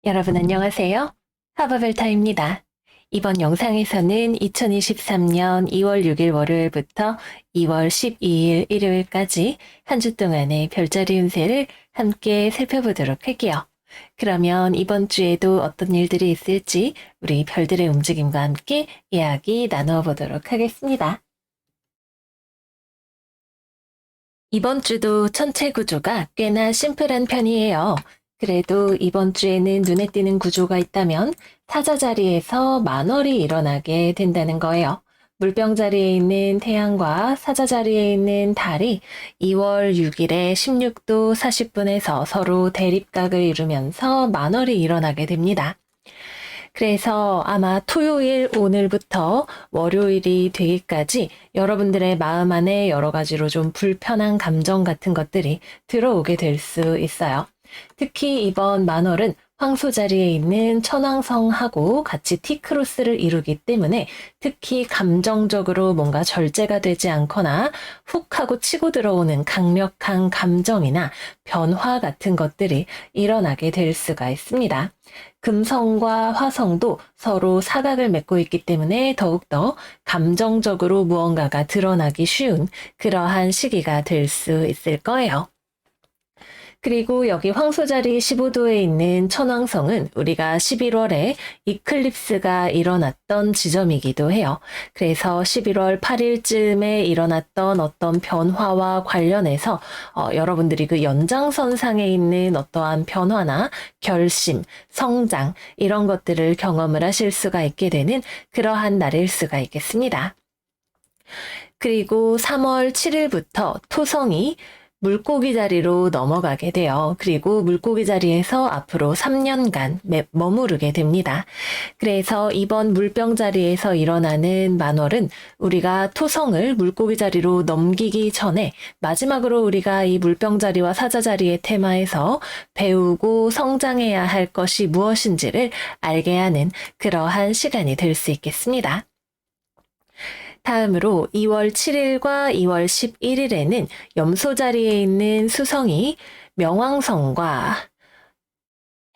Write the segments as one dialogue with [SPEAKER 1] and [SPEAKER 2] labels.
[SPEAKER 1] 여러분 안녕하세요. 하버벨타입니다. 이번 영상에서는 2023년 2월 6일 월요일부터 2월 12일 일요일까지 한 주 동안의 별자리 운세를 함께 살펴보도록 할게요. 그러면 이번 주에도 어떤 일들이 있을지 우리 별들의 움직임과 함께 이야기 나누어 보도록 하겠습니다. 이번 주도 천체 구조가 꽤나 심플한 편이에요. 그래도 이번 주에는 눈에 띄는 구조가 있다면 사자 자리에서 만월이 일어나게 된다는 거예요. 물병 자리에 있는 태양과 사자 자리에 있는 달이 2월 6일에 16도 40분에서 서로 대립각을 이루면서 만월이 일어나게 됩니다. 그래서 아마 토요일 오늘부터 월요일이 되기까지 여러분들의 마음 안에 여러 가지로 좀 불편한 감정 같은 것들이 들어오게 될 수 있어요. 특히 이번 만월은 황소 자리에 있는 천왕성하고 같이 T크로스를 이루기 때문에 특히 감정적으로 뭔가 절제가 되지 않거나 훅 하고 치고 들어오는 강력한 감정이나 변화 같은 것들이 일어나게 될 수가 있습니다. 금성과 화성도 서로 사각을 맺고 있기 때문에 더욱더 감정적으로 무언가가 드러나기 쉬운 그러한 시기가 될 수 있을 거예요. 그리고 여기 황소자리 15도에 있는 천왕성은 우리가 11월에 이클립스가 일어났던 지점이기도 해요. 그래서 11월 8일쯤에 일어났던 어떤 변화와 관련해서 여러분들이 그 연장선상에 있는 어떠한 변화나 결심, 성장 이런 것들을 경험을 하실 수가 있게 되는 그러한 날일 수가 있겠습니다. 그리고 3월 7일부터 토성이 물고기 자리로 넘어가게 돼요. 그리고 물고기 자리에서 앞으로 3년간 머무르게 됩니다. 그래서 이번 물병 자리에서 일어나는 만월은 우리가 토성을 물고기 자리로 넘기기 전에 마지막으로 우리가 이 물병 자리와 사자 자리의 테마에서 배우고 성장해야 할 것이 무엇인지를 알게 하는 그러한 시간이 될 수 있겠습니다. 다음으로 2월 7일과 2월 11일에는 염소 자리에 있는 수성이 명왕성과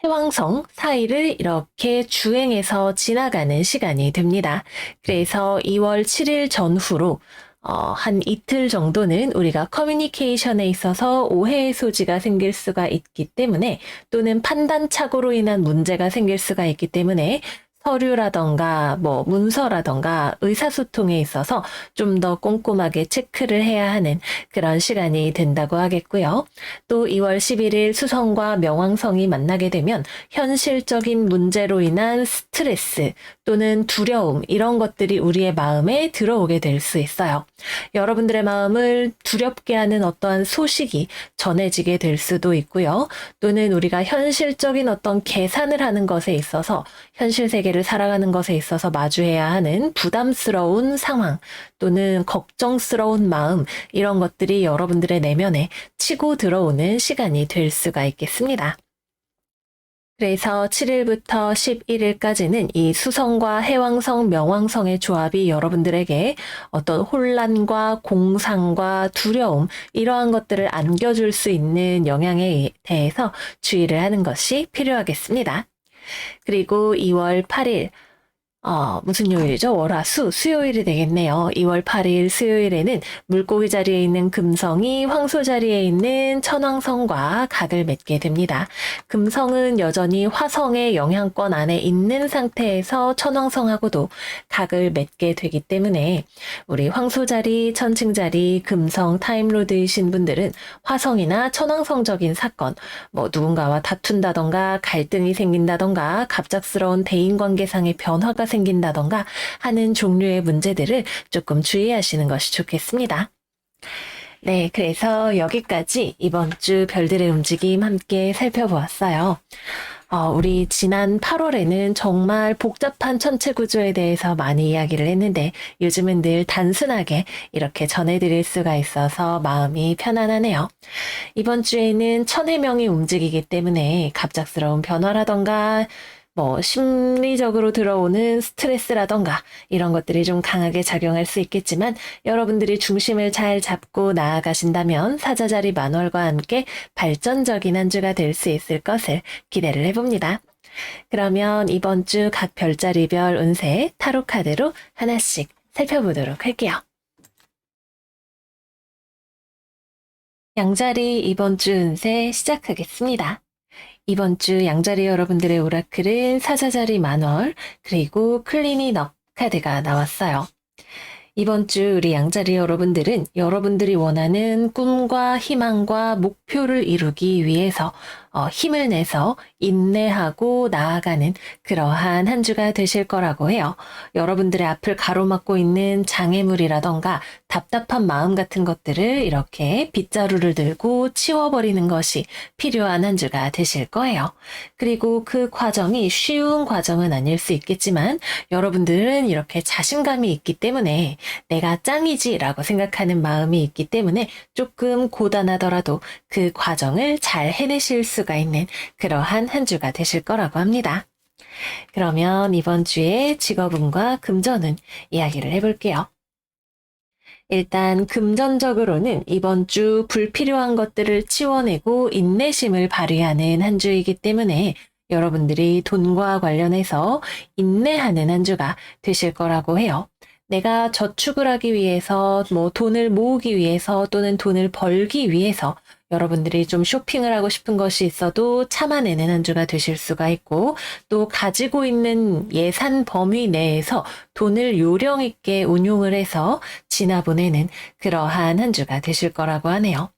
[SPEAKER 1] 해왕성 사이를 이렇게 주행해서 지나가는 시간이 됩니다. 그래서 2월 7일 전후로 한 이틀 정도는 우리가 커뮤니케이션에 있어서 오해의 소지가 생길 수가 있기 때문에 또는 판단착오로 인한 문제가 생길 수가 있기 때문에 서류라던가 문서라던가 의사소통에 있어서 좀 더 꼼꼼하게 체크를 해야 하는 그런 시간이 된다고 하겠고요. 또 2월 11일 수성과 명왕성이 만나게 되면 현실적인 문제로 인한 스트레스 또는 두려움 이런 것들이 우리의 마음에 들어오게 될 수 있어요. 여러분들의 마음을 두렵게 하는 어떠한 소식이 전해지게 될 수도 있고요. 또는 우리가 현실적인 어떤 계산을 하는 것에 있어서 현실 세계를 살아가는 것에 있어서 마주해야 하는 부담스러운 상황 또는 걱정스러운 마음 이런 것들이 여러분들의 내면에 치고 들어오는 시간이 될 수가 있겠습니다. 그래서 7일부터 11일까지는 이 수성과 해왕성, 명왕성의 조합이 여러분들에게 어떤 혼란과 공상과 두려움 이러한 것들을 안겨줄 수 있는 영향에 대해서 주의를 하는 것이 필요하겠습니다. 그리고 2월 8일 무슨 요일이죠? 월화수, 수요일이 되겠네요. 2월 8일 수요일에는 물고기 자리에 있는 금성이 황소 자리에 있는 천왕성과 각을 맺게 됩니다. 금성은 여전히 화성의 영향권 안에 있는 상태에서 천왕성하고도 각을 맺게 되기 때문에 우리 황소 자리, 천칭 자리, 금성, 타임로드이신 분들은 화성이나 천왕성적인 사건, 누군가와 다툰다던가 갈등이 생긴다던가 갑작스러운 대인관계상의 변화가 생긴다던가 하는 종류의 문제들을 조금 주의하시는 것이 좋겠습니다. 네, 그래서 여기까지 이번 주 별들의 움직임 함께 살펴보았어요. 우리 지난 8월에는 정말 복잡한 천체 구조에 대해서 많이 이야기를 했는데 요즘은 늘 단순하게 이렇게 전해드릴 수가 있어서 마음이 편안하네요. 이번 주에는 천해명이 움직이기 때문에 갑작스러운 변화라던가 심리적으로 들어오는 스트레스라던가 이런 것들이 좀 강하게 작용할 수 있겠지만 여러분들이 중심을 잘 잡고 나아가신다면 사자자리 만월과 함께 발전적인 한 주가 될 수 있을 것을 기대를 해봅니다. 그러면 이번 주 각 별자리별 운세 타로 카드로 하나씩 살펴보도록 할게요. 양자리 이번 주 운세 시작하겠습니다. 이번 주 양자리 여러분들의 오라클은 사자자리 만월, 그리고 클리니 넉 카드가 나왔어요. 이번 주 우리 양자리 여러분들은 여러분들이 원하는 꿈과 희망과 목표를 이루기 위해서 힘을 내서 인내하고 나아가는 그러한 한 주가 되실 거라고 해요. 여러분들의 앞을 가로막고 있는 장애물이라던가 답답한 마음 같은 것들을 이렇게 빗자루를 들고 치워버리는 것이 필요한 한 주가 되실 거예요. 그리고 그 과정이 쉬운 과정은 아닐 수 있겠지만 여러분들은 이렇게 자신감이 있기 때문에 내가 짱이지 라고 생각하는 마음이 있기 때문에 조금 고단하더라도 그 과정을 잘 해내실 수가 있는 그러한 한 주가 되실 거라고 합니다. 그러면 이번 주에 직업운과 금전운 이야기를 해볼게요. 일단 금전적으로는 이번 주 불필요한 것들을 치워내고 인내심을 발휘하는 한 주이기 때문에 여러분들이 돈과 관련해서 인내하는 한 주가 되실 거라고 해요. 내가 저축을 하기 위해서, 돈을 모으기 위해서 또는 돈을 벌기 위해서 여러분들이 좀 쇼핑을 하고 싶은 것이 있어도 참아내는 한 주가 되실 수가 있고, 또 가지고 있는 예산 범위 내에서 돈을 요령 있게 운용을 해서 지나보내는 그러한 한 주가 되실 거라고 하네요.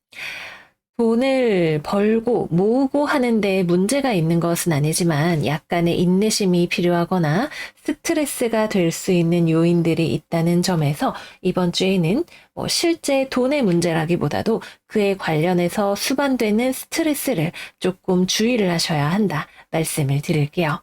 [SPEAKER 1] 돈을 벌고 모으고 하는데 문제가 있는 것은 아니지만 약간의 인내심이 필요하거나 스트레스가 될 수 있는 요인들이 있다는 점에서 이번 주에는 실제 돈의 문제라기보다도 그에 관련해서 수반되는 스트레스를 조금 주의를 하셔야 한다 말씀을 드릴게요.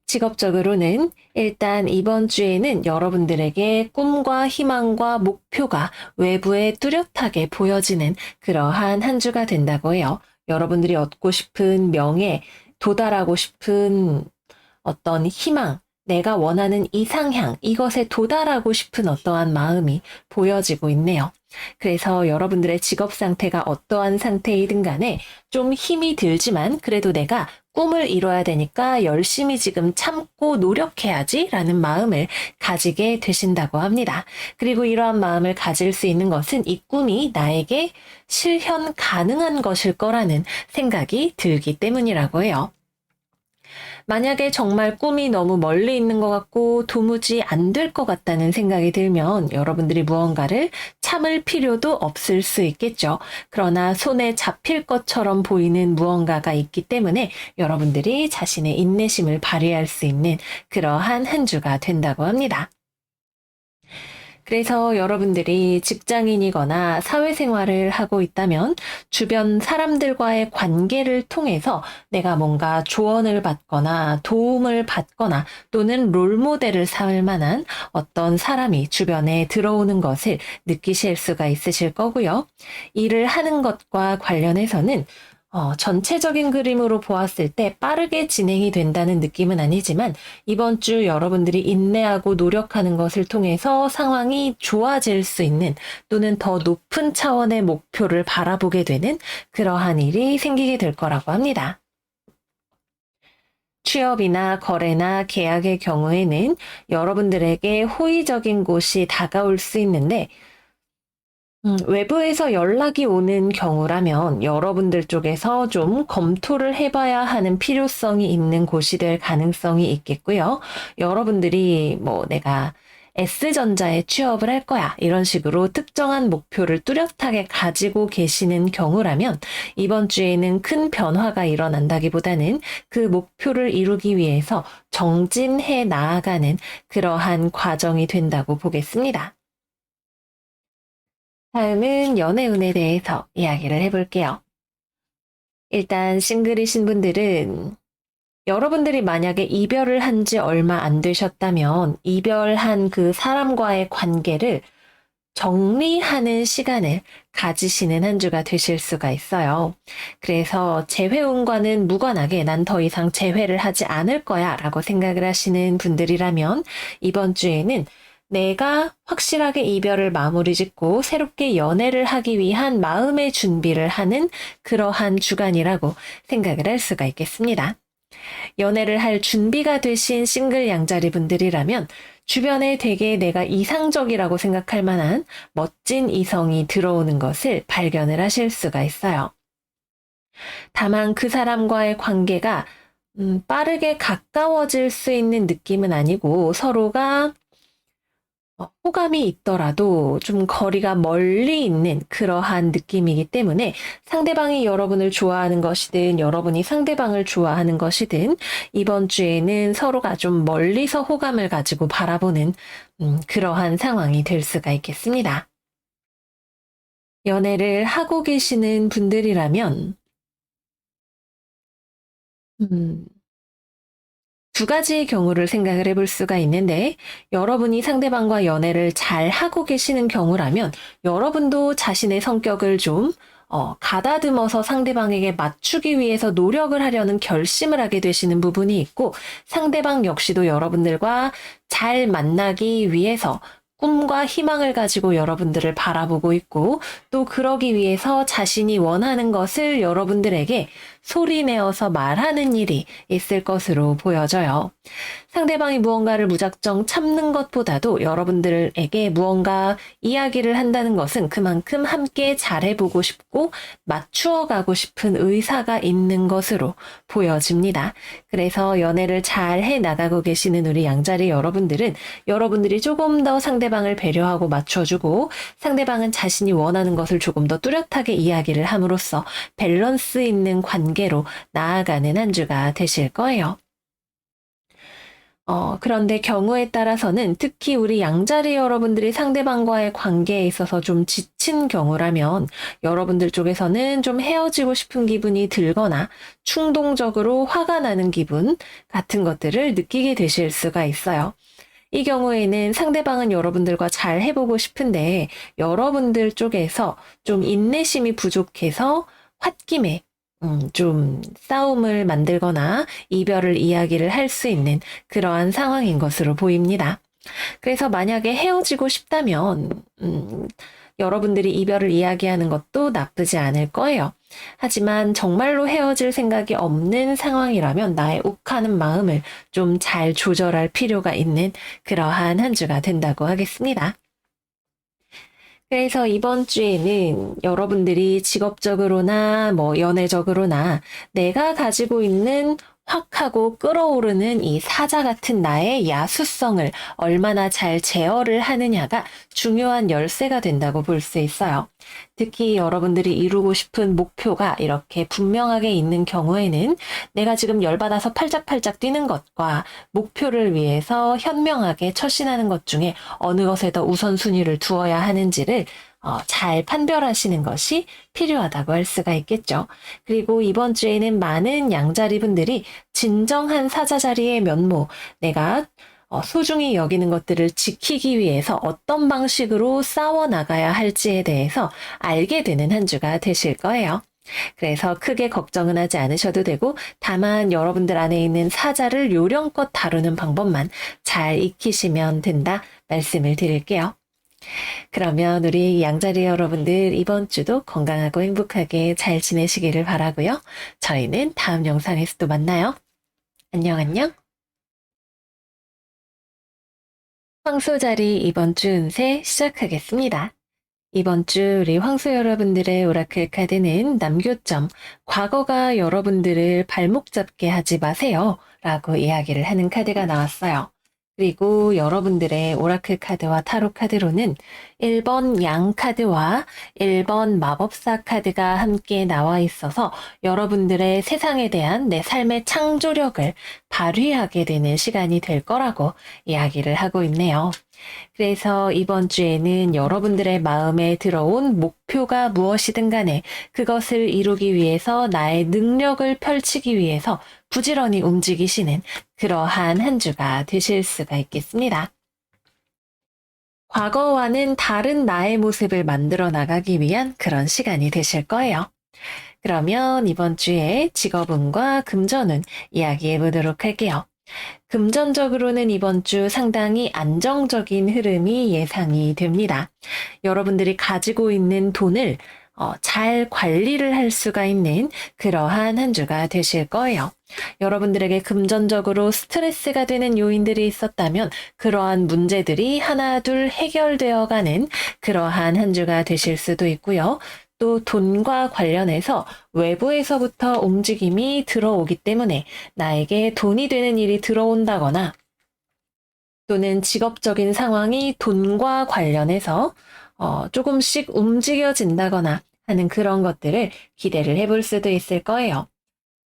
[SPEAKER 1] 직업적으로는 일단 이번 주에는 여러분들에게 꿈과 희망과 목표가 외부에 뚜렷하게 보여지는 그러한 한 주가 된다고 해요. 여러분들이 얻고 싶은 명예, 도달하고 싶은 어떤 희망, 내가 원하는 이상향, 이것에 도달하고 싶은 어떠한 마음이 보여지고 있네요. 그래서 여러분들의 직업 상태가 어떠한 상태이든 간에 좀 힘이 들지만 그래도 내가 꿈을 이뤄야 되니까 열심히 지금 참고 노력해야지 라는 마음을 가지게 되신다고 합니다. 그리고 이러한 마음을 가질 수 있는 것은 이 꿈이 나에게 실현 가능한 것일 거라는 생각이 들기 때문이라고 해요. 만약에 정말 꿈이 너무 멀리 있는 것 같고 도무지 안 될 것 같다는 생각이 들면 여러분들이 무언가를 참을 필요도 없을 수 있겠죠. 그러나 손에 잡힐 것처럼 보이는 무언가가 있기 때문에 여러분들이 자신의 인내심을 발휘할 수 있는 그러한 한 주가 된다고 합니다. 그래서 여러분들이 직장인이거나 사회생활을 하고 있다면 주변 사람들과의 관계를 통해서 내가 뭔가 조언을 받거나 도움을 받거나 또는 롤모델을 삼을 만한 어떤 사람이 주변에 들어오는 것을 느끼실 수가 있으실 거고요. 일을 하는 것과 관련해서는 전체적인 그림으로 보았을 때 빠르게 진행이 된다는 느낌은 아니지만 이번 주 여러분들이 인내하고 노력하는 것을 통해서 상황이 좋아질 수 있는 또는 더 높은 차원의 목표를 바라보게 되는 그러한 일이 생기게 될 거라고 합니다. 취업이나 거래나 계약의 경우에는 여러분들에게 호의적인 곳이 다가올 수 있는데 외부에서 연락이 오는 경우라면 여러분들 쪽에서 좀 검토를 해봐야 하는 필요성이 있는 곳이 될 가능성이 있겠고요. 여러분들이 내가 S전자에 취업을 할 거야 이런 식으로 특정한 목표를 뚜렷하게 가지고 계시는 경우라면 이번 주에는 큰 변화가 일어난다기보다는 그 목표를 이루기 위해서 정진해 나아가는 그러한 과정이 된다고 보겠습니다. 다음은 연애운에 대해서 이야기를 해볼게요. 일단 싱글이신 분들은 여러분들이 만약에 이별을 한 지 얼마 안 되셨다면 이별한 그 사람과의 관계를 정리하는 시간을 가지시는 한 주가 되실 수가 있어요. 그래서 재회운과는 무관하게 난 더 이상 재회를 하지 않을 거야 라고 생각을 하시는 분들이라면 이번 주에는 내가 확실하게 이별을 마무리 짓고 새롭게 연애를 하기 위한 마음의 준비를 하는 그러한 주간이라고 생각을 할 수가 있겠습니다. 연애를 할 준비가 되신 싱글 양자리 분들이라면 주변에 되게 내가 이상적이라고 생각할 만한 멋진 이성이 들어오는 것을 발견을 하실 수가 있어요. 다만 그 사람과의 관계가 빠르게 가까워질 수 있는 느낌은 아니고 서로가 호감이 있더라도 좀 거리가 멀리 있는 그러한 느낌이기 때문에 상대방이 여러분을 좋아하는 것이든 여러분이 상대방을 좋아하는 것이든 이번 주에는 서로가 좀 멀리서 호감을 가지고 바라보는 그러한 상황이 될 수가 있겠습니다. 연애를 하고 계시는 분들이라면 두 가지의 경우를 생각을 해볼 수가 있는데 여러분이 상대방과 연애를 잘 하고 계시는 경우라면 여러분도 자신의 성격을 좀 가다듬어서 상대방에게 맞추기 위해서 노력을 하려는 결심을 하게 되시는 부분이 있고 상대방 역시도 여러분들과 잘 만나기 위해서 꿈과 희망을 가지고 여러분들을 바라보고 있고 또 그러기 위해서 자신이 원하는 것을 여러분들에게 소리내어서 말하는 일이 있을 것으로 보여져요. 상대방이 무언가를 무작정 참는 것보다도 여러분들에게 무언가 이야기를 한다는 것은 그만큼 함께 잘해보고 싶고 맞추어가고 싶은 의사가 있는 것으로 보여집니다. 그래서 연애를 잘 해나가고 계시는 우리 양자리 여러분들은 여러분들이 조금 더 상대방을 배려하고 맞춰주고 상대방은 자신이 원하는 것을 조금 더 뚜렷하게 이야기를 함으로써 밸런스 있는 관계로 나아가는 한 주가 되실 거예요. 그런데 경우에 따라서는 특히 우리 양자리 여러분들이 상대방과의 관계에 있어서 좀 지친 경우라면 여러분들 쪽에서는 좀 헤어지고 싶은 기분이 들거나 충동적으로 화가 나는 기분 같은 것들을 느끼게 되실 수가 있어요. 이 경우에는 상대방은 여러분들과 잘 해보고 싶은데 여러분들 쪽에서 좀 인내심이 부족해서 홧김에 좀 싸움을 만들거나 이별을 이야기를 할 수 있는 그러한 상황인 것으로 보입니다. 그래서 만약에 헤어지고 싶다면 여러분들이 이별을 이야기하는 것도 나쁘지 않을 거예요. 하지만 정말로 헤어질 생각이 없는 상황이라면 나의 욱하는 마음을 좀 잘 조절할 필요가 있는 그러한 한 주가 된다고 하겠습니다. 그래서 이번 주에는 여러분들이 직업적으로나 연애적으로나 내가 가지고 있는 확 하고 끓어오르는 이 사자 같은 나의 야수성을 얼마나 잘 제어를 하느냐가 중요한 열쇠가 된다고 볼 수 있어요. 특히 여러분들이 이루고 싶은 목표가 이렇게 분명하게 있는 경우에는 내가 지금 열받아서 팔짝팔짝 뛰는 것과 목표를 위해서 현명하게 처신하는 것 중에 어느 것에 더 우선순위를 두어야 하는지를 잘 판별하시는 것이 필요하다고 할 수가 있겠죠. 그리고 이번 주에는 많은 양자리 분들이 진정한 사자 자리의 면모, 내가 소중히 여기는 것들을 지키기 위해서 어떤 방식으로 싸워 나가야 할지에 대해서 알게 되는 한 주가 되실 거예요. 그래서 크게 걱정은 하지 않으셔도 되고 다만 여러분들 안에 있는 사자를 요령껏 다루는 방법만 잘 익히시면 된다 말씀을 드릴게요. 그러면 우리 양자리 여러분들 이번 주도 건강하고 행복하게 잘 지내시기를 바라고요. 저희는 다음 영상에서 또 만나요. 안녕 안녕. 황소자리 이번 주 운세 시작하겠습니다. 이번 주 우리 황소 여러분들의 오라클 카드는 남교점, 과거가 여러분들을 발목 잡게 하지 마세요 라고 이야기를 하는 카드가 나왔어요. 그리고 여러분들의 오라클 카드와 타로 카드로는 1번 양 카드와 1번 마법사 카드가 함께 나와 있어서 여러분들의 세상에 대한 내 삶의 창조력을 발휘하게 되는 시간이 될 거라고 이야기를 하고 있네요. 그래서 이번 주에는 여러분들의 마음에 들어온 목표가 무엇이든 간에 그것을 이루기 위해서 나의 능력을 펼치기 위해서 부지런히 움직이시는 그러한 한 주가 되실 수가 있겠습니다. 과거와는 다른 나의 모습을 만들어 나가기 위한 그런 시간이 되실 거예요. 그러면 이번 주에 직업운과 금전운 이야기해 보도록 할게요. 금전적으로는 이번 주 상당히 안정적인 흐름이 예상이 됩니다. 여러분들이 가지고 있는 돈을 잘 관리를 할 수가 있는 그러한 한 주가 되실 거예요. 여러분들에게 금전적으로 스트레스가 되는 요인들이 있었다면 그러한 문제들이 하나 둘 해결되어 가는 그러한 한 주가 되실 수도 있고요. 또 돈과 관련해서 외부에서부터 움직임이 들어오기 때문에 나에게 돈이 되는 일이 들어온다거나 또는 직업적인 상황이 돈과 관련해서 조금씩 움직여진다거나 하는 그런 것들을 기대를 해볼 수도 있을 거예요.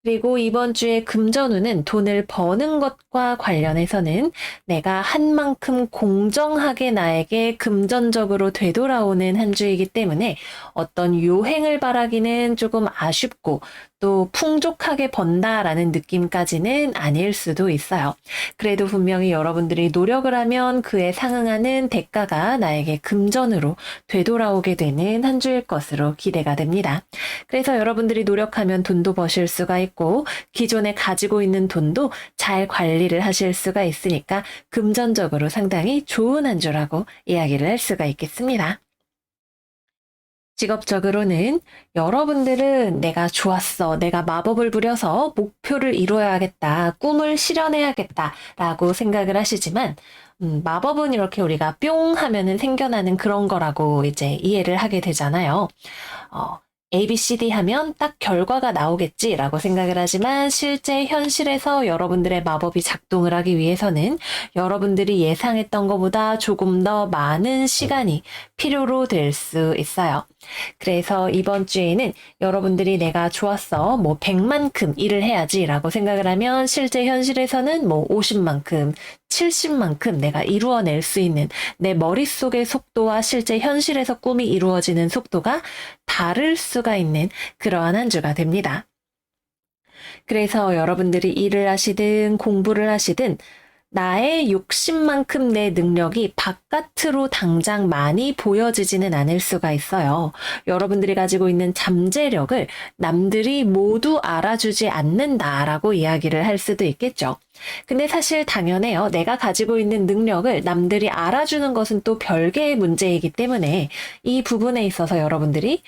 [SPEAKER 1] 그리고 이번 주에 금전운은 돈을 버는 것과 관련해서는 내가 한 만큼 공정하게 나에게 금전적으로 되돌아오는 한 주이기 때문에 어떤 요행을 바라기는 조금 아쉽고 또 풍족하게 번다라는 느낌까지는 아닐 수도 있어요. 그래도 분명히 여러분들이 노력을 하면 그에 상응하는 대가가 나에게 금전으로 되돌아오게 되는 한 주일 것으로 기대가 됩니다. 그래서 여러분들이 노력하면 돈도 버실 수가 있고 기존에 가지고 있는 돈도 잘 관리를 하실 수가 있으니까 금전적으로 상당히 좋은 한 주라고 이야기를 할 수가 있겠습니다. 직업적으로는 여러분들은 내가 좋았어, 내가 마법을 부려서 목표를 이루어야겠다, 꿈을 실현해야겠다 라고 생각을 하시지만 마법은 이렇게 우리가 뿅 하면은 생겨나는 그런 거라고 이제 이해를 하게 되잖아요. ABCD 하면 딱 결과가 나오겠지라고 생각을 하지만 실제 현실에서 여러분들의 마법이 작동을 하기 위해서는 여러분들이 예상했던 것보다 조금 더 많은 시간이 필요로 될 수 있어요. 그래서 이번 주에는 여러분들이 내가 좋았어, 100만큼 일을 해야지 라고 생각을 하면 실제 현실에서는 50만큼, 70만큼 내가 이루어낼 수 있는 내 머릿속의 속도와 실제 현실에서 꿈이 이루어지는 속도가 다를 수가 있는 그러한 한 주가 됩니다. 그래서 여러분들이 일을 하시든 공부를 하시든 나의 욕심만큼 내 능력이 바깥으로 당장 많이 보여지지는 않을 수가 있어요. 여러분들이 가지고 있는 잠재력을 남들이 모두 알아주지 않는다라고 이야기를 할 수도 있겠죠. 근데 사실 당연해요. 내가 가지고 있는 능력을 남들이 알아주는 것은 또 별개의 문제이기 때문에 이 부분에 있어서 여러분들이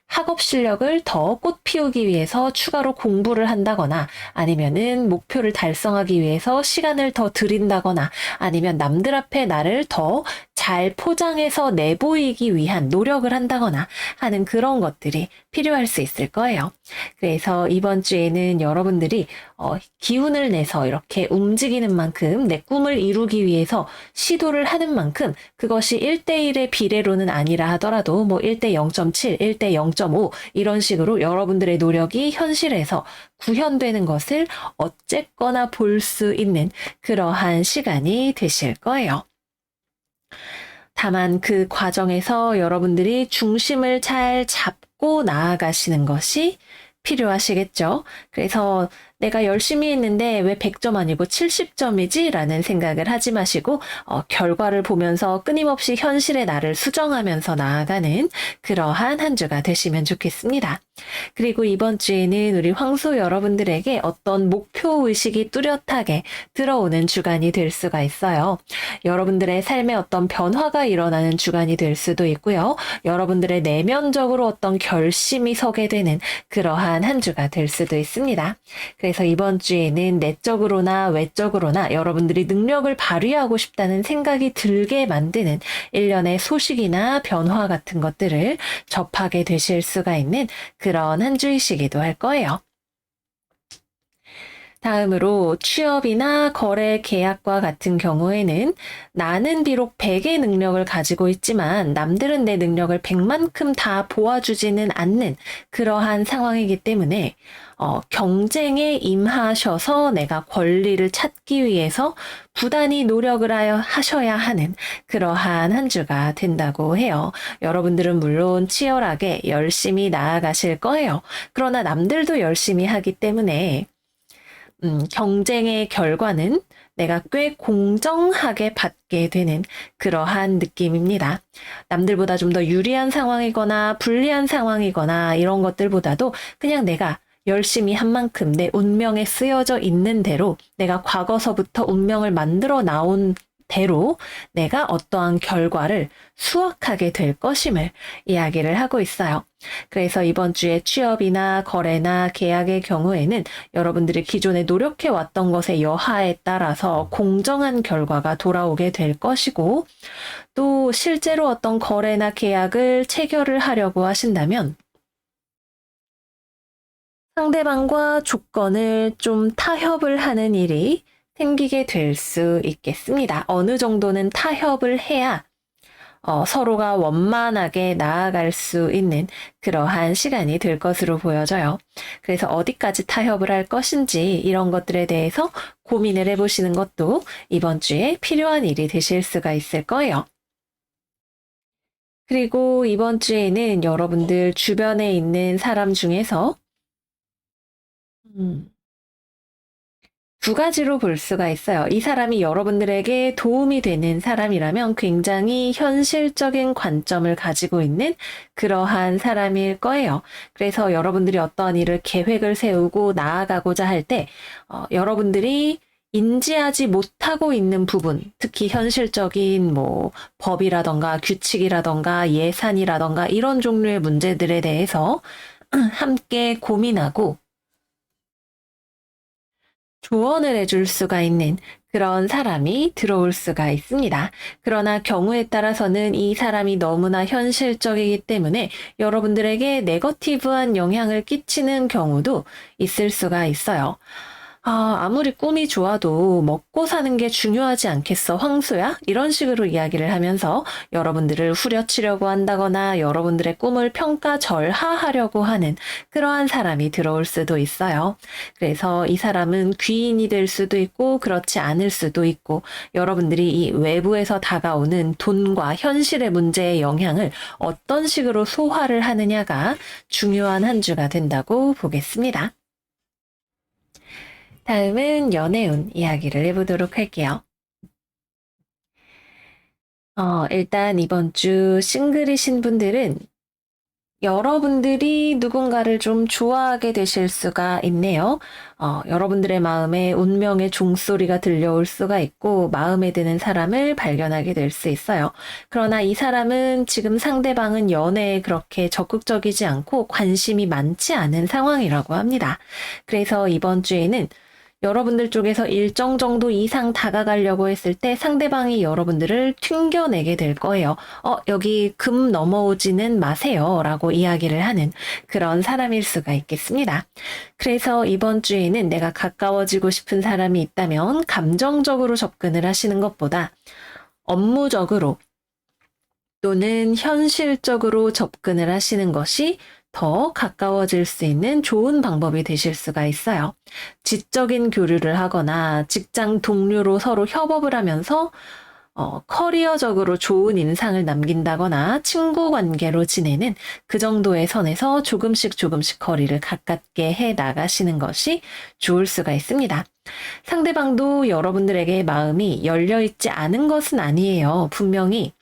[SPEAKER 1] 학업 실력을 더 꽃피우기 위해서 추가로 공부를 한다거나 아니면은 목표를 달성하기 위해서 시간을 더 들인다거나 아니면 남들 앞에 나를 더 잘 포장해서 내보이기 위한 노력을 한다거나 하는 그런 것들이 필요할 수 있을 거예요. 그래서 이번 주에는 여러분들이 기운을 내서 이렇게 움직이는 만큼 내 꿈을 이루기 위해서 시도를 하는 만큼 그것이 1대1의 비례로는 아니라 하더라도 1대 0.7, 1대 0.5 이런 식으로 여러분들의 노력이 현실에서 구현되는 것을 어쨌거나 볼 수 있는 그러한 시간이 되실 거예요. 다만 그 과정에서 여러분들이 중심을 잘 잡고 나아가시는 것이 필요하시겠죠. 그래서 내가 열심히 했는데 왜 100점 아니고 70점이지? 라는 생각을 하지 마시고 결과를 보면서 끊임없이 현실의 나를 수정하면서 나아가는 그러한 한 주가 되시면 좋겠습니다. 그리고 이번 주에는 우리 황소 여러분들에게 어떤 목표의식이 뚜렷하게 들어오는 주간이 될 수가 있어요. 여러분들의 삶에 어떤 변화가 일어나는 주간이 될 수도 있고요. 여러분들의 내면적으로 어떤 결심이 서게 되는 그러한 한 주가 될 수도 있습니다. 그래서 이번 주에는 내적으로나 외적으로나 여러분들이 능력을 발휘하고 싶다는 생각이 들게 만드는 일련의 소식이나 변화 같은 것들을 접하게 되실 수가 있는 그런 한 주이시기도 할 거예요. 다음으로 취업이나 거래 계약과 같은 경우에는 나는 비록 100의 능력을 가지고 있지만 남들은 내 능력을 100만큼 다 보아주지는 않는 그러한 상황이기 때문에 경쟁에 임하셔서 내가 권리를 찾기 위해서 부단히 노력을 하셔야 하는 그러한 한 주가 된다고 해요. 여러분들은 물론 치열하게 열심히 나아가실 거예요. 그러나 남들도 열심히 하기 때문에 경쟁의 결과는 내가 꽤 공정하게 받게 되는 그러한 느낌입니다. 남들보다 좀 더 유리한 상황이거나 불리한 상황이거나 이런 것들보다도 그냥 내가 열심히 한 만큼 내 운명에 쓰여져 있는 대로 내가 과거서부터 운명을 만들어 나온 대로 내가 어떠한 결과를 수확하게 될 것임을 이야기를 하고 있어요. 그래서 이번 주에 취업이나 거래나 계약의 경우에는 여러분들이 기존에 노력해 왔던 것의 여하에 따라서 공정한 결과가 돌아오게 될 것이고, 또 실제로 어떤 거래나 계약을 체결을 하려고 하신다면 상대방과 조건을 좀 타협을 하는 일이 생기게 될 수 있겠습니다. 어느 정도는 타협을 해야 서로가 원만하게 나아갈 수 있는 그러한 시간이 될 것으로 보여져요. 그래서 어디까지 타협을 할 것인지 이런 것들에 대해서 고민을 해보시는 것도 이번 주에 필요한 일이 되실 수가 있을 거예요. 그리고 이번 주에는 여러분들 주변에 있는 사람 중에서 두 가지로 볼 수가 있어요. 이 사람이 여러분들에게 도움이 되는 사람이라면 굉장히 현실적인 관점을 가지고 있는 그러한 사람일 거예요. 그래서 여러분들이 어떤 일을 계획을 세우고 나아가고자 할 때 여러분들이 인지하지 못하고 있는 부분, 특히 현실적인 법이라던가 규칙이라던가 예산이라던가 이런 종류의 문제들에 대해서 함께 고민하고 조언을 해줄 수가 있는 그런 사람이 들어올 수가 있습니다. 그러나 경우에 따라서는 이 사람이 너무나 현실적이기 때문에 여러분들에게 네거티브한 영향을 끼치는 경우도 있을 수가 있어요. 아무리 꿈이 좋아도 먹고 사는 게 중요하지 않겠어, 황소야? 이런 식으로 이야기를 하면서 여러분들을 후려치려고 한다거나 여러분들의 꿈을 평가절하하려고 하는 그러한 사람이 들어올 수도 있어요. 그래서 이 사람은 귀인이 될 수도 있고 그렇지 않을 수도 있고 여러분들이 이 외부에서 다가오는 돈과 현실의 문제의 영향을 어떤 식으로 소화를 하느냐가 중요한 한 주가 된다고 보겠습니다. 다음은 연애운 이야기를 해보도록 할게요. 일단 이번 주 싱글이신 분들은 여러분들이 누군가를 좀 좋아하게 되실 수가 있네요. 여러분들의 마음에 운명의 종소리가 들려올 수가 있고 마음에 드는 사람을 발견하게 될 수 있어요. 그러나 이 사람은 지금 상대방은 연애에 그렇게 적극적이지 않고 관심이 많지 않은 상황이라고 합니다. 그래서 이번 주에는 여러분들 쪽에서 일정 정도 이상 다가가려고 했을 때 상대방이 여러분들을 튕겨내게 될 거예요. 여기 금 넘어오지는 마세요 라고 이야기를 하는 그런 사람일 수가 있겠습니다. 그래서 이번 주에는 내가 가까워지고 싶은 사람이 있다면 감정적으로 접근을 하시는 것보다 업무적으로 또는 현실적으로 접근을 하시는 것이 더 가까워질 수 있는 좋은 방법이 되실 수가 있어요. 지적인 교류를 하거나 직장 동료로 서로 협업을 하면서 커리어적으로 좋은 인상을 남긴다거나 친구 관계로 지내는 그 정도의 선에서 조금씩 거리를 가깝게 해 나가시는 것이 좋을 수가 있습니다. 상대방도 여러분들에게 마음이 열려있지 않은 것은 아니에요. 분명히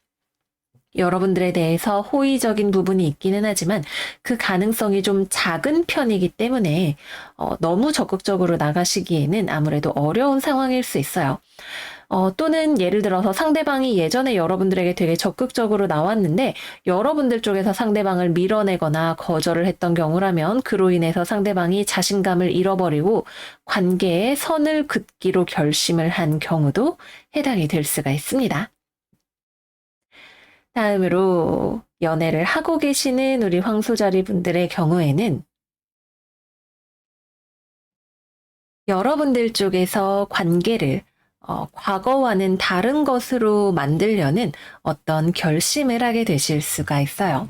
[SPEAKER 1] 여러분들에 대해서 호의적인 부분이 있기는 하지만 그 가능성이 좀 작은 편이기 때문에 너무 적극적으로 나가시기에는 아무래도 어려운 상황일 수 있어요. 또는 예를 들어서 상대방이 예전에 여러분들에게 되게 적극적으로 나왔는데 여러분들 쪽에서 상대방을 밀어내거나 거절을 했던 경우라면 그로 인해서 상대방이 자신감을 잃어버리고 관계에 선을 긋기로 결심을 한 경우도 해당이 될 수가 있습니다. 다음으로 연애를 하고 계시는 우리 황소자리 분들의 경우에는 여러분들 쪽에서 관계를 과거와는 다른 것으로 만들려는 어떤 결심을 하게 되실 수가 있어요.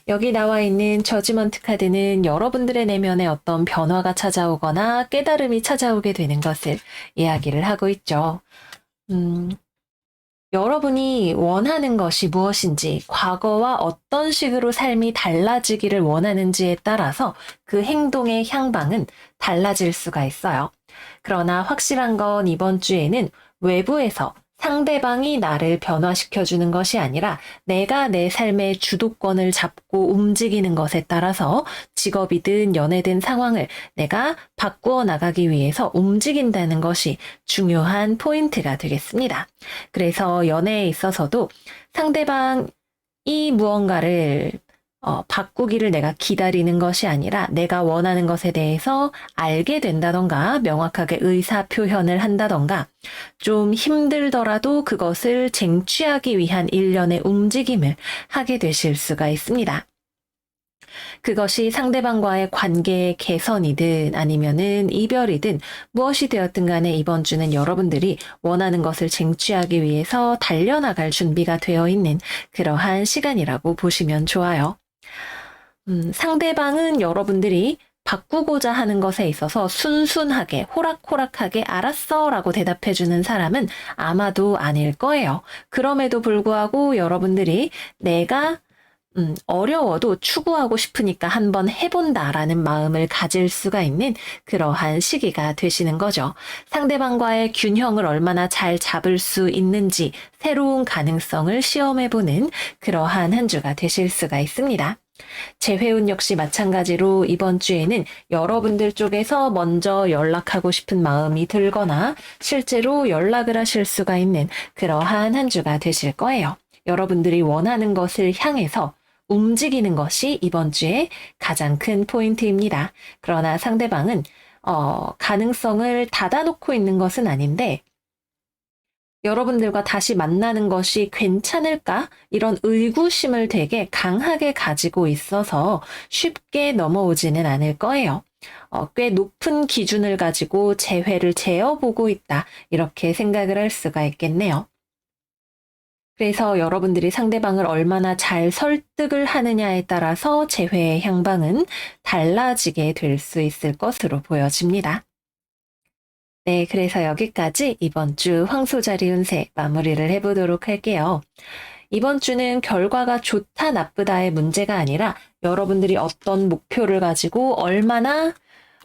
[SPEAKER 1] 여기 나와 있는 저지먼트 카드는 여러분들의 내면에 어떤 변화가 찾아오거나 깨달음이 찾아오게 되는 것을 이야기를 하고 있죠. 여러분이 원하는 것이 무엇인지, 과거와 어떤 식으로 삶이 달라지기를 원하는지에 따라서 그 행동의 향방은 달라질 수가 있어요. 그러나 확실한 건 이번 주에는 외부에서 상대방이 나를 변화시켜주는 것이 아니라 내가 내 삶의 주도권을 잡고 움직이는 것에 따라서 직업이든 연애든 상황을 내가 바꾸어 나가기 위해서 움직인다는 것이 중요한 포인트가 되겠습니다. 그래서 연애에 있어서도 상대방이 무언가를 바꾸기를 내가 기다리는 것이 아니라 내가 원하는 것에 대해서 알게 된다던가 명확하게 의사 표현을 한다던가 좀 힘들더라도 그것을 쟁취하기 위한 일련의 움직임을 하게 되실 수가 있습니다. 그것이 상대방과의 관계의 개선이든 아니면은 이별이든 무엇이 되었든 간에 이번 주는 여러분들이 원하는 것을 쟁취하기 위해서 달려나갈 준비가 되어 있는 그러한 시간이라고 보시면 좋아요. 상대방은 여러분들이 바꾸고자 하는 것에 있어서 순순하게 호락호락하게 알았어 라고 대답해주는 사람은 아마도 아닐 거예요. 그럼에도 불구하고 여러분들이 내가 어려워도 추구하고 싶으니까 한번 해본다라는 마음을 가질 수가 있는 그러한 시기가 되시는 거죠. 상대방과의 균형을 얼마나 잘 잡을 수 있는지 새로운 가능성을 시험해보는 그러한 한 주가 되실 수가 있습니다. 재회운 역시 마찬가지로 이번 주에는 여러분들 쪽에서 먼저 연락하고 싶은 마음이 들거나 실제로 연락을 하실 수가 있는 그러한 한 주가 되실 거예요. 여러분들이 원하는 것을 향해서 움직이는 것이 이번 주에 가장 큰 포인트입니다. 그러나 상대방은 가능성을 닫아놓고 있는 것은 아닌데 여러분들과 다시 만나는 것이 괜찮을까? 이런 의구심을 되게 강하게 가지고 있어서 쉽게 넘어오지는 않을 거예요. 꽤 높은 기준을 가지고 재회를 재어보고 있다. 이렇게 생각을 할 수가 있겠네요. 그래서 여러분들이 상대방을 얼마나 잘 설득을 하느냐에 따라서 재회의 향방은 달라지게 될 수 있을 것으로 보여집니다. 네, 그래서 여기까지 이번 주 황소자리 운세 마무리를 해보도록 할게요. 이번 주는 결과가 좋다 나쁘다의 문제가 아니라 여러분들이 어떤 목표를 가지고 얼마나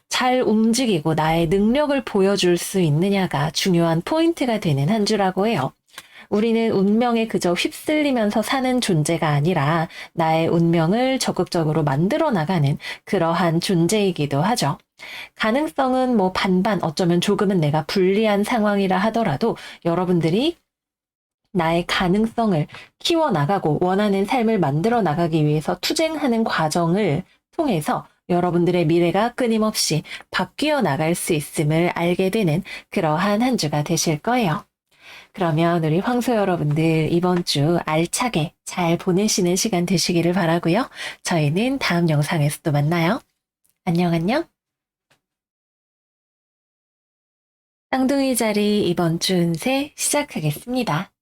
[SPEAKER 1] 잘 움직이고 나의 능력을 보여줄 수 있느냐가 중요한 포인트가 되는 한 주라고 해요. 우리는 운명에 그저 휩쓸리면서 사는 존재가 아니라 나의 운명을 적극적으로 만들어 나가는 그러한 존재이기도 하죠. 가능성은 뭐 반반, 어쩌면 조금은 내가 불리한 상황이라 하더라도 여러분들이 나의 가능성을 키워나가고 원하는 삶을 만들어 나가기 위해서 투쟁하는 과정을 통해서 여러분들의 미래가 끊임없이 바뀌어 나갈 수 있음을 알게 되는 그러한 한 주가 되실 거예요. 그러면 우리 황소 여러분들 이번 주 알차게 잘 보내시는 시간 되시기를 바라고요. 저희는 다음 영상에서 또 만나요. 안녕 안녕. 쌍둥이 자리 이번 주 운세 시작하겠습니다.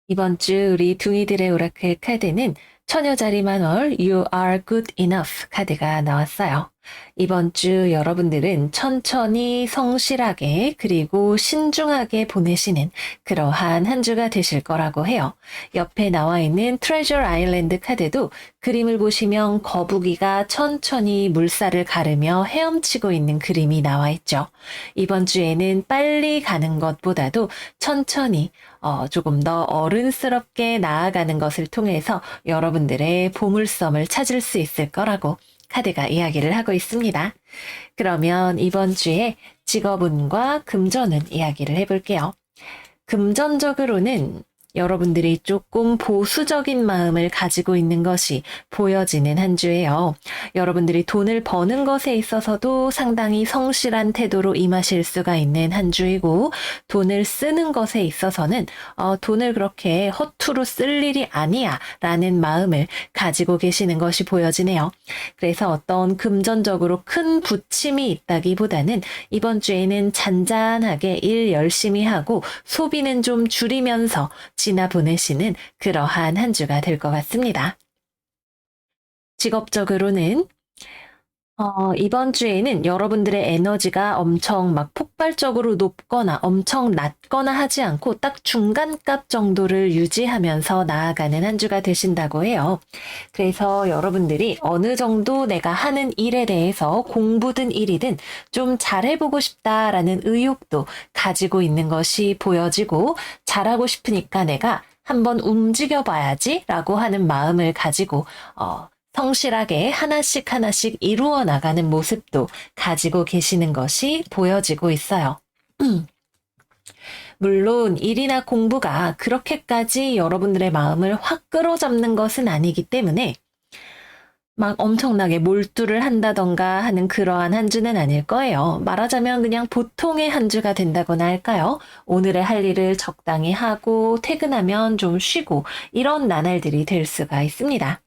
[SPEAKER 1] 이번 주 우리 둥이들의 오라클 카드는 처녀자리 만월 You are good enough 카드가 나왔어요. 이번 주 여러분들은 천천히 성실하게 그리고 신중하게 보내시는 그러한 한 주가 되실 거라고 해요. 옆에 나와 있는 트레저 아일랜드 카드도 그림을 보시면 거북이가 천천히 물살을 가르며 헤엄치고 있는 그림이 나와 있죠. 이번 주에는 빨리 가는 것보다도 천천히 조금 더 어른스럽게 나아가는 것을 통해서 여러분들의 보물섬을 찾을 수 있을 거라고 카드가 이야기를 하고 있습니다. 그러면 이번 주에 직업운과 금전운 이야기를 해볼게요. 금전적으로는 여러분들이 조금 보수적인 마음을 가지고 있는 것이 보여지는 한 주예요. 여러분들이 돈을 버는 것에 있어서도 상당히 성실한 태도로 임하실 수가 있는 한 주이고 돈을 쓰는 것에 있어서는 돈을 그렇게 허투루 쓸 일이 아니야 라는 마음을 가지고 계시는 것이 보여지네요. 그래서 어떤 금전적으로 큰 부침이 있다기보다는 이번 주에는 잔잔하게 일 열심히 하고 소비는 좀 줄이면서 지나 보내시는 그러한 한 주가 될 것 같습니다. 직업적으로는 이번 주에는 여러분들의 에너지가 엄청 막 폭발적으로 높거나 엄청 낮거나 하지 않고 딱 중간값 정도를 유지하면서 나아가는 한 주가 되신다고 해요. 그래서 여러분들이 어느 정도 내가 하는 일에 대해서 공부든 일이든 좀 잘해보고 싶다라는 의욕도 가지고 있는 것이 보여지고, 잘하고 싶으니까 내가 한번 움직여 봐야지 라고 하는 마음을 가지고 성실하게 하나씩 하나씩 이루어 나가는 모습도 가지고 계시는 것이 보여지고 있어요. 물론 일이나 공부가 그렇게까지 여러분들의 마음을 확 끌어잡는 것은 아니기 때문에 막 엄청나게 몰두를 한다던가 하는 그러한 한 주는 아닐 거예요. 말하자면 그냥 보통의 한 주가 된다거나 할까요? 오늘의 할 일을 적당히 하고 퇴근하면 좀 쉬고 이런 나날들이 될 수가 있습니다.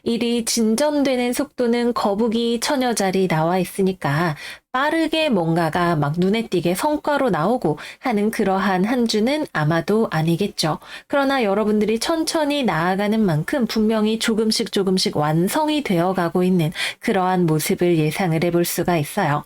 [SPEAKER 1] 일이 진전되는 속도는 거북이 처녀자리 나와 있으니까 빠르게 뭔가가 막 눈에 띄게 성과로 나오고 하는 그러한 한 주는 아마도 아니겠죠. 그러나 여러분들이 천천히 나아가는 만큼 분명히 조금씩 완성이 되어 가고 있는 그러한 모습을 예상을 해볼 수가 있어요.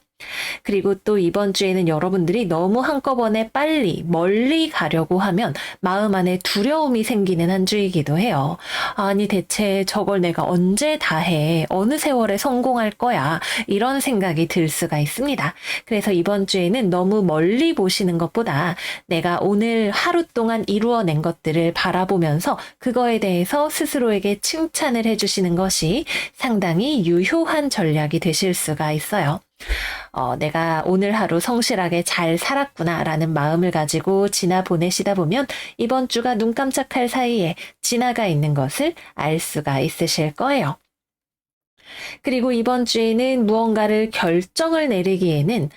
[SPEAKER 1] 그리고 또 이번 주에는 여러분들이 너무 한꺼번에 빨리 멀리 가려고 하면 마음 안에 두려움이 생기는 한 주이기도 해요. 아니 대체 저걸 내가 언제 다 해? 어느 세월에 성공할 거야? 이런 생각이 들 수가 있습니다. 그래서 이번 주에는 너무 멀리 보시는 것보다 내가 오늘 하루 동안 이루어낸 것들을 바라보면서 그거에 대해서 스스로에게 칭찬을 해주시는 것이 상당히 유효한 전략이 되실 수가 있어요. 내가 오늘 하루 성실하게 잘 살았구나라는 마음을 가지고 지나 보내시다 보면 이번 주가 눈 깜짝할 사이에 지나가 있는 것을 알 수가 있으실 거예요. 그리고 이번 주에는 무언가를 결정을 내리기에는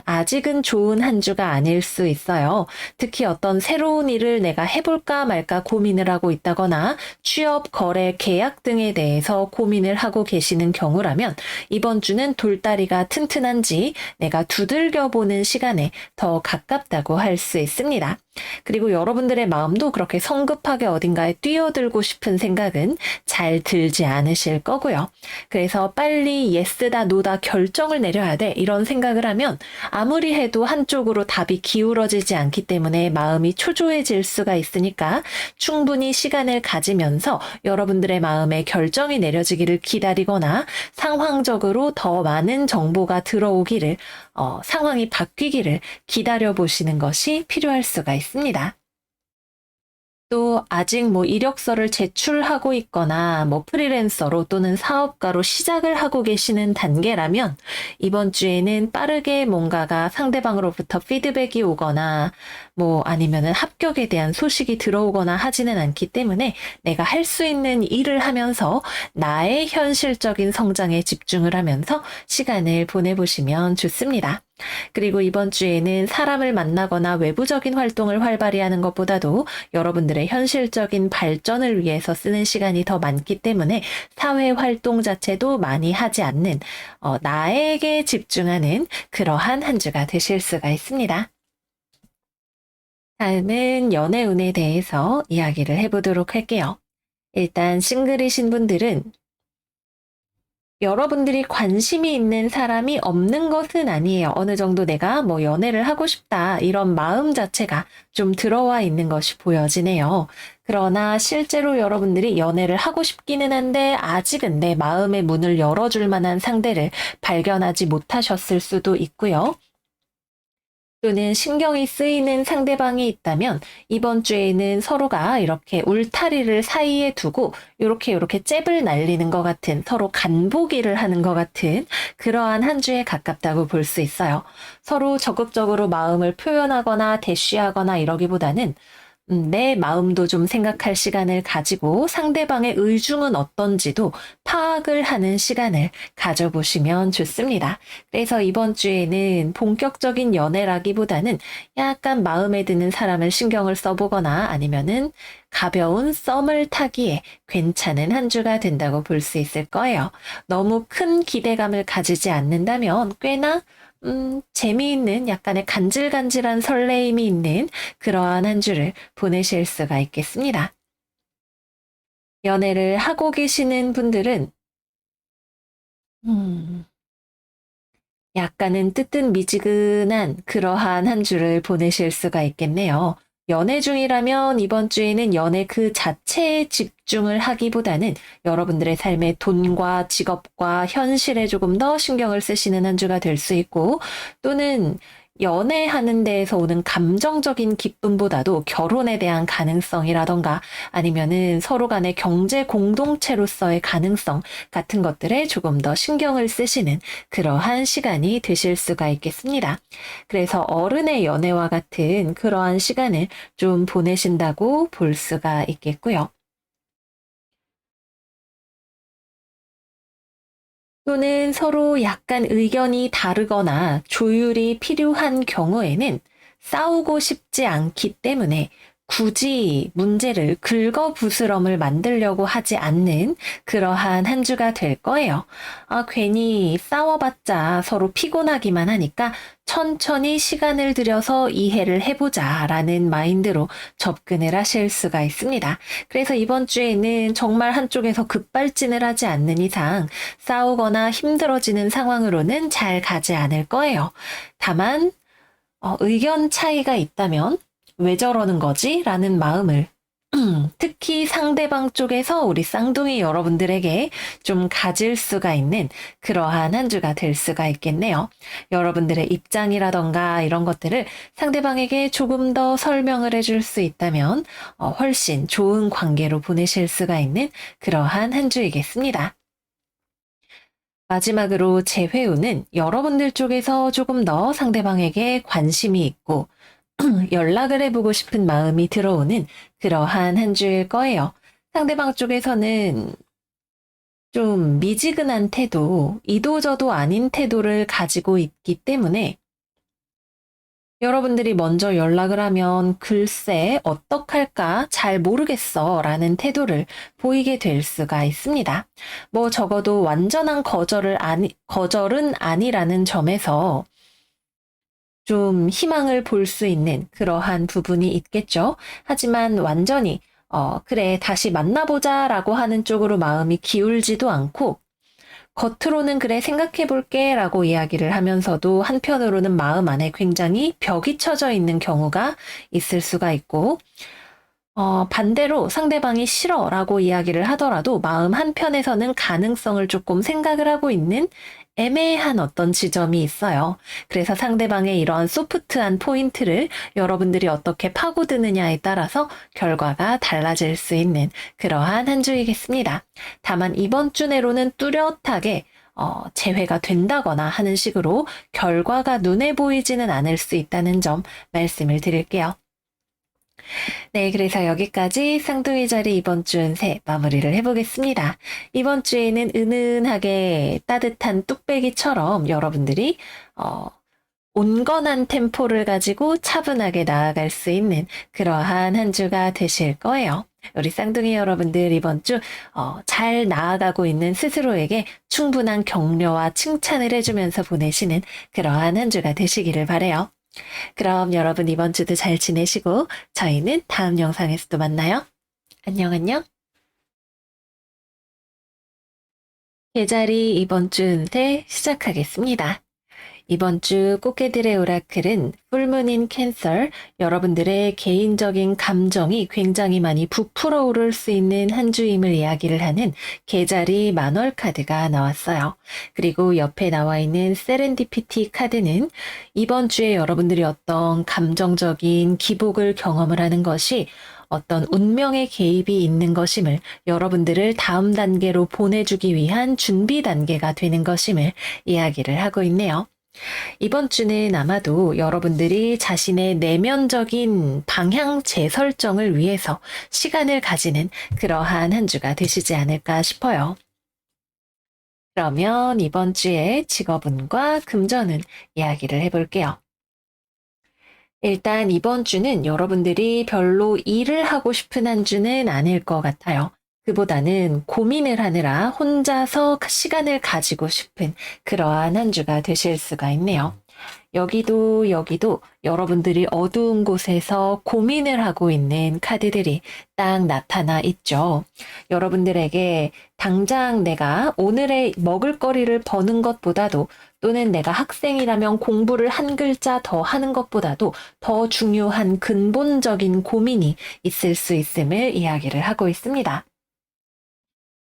[SPEAKER 1] 아직은 좋은 한 주가 아닐 수 있어요. 특히 어떤 새로운 일을 내가 해볼까 말까 고민을 하고 있다거나 취업, 거래, 계약 등에 대해서 고민을 하고 계시는 경우라면 이번 주는 돌다리가 튼튼한지 내가 두들겨보는 시간에 더 가깝다고 할 수 있습니다. 그리고 여러분들의 마음도 그렇게 성급하게 어딘가에 뛰어들고 싶은 생각은 잘 들지 않으실 거고요. 그래서 빨리 예스다 노다 결정을 내려야 돼 이런 생각을 하면 아무리 해도 한쪽으로 답이 기울어지지 않기 때문에 마음이 초조해질 수가 있으니까 충분히 시간을 가지면서 여러분들의 마음에 결정이 내려지기를 기다리거나 상황적으로 더 많은 정보가 들어오기를 상황이 바뀌기를 기다려보시는 것이 필요할 수가 있습니다. 또 아직 이력서를 제출하고 있거나 프리랜서로 또는 사업가로 시작을 하고 계시는 단계라면 이번 주에는 빠르게 뭔가가 상대방으로부터 피드백이 오거나 아니면은 합격에 대한 소식이 들어오거나 하지는 않기 때문에 내가 할 수 있는 일을 하면서 나의 현실적인 성장에 집중을 하면서 시간을 보내보시면 좋습니다. 그리고 이번 주에는 사람을 만나거나 외부적인 활동을 활발히 하는 것보다도 여러분들의 현실적인 발전을 위해서 쓰는 시간이 더 많기 때문에 사회 활동 자체도 많이 하지 않는 나에게 집중하는 그러한 한 주가 되실 수가 있습니다. 다음은 연애운에 대해서 이야기를 해보도록 할게요. 일단 싱글이신 분들은 여러분들이 관심이 있는 사람이 없는 것은 아니에요. 어느 정도 내가 연애를 하고 싶다 이런 마음 자체가 좀 들어와 있는 것이 보여지네요. 그러나 실제로 여러분들이 연애를 하고 싶기는 한데 아직은 내 마음의 문을 열어줄 만한 상대를 발견하지 못하셨을 수도 있고요. 또는 신경이 쓰이는 상대방이 있다면 이번 주에는 서로가 이렇게 울타리를 사이에 두고 이렇게 잽을 날리는 것 같은, 서로 간보기를 하는 것 같은 그러한 한 주에 가깝다고 볼 수 있어요. 서로 적극적으로 마음을 표현하거나 대쉬하거나 이러기보다는 내 마음도 좀 생각할 시간을 가지고 상대방의 의중은 어떤지도 파악을 하는 시간을 가져보시면 좋습니다. 그래서 이번 주에는 본격적인 연애라기보다는 약간 마음에 드는 사람을 신경을 써보거나 아니면은 가벼운 썸을 타기에 괜찮은 한 주가 된다고 볼 수 있을 거예요. 너무 큰 기대감을 가지지 않는다면 꽤나 재미있는 약간의 간질간질한 설레임이 있는 그러한 한 주를 보내실 수가 있겠습니다. 연애를 하고 계시는 분들은 약간은 뜨뜻미지근한 그러한 한 주를 보내실 수가 있겠네요. 연애 중이라면 이번 주에는 연애 그 자체에 집중을 하기보다는 여러분들의 삶의 돈과 직업과 현실에 조금 더 신경을 쓰시는 한 주가 될 수 있고, 또는 연애하는 데에서 오는 감정적인 기쁨보다도 결혼에 대한 가능성이라던가 아니면은 서로 간의 경제 공동체로서의 가능성 같은 것들에 조금 더 신경을 쓰시는 그러한 시간이 되실 수가 있겠습니다. 그래서 어른의 연애와 같은 그러한 시간을 좀 보내신다고 볼 수가 있겠고요. 또는 서로 약간 의견이 다르거나 조율이 필요한 경우에는 싸우고 싶지 않기 때문에 굳이 문제를 긁어부스럼을 만들려고 하지 않는 그러한 한 주가 될 거예요. 아, 괜히 싸워봤자 서로 피곤하기만 하니까 천천히 시간을 들여서 이해를 해보자라는 마인드로 접근을 하실 수가 있습니다. 그래서 이번 주에는 정말 한쪽에서 급발진을 하지 않는 이상 싸우거나 힘들어지는 상황으로는 잘 가지 않을 거예요. 다만 의견 차이가 있다면 왜 저러는 거지? 라는 마음을 특히 상대방 쪽에서 우리 쌍둥이 여러분들에게 좀 가질 수가 있는 그러한 한 주가 될 수가 있겠네요. 여러분들의 입장이라던가 이런 것들을 상대방에게 조금 더 설명을 해줄 수 있다면 훨씬 좋은 관계로 보내실 수가 있는 그러한 한 주이겠습니다. 마지막으로 재회우는 여러분들 쪽에서 조금 더 상대방에게 관심이 있고 연락을 해보고 싶은 마음이 들어오는 그러한 한 주일 거예요. 상대방 쪽에서는 좀 미지근한 태도, 이도저도 아닌 태도를 가지고 있기 때문에 여러분들이 먼저 연락을 하면 글쎄 어떡할까 잘 모르겠어 라는 태도를 보이게 될 수가 있습니다. 뭐 적어도 완전한 거절은 아니라는 점에서 좀 희망을 볼 수 있는 그러한 부분이 있겠죠. 하지만 완전히 그래 다시 만나보자 라고 하는 쪽으로 마음이 기울지도 않고 겉으로는 그래 생각해 볼게 라고 이야기를 하면서도 한편으로는 마음 안에 굉장히 벽이 쳐져 있는 경우가 있을 수가 있고 반대로 상대방이 싫어 라고 이야기를 하더라도 마음 한편에서는 가능성을 조금 생각을 하고 있는 애매한 어떤 지점이 있어요. 그래서 상대방의 이러한 소프트한 포인트를 여러분들이 어떻게 파고드느냐에 따라서 결과가 달라질 수 있는 그러한 한 주이겠습니다. 다만 이번 주 내로는 뚜렷하게 재회가 된다거나 하는 식으로 결과가 눈에 보이지는 않을 수 있다는 점 말씀을 드릴게요. 네, 그래서 여기까지 쌍둥이 자리 이번 주 운세 마무리를 해보겠습니다. 이번 주에는 은은하게 따뜻한 뚝배기처럼 여러분들이 온건한 템포를 가지고 차분하게 나아갈 수 있는 그러한 한 주가 되실 거예요. 우리 쌍둥이 여러분들 이번 주 잘 나아가고 있는 스스로에게 충분한 격려와 칭찬을 해주면서 보내시는 그러한 한 주가 되시기를 바라요. 그럼 여러분 이번 주도 잘 지내시고 저희는 다음 영상에서 또 만나요. 안녕 안녕. 계자리 이번 주 운세 시작하겠습니다. 이번 주 꽃게들의 오라클은 풀문인 캔서, 여러분들의 개인적인 감정이 굉장히 많이 부풀어 오를 수 있는 한 주임을 이야기를 하는 계자리 만월 카드가 나왔어요. 그리고 옆에 나와 있는 세렌디피티 카드는 이번 주에 여러분들이 어떤 감정적인 기복을 경험을 하는 것이 어떤 운명의 개입이 있는 것임을 여러분들을 다음 단계로 보내주기 위한 준비 단계가 되는 것임을 이야기를 하고 있네요. 이번 주는 아마도 여러분들이 자신의 내면적인 방향 재설정을 위해서 시간을 가지는 그러한 한 주가 되시지 않을까 싶어요. 그러면 이번 주에 직업운과 금전운 이야기를 해볼게요. 일단 이번 주는 여러분들이 별로 일을 하고 싶은 한 주는 아닐 것 같아요. 그보다는 고민을 하느라 혼자서 시간을 가지고 싶은 그러한 한 주가 되실 수가 있네요. 여기도 여러분들이 어두운 곳에서 고민을 하고 있는 카드들이 딱 나타나 있죠. 여러분들에게 당장 내가 오늘의 먹을거리를 버는 것보다도 또는 내가 학생이라면 공부를 한 글자 더 하는 것보다도 더 중요한 근본적인 고민이 있을 수 있음을 이야기를 하고 있습니다.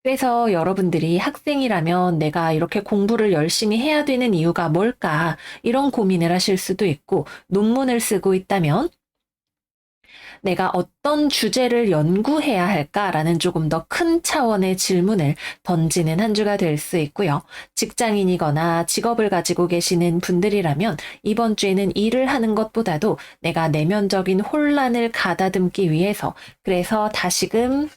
[SPEAKER 1] 그래서 여러분들이 학생이라면 내가 이렇게 공부를 열심히 해야 되는 이유가 뭘까? 이런 고민을 하실 수도 있고, 논문을 쓰고 있다면 내가 어떤 주제를 연구해야 할까라는 조금 더 큰 차원의 질문을 던지는 한 주가 될 수 있고요. 직장인이거나 직업을 가지고 계시는 분들이라면 이번 주에는 일을 하는 것보다도 내가 내면적인 혼란을 가다듬기 위해서, 그래서 다시금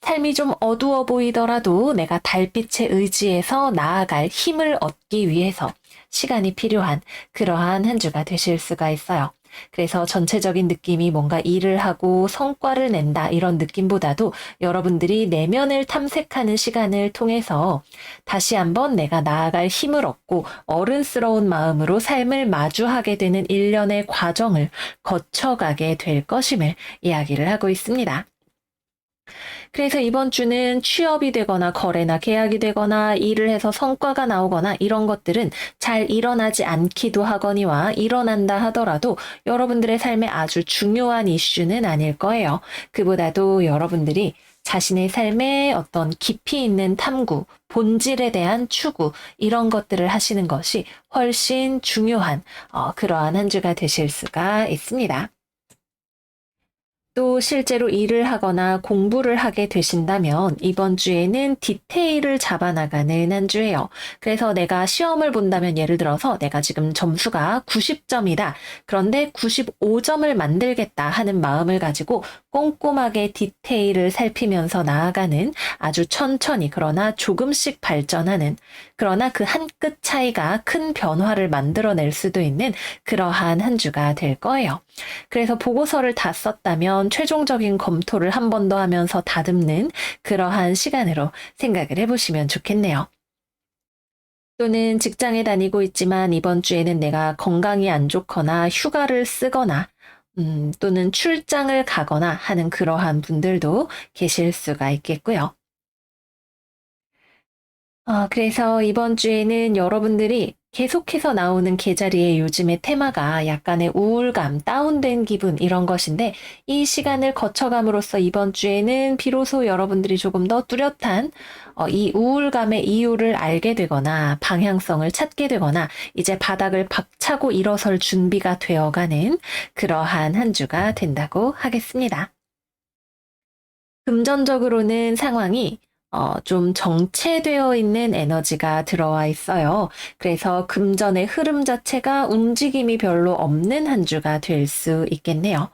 [SPEAKER 1] 삶이 좀 어두워 보이더라도 내가 달빛에 의지해서 나아갈 힘을 얻기 위해서 시간이 필요한 그러한 한 주가 되실 수가 있어요. 그래서 전체적인 느낌이 뭔가 일을 하고 성과를 낸다 이런 느낌보다도 여러분들이 내면을 탐색하는 시간을 통해서 다시 한번 내가 나아갈 힘을 얻고 어른스러운 마음으로 삶을 마주하게 되는 일련의 과정을 거쳐가게 될 것임을 이야기를 하고 있습니다. 그래서 이번 주는 취업이 되거나 거래나 계약이 되거나 일을 해서 성과가 나오거나 이런 것들은 잘 일어나지 않기도 하거니와 일어난다 하더라도 여러분들의 삶에 아주 중요한 이슈는 아닐 거예요. 그보다도 여러분들이 자신의 삶에 어떤 깊이 있는 탐구, 본질에 대한 추구 이런 것들을 하시는 것이 훨씬 중요한 그러한 한 주가 되실 수가 있습니다. 또 실제로 일을 하거나 공부를 하게 되신다면 이번 주에는 디테일을 잡아나가는 한 주예요. 그래서 내가 시험을 본다면 예를 들어서 내가 지금 점수가 90점이다. 그런데 95점을 만들겠다 하는 마음을 가지고 꼼꼼하게 디테일을 살피면서 나아가는 아주 천천히 그러나 조금씩 발전하는 그러나 그 한 끗 차이가 큰 변화를 만들어낼 수도 있는 그러한 한 주가 될 거예요. 그래서 보고서를 다 썼다면 최종적인 검토를 한 번 더 하면서 다듬는 그러한 시간으로 생각을 해보시면 좋겠네요. 또는 직장에 다니고 있지만 이번 주에는 내가 건강이 안 좋거나 휴가를 쓰거나 또는 출장을 가거나 하는 그러한 분들도 계실 수가 있겠고요. 그래서 이번 주에는 여러분들이 계속해서 나오는 계자리의 요즘의 테마가 약간의 우울감, 다운된 기분 이런 것인데 이 시간을 거쳐감으로써 이번 주에는 비로소 여러분들이 조금 더 뚜렷한 이 우울감의 이유를 알게 되거나 방향성을 찾게 되거나 이제 바닥을 박차고 일어설 준비가 되어가는 그러한 한 주가 된다고 하겠습니다. 금전적으로는 상황이 좀 정체되어 있는 에너지가 들어와 있어요. 그래서 금전의 흐름 자체가 움직임이 별로 없는 한 주가 될 수 있겠네요.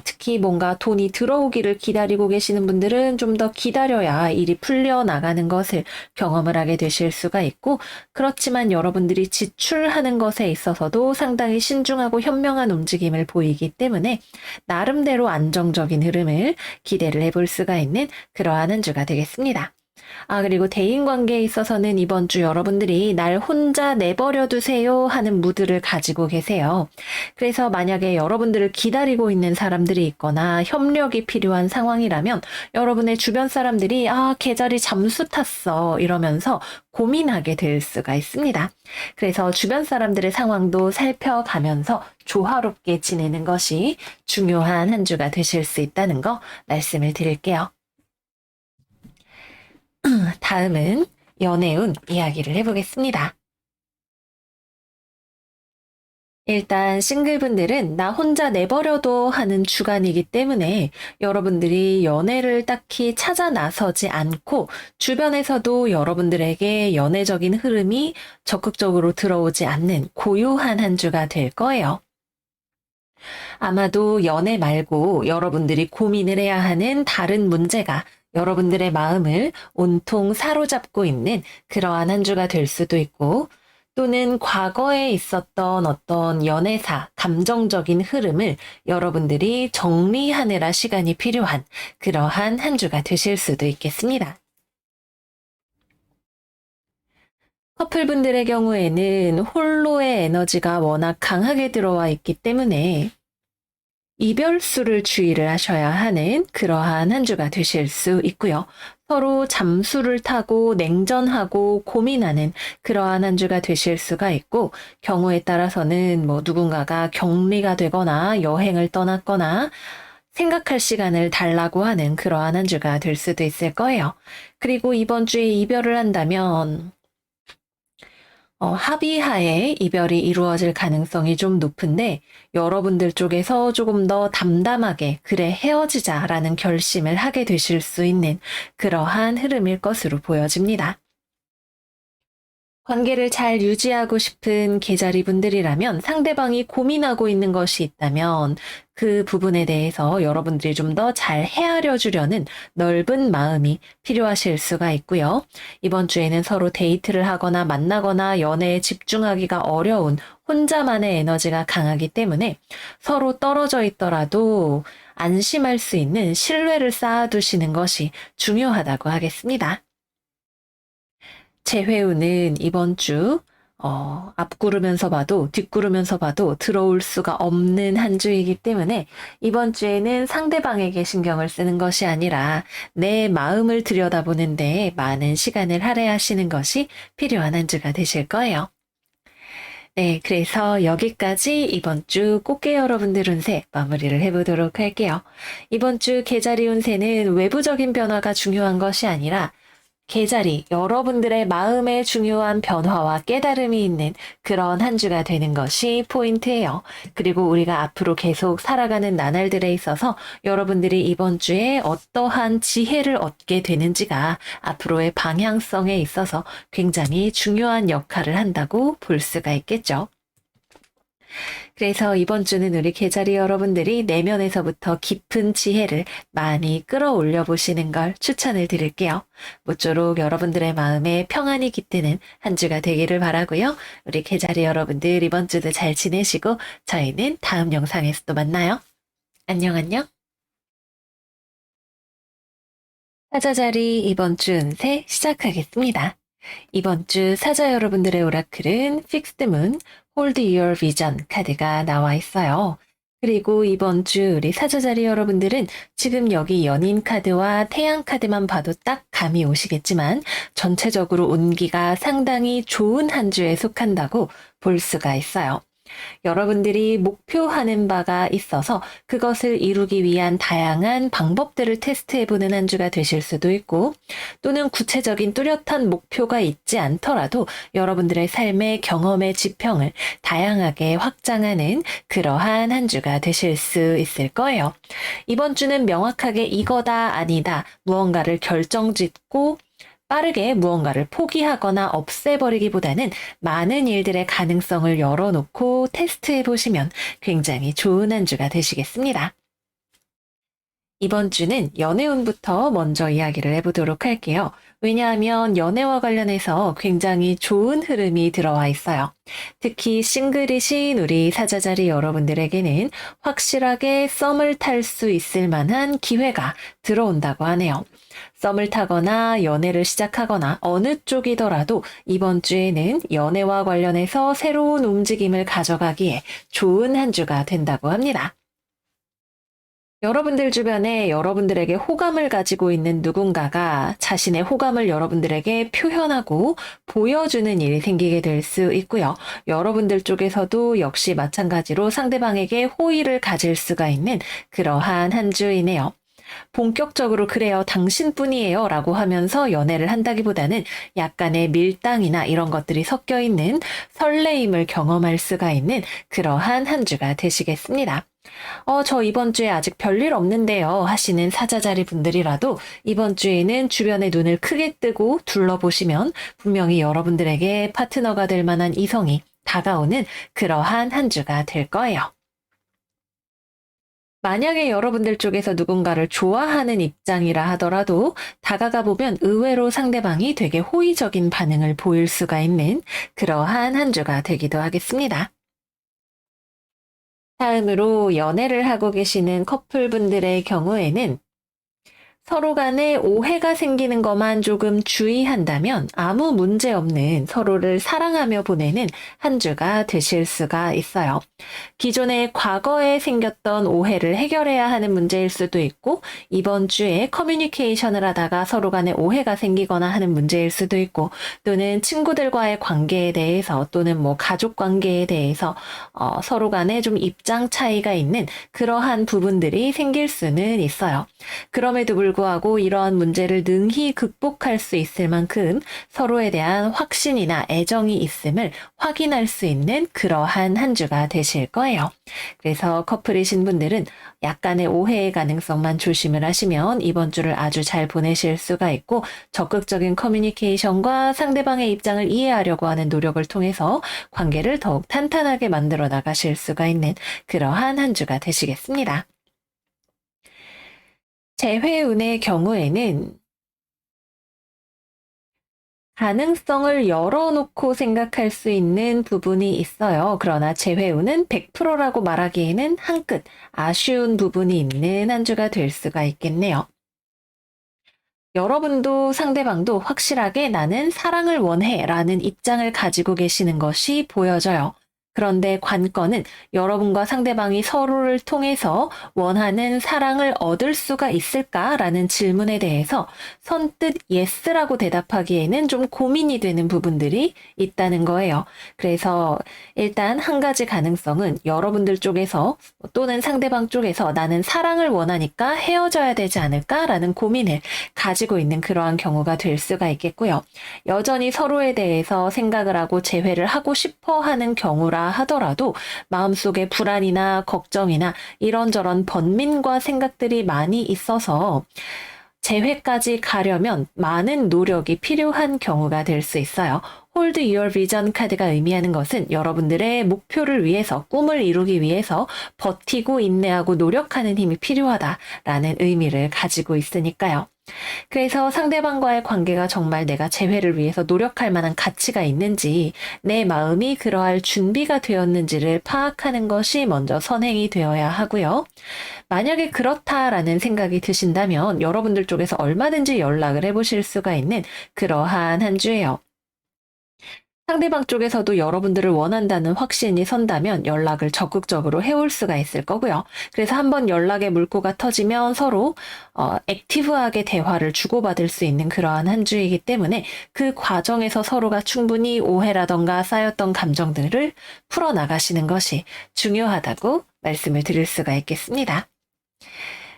[SPEAKER 1] 특히 뭔가 돈이 들어오기를 기다리고 계시는 분들은 좀 더 기다려야 일이 풀려 나가는 것을 경험을 하게 되실 수가 있고, 그렇지만 여러분들이 지출하는 것에 있어서도 상당히 신중하고 현명한 움직임을 보이기 때문에 나름대로 안정적인 흐름을 기대를 해볼 수가 있는 그러한 한 주가 되겠습니다. 그리고 대인관계에 있어서는 이번 주 여러분들이 날 혼자 내버려 두세요 하는 무드를 가지고 계세요. 그래서 만약에 여러분들을 기다리고 있는 사람들이 있거나 협력이 필요한 상황이라면 여러분의 주변 사람들이 계절이 잠수 탔어 이러면서 고민하게 될 수가 있습니다. 그래서 주변 사람들의 상황도 살펴가면서 조화롭게 지내는 것이 중요한 한 주가 되실 수 있다는 거 말씀을 드릴게요. 다음은 연애운 이야기를 해보겠습니다. 일단 싱글분들은 나 혼자 내버려둬 하는 주간이기 때문에 여러분들이 연애를 딱히 찾아 나서지 않고 주변에서도 여러분들에게 연애적인 흐름이 적극적으로 들어오지 않는 고요한 한 주가 될 거예요. 아마도 연애 말고 여러분들이 고민을 해야 하는 다른 문제가 여러분들의 마음을 온통 사로잡고 있는 그러한 한 주가 될 수도 있고, 또는 과거에 있었던 어떤 연애사, 감정적인 흐름을 여러분들이 정리하느라 시간이 필요한 그러한 한 주가 되실 수도 있겠습니다. 커플분들의 경우에는 홀로의 에너지가 워낙 강하게 들어와 있기 때문에 이별수를 주의를 하셔야 하는 그러한 한 주가 되실 수 있고요. 서로 잠수를 타고 냉전하고 고민하는 그러한 한 주가 되실 수가 있고, 경우에 따라서는 뭐 누군가가 격리가 되거나 여행을 떠났거나 생각할 시간을 달라고 하는 그러한 한 주가 될 수도 있을 거예요. 그리고 이번 주에 이별을 한다면 합의하에 이별이 이루어질 가능성이 좀 높은데, 여러분들 쪽에서 조금 더 담담하게 그래 헤어지자라는 결심을 하게 되실 수 있는 그러한 흐름일 것으로 보여집니다. 관계를 잘 유지하고 싶은 계자리 분들이라면 상대방이 고민하고 있는 것이 있다면 그 부분에 대해서 여러분들이 좀 더 잘 헤아려 주려는 넓은 마음이 필요하실 수가 있고요. 이번 주에는 서로 데이트를 하거나 만나거나 연애에 집중하기가 어려운 혼자만의 에너지가 강하기 때문에 서로 떨어져 있더라도 안심할 수 있는 신뢰를 쌓아두시는 것이 중요하다고 하겠습니다. 재회운은 이번 주 앞구르면서 봐도 뒷구르면서 봐도 들어올 수가 없는 한 주이기 때문에 이번 주에는 상대방에게 신경을 쓰는 것이 아니라 내 마음을 들여다보는데 많은 시간을 할애하시는 것이 필요한 한 주가 되실 거예요. 네, 그래서 여기까지 이번 주 꽃게 여러분들 운세 마무리를 해보도록 할게요. 이번 주 계자리 운세는 외부적인 변화가 중요한 것이 아니라 계자리, 여러분들의 마음에 중요한 변화와 깨달음이 있는 그런 한 주가 되는 것이 포인트예요. 그리고 우리가 앞으로 계속 살아가는 나날들에 있어서 여러분들이 이번 주에 어떠한 지혜를 얻게 되는지가 앞으로의 방향성에 있어서 굉장히 중요한 역할을 한다고 볼 수가 있겠죠. 그래서 이번 주는 우리 계자리 여러분들이 내면에서부터 깊은 지혜를 많이 끌어올려 보시는 걸 추천을 드릴게요. 모쪼록 여러분들의 마음에 평안이 깃드는 한 주가 되기를 바라고요. 우리 계자리 여러분들 이번 주도 잘 지내시고 저희는 다음 영상에서 또 만나요. 안녕 안녕. 사자자리 이번 주 운세 시작하겠습니다. 이번 주 사자 여러분들의 오라클은 Fixed Moon, Hold Your Vision 카드가 나와 있어요. 그리고 이번 주 우리 사자자리 여러분들은 지금 여기 연인 카드와 태양 카드만 봐도 딱 감이 오시겠지만 전체적으로 운기가 상당히 좋은 한 주에 속한다고 볼 수가 있어요. 여러분들이 목표하는 바가 있어서 그것을 이루기 위한 다양한 방법들을 테스트해보는 한 주가 되실 수도 있고, 또는 구체적인 뚜렷한 목표가 있지 않더라도 여러분들의 삶의 경험의 지평을 다양하게 확장하는 그러한 한 주가 되실 수 있을 거예요. 이번 주는 명확하게 이거다 아니다 무언가를 결정짓고 빠르게 무언가를 포기하거나 없애버리기보다는 많은 일들의 가능성을 열어놓고 테스트해 보시면 굉장히 좋은 한 주가 되시겠습니다. 이번 주는 연애운부터 먼저 이야기를 해보도록 할게요. 왜냐하면 연애와 관련해서 굉장히 좋은 흐름이 들어와 있어요. 특히 싱글이신 우리 사자자리 여러분들에게는 확실하게 썸을 탈 수 있을 만한 기회가 들어온다고 하네요. 썸을 타거나 연애를 시작하거나 어느 쪽이더라도 이번 주에는 연애와 관련해서 새로운 움직임을 가져가기에 좋은 한 주가 된다고 합니다. 여러분들 주변에 여러분들에게 호감을 가지고 있는 누군가가 자신의 호감을 여러분들에게 표현하고 보여주는 일이 생기게 될 수 있고요. 여러분들 쪽에서도 역시 마찬가지로 상대방에게 호의를 가질 수가 있는 그러한 한 주이네요. 본격적으로 그래요, 당신뿐이에요 라고 하면서 연애를 한다기보다는 약간의 밀당이나 이런 것들이 섞여 있는 설레임을 경험할 수가 있는 그러한 한 주가 되시겠습니다. 저 이번 주에 아직 별일 없는데요 하시는 사자자리 분들이라도 이번 주에는 주변의 눈을 크게 뜨고 둘러보시면 분명히 여러분들에게 파트너가 될 만한 이성이 다가오는 그러한 한 주가 될 거예요. 만약에 여러분들 쪽에서 누군가를 좋아하는 입장이라 하더라도 다가가 보면 의외로 상대방이 되게 호의적인 반응을 보일 수가 있는 그러한 한 주가 되기도 하겠습니다. 다음으로 연애를 하고 계시는 커플분들의 경우에는 서로 간에 오해가 생기는 것만 조금 주의한다면 아무 문제 없는 서로를 사랑하며 보내는 한 주가 되실 수가 있어요. 기존에 과거에 생겼던 오해를 해결해야 하는 문제일 수도 있고, 이번 주에 커뮤니케이션을 하다가 서로 간에 오해가 생기거나 하는 문제일 수도 있고, 또는 친구들과의 관계에 대해서 또는 뭐 가족 관계에 대해서 서로 간에 좀 입장 차이가 있는 그러한 부분들이 생길 수는 있어요. 그럼에도 불구하고 이러한 문제를 능히 극복할 수 있을 만큼 서로에 대한 확신이나 애정이 있음을 확인할 수 있는 그러한 한 주가 되실 거예요. 그래서 커플이신 분들은 약간의 오해의 가능성만 조심을 하시면 이번 주를 아주 잘 보내실 수가 있고, 적극적인 커뮤니케이션과 상대방의 입장을 이해하려고 하는 노력을 통해서 관계를 더욱 탄탄하게 만들어 나가실 수가 있는 그러한 한 주가 되시겠습니다. 재회운의 경우에는 가능성을 열어놓고 생각할 수 있는 부분이 있어요. 그러나 재회운은 100%라고 말하기에는 한 끗 아쉬운 부분이 있는 한 주가 될 수가 있겠네요. 여러분도 상대방도 확실하게 나는 사랑을 원해 라는 입장을 가지고 계시는 것이 보여져요. 그런데 관건은 여러분과 상대방이 서로를 통해서 원하는 사랑을 얻을 수가 있을까라는 질문에 대해서 선뜻 예스라고 대답하기에는 좀 고민이 되는 부분들이 있다는 거예요. 그래서 일단 한 가지 가능성은 여러분들 쪽에서 또는 상대방 쪽에서 나는 사랑을 원하니까 헤어져야 되지 않을까라는 고민을 가지고 있는 그러한 경우가 될 수가 있겠고요. 여전히 서로에 대해서 생각을 하고 재회를 하고 싶어 하는 경우라 하더라도 마음속에 불안이나 걱정이나 이런저런 번민과 생각들이 많이 있어서 재회까지 가려면 많은 노력이 필요한 경우가 될 수 있어요. Hold Your Vision 카드가 의미하는 것은 여러분들의 목표를 위해서, 꿈을 이루기 위해서 버티고 인내하고 노력하는 힘이 필요하다라는 의미를 가지고 있으니까요. 그래서 상대방과의 관계가 정말 내가 재회를 위해서 노력할 만한 가치가 있는지, 내 마음이 그러할 준비가 되었는지를 파악하는 것이 먼저 선행이 되어야 하고요. 만약에 그렇다라는 생각이 드신다면 여러분들 쪽에서 얼마든지 연락을 해보실 수가 있는 그러한 한 주예요. 상대방 쪽에서도 여러분들을 원한다는 확신이 선다면 연락을 적극적으로 해올 수가 있을 거고요. 그래서 한번 연락의 물꼬가 터지면 서로 액티브하게 대화를 주고받을 수 있는 그러한 한 주이기 때문에 그 과정에서 서로가 충분히 오해라던가 쌓였던 감정들을 풀어나가시는 것이 중요하다고 말씀을 드릴 수가 있겠습니다.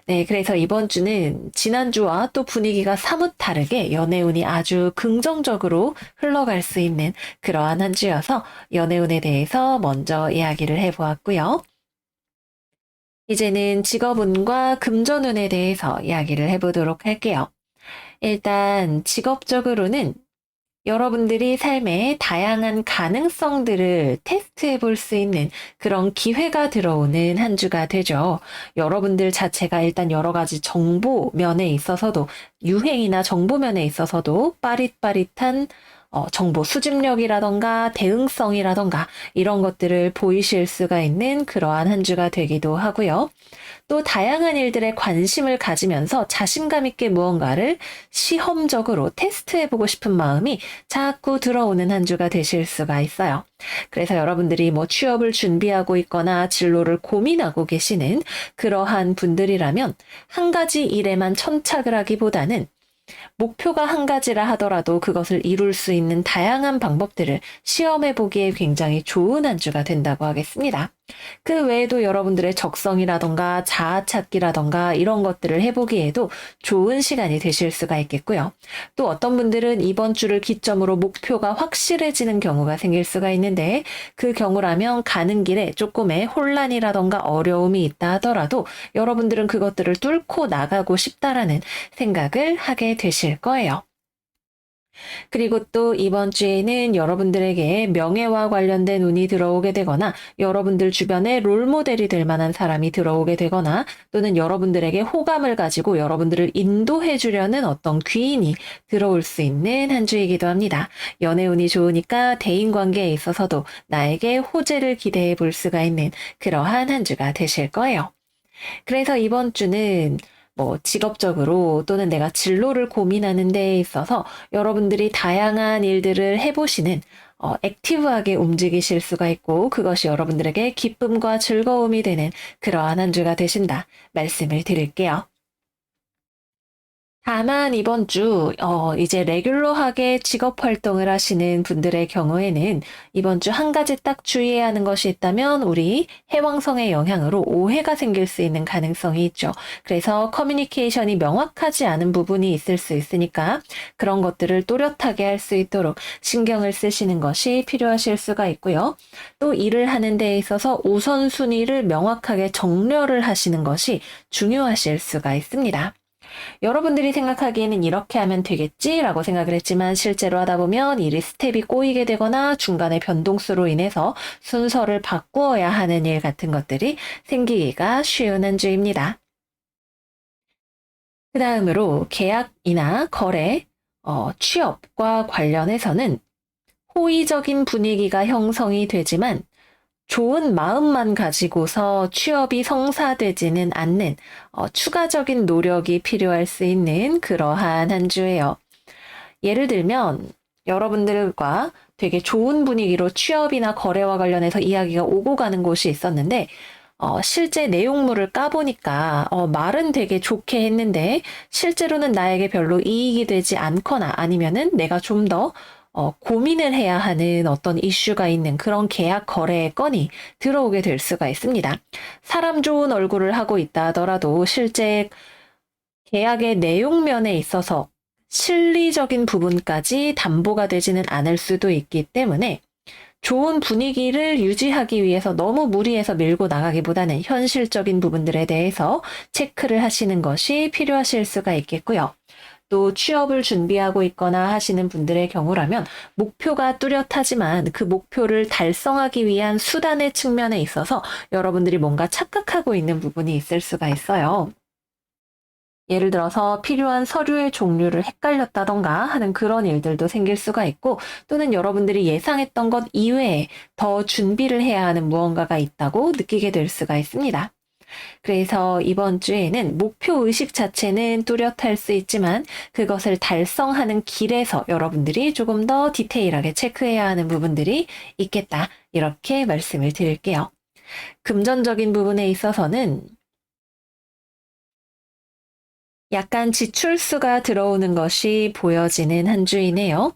[SPEAKER 1] 네, 그래서 이번 주는 지난주와 또 분위기가 사뭇 다르게 연애운이 아주 긍정적으로 흘러갈 수 있는 그러한 한 주여서 연애운에 대해서 먼저 이야기를 해보았고요. 이제는 직업운과 금전운에 대해서 이야기를 해보도록 할게요. 일단 직업적으로는 여러분들이 삶의 다양한 가능성들을 테스트해 볼 수 있는 그런 기회가 들어오는 한 주가 되죠. 여러분들 자체가 일단 여러 가지 정보 면에 있어서도, 유행이나 정보 면에 있어서도 빠릿빠릿한 정보 수집력이라던가 대응성이라던가 이런 것들을 보이실 수가 있는 그러한 한 주가 되기도 하고요. 또 다양한 일들에 관심을 가지면서 자신감 있게 무언가를 시험적으로 테스트해보고 싶은 마음이 자꾸 들어오는 한 주가 되실 수가 있어요. 그래서 여러분들이 뭐 취업을 준비하고 있거나 진로를 고민하고 계시는 그러한 분들이라면 한 가지 일에만 천착을 하기보다는 목표가 한 가지라 하더라도 그것을 이룰 수 있는 다양한 방법들을 시험해 보기에 굉장히 좋은 한 주가 된다고 하겠습니다. 그 외에도 여러분들의 적성이라던가 자아 찾기라던가 이런 것들을 해보기에도 좋은 시간이 되실 수가 있겠고요. 또 어떤 분들은 이번 주를 기점으로 목표가 확실해지는 경우가 생길 수가 있는데, 그 경우라면 가는 길에 조금의 혼란이라던가 어려움이 있다 하더라도 여러분들은 그것들을 뚫고 나가고 싶다라는 생각을 하게 되실 거예요. 그리고 또 이번 주에는 여러분들에게 명예와 관련된 운이 들어오게 되거나 여러분들 주변에 롤모델이 될 만한 사람이 들어오게 되거나 또는 여러분들에게 호감을 가지고 여러분들을 인도해 주려는 어떤 귀인이 들어올 수 있는 한 주이기도 합니다. 연애운이 좋으니까 대인관계에 있어서도 나에게 호재를 기대해 볼 수가 있는 그러한 한 주가 되실 거예요. 그래서 이번 주는 뭐 직업적으로 또는 내가 진로를 고민하는 데 있어서 여러분들이 다양한 일들을 해보시는 액티브하게 움직이실 수가 있고 그것이 여러분들에게 기쁨과 즐거움이 되는 그러한 한 주가 되신다 말씀을 드릴게요. 다만 이번 주 이제 레귤러하게 직업 활동을 하시는 분들의 경우에는 이번 주 한 가지 딱 주의해야 하는 것이 있다면 우리 해왕성의 영향으로 오해가 생길 수 있는 가능성이 있죠. 그래서 커뮤니케이션이 명확하지 않은 부분이 있을 수 있으니까 그런 것들을 또렷하게 할 수 있도록 신경을 쓰시는 것이 필요하실 수가 있고요. 또 일을 하는 데 있어서 우선순위를 명확하게 정렬을 하시는 것이 중요하실 수가 있습니다. 여러분들이 생각하기에는 이렇게 하면 되겠지라고 생각을 했지만 실제로 하다 보면 일이 스텝이 꼬이게 되거나 중간에 변동수로 인해서 순서를 바꾸어야 하는 일 같은 것들이 생기기가 쉬운 한 주입니다. 그 다음으로 계약이나 거래, 취업과 관련해서는 호의적인 분위기가 형성이 되지만 좋은 마음만 가지고서 취업이 성사되지는 않는 추가적인 노력이 필요할 수 있는 그러한 한 주예요. 예를 들면 여러분들과 되게 좋은 분위기로 취업이나 거래와 관련해서 이야기가 오고 가는 곳이 있었는데 실제 내용물을 까보니까 말은 되게 좋게 했는데 실제로는 나에게 별로 이익이 되지 않거나 아니면은 내가 좀더 고민을 해야 하는 어떤 이슈가 있는 그런 계약 거래의 건이 들어오게 될 수가 있습니다. 사람 좋은 얼굴을 하고 있다 하더라도 실제 계약의 내용면에 있어서 실리적인 부분까지 담보가 되지는 않을 수도 있기 때문에 좋은 분위기를 유지하기 위해서 너무 무리해서 밀고 나가기보다는 현실적인 부분들에 대해서 체크를 하시는 것이 필요하실 수가 있겠고요. 또 취업을 준비하고 있거나 하시는 분들의 경우라면 목표가 뚜렷하지만 그 목표를 달성하기 위한 수단의 측면에 있어서 여러분들이 뭔가 착각하고 있는 부분이 있을 수가 있어요. 예를 들어서 필요한 서류의 종류를 헷갈렸다던가 하는 그런 일들도 생길 수가 있고 또는 여러분들이 예상했던 것 이외에 더 준비를 해야 하는 무언가가 있다고 느끼게 될 수가 있습니다. 그래서 이번 주에는 목표 의식 자체는 뚜렷할 수 있지만 그것을 달성하는 길에서 여러분들이 조금 더 디테일하게 체크해야 하는 부분들이 있겠다. 이렇게 말씀을 드릴게요. 금전적인 부분에 있어서는 약간 지출수가 들어오는 것이 보여지는 한 주이네요.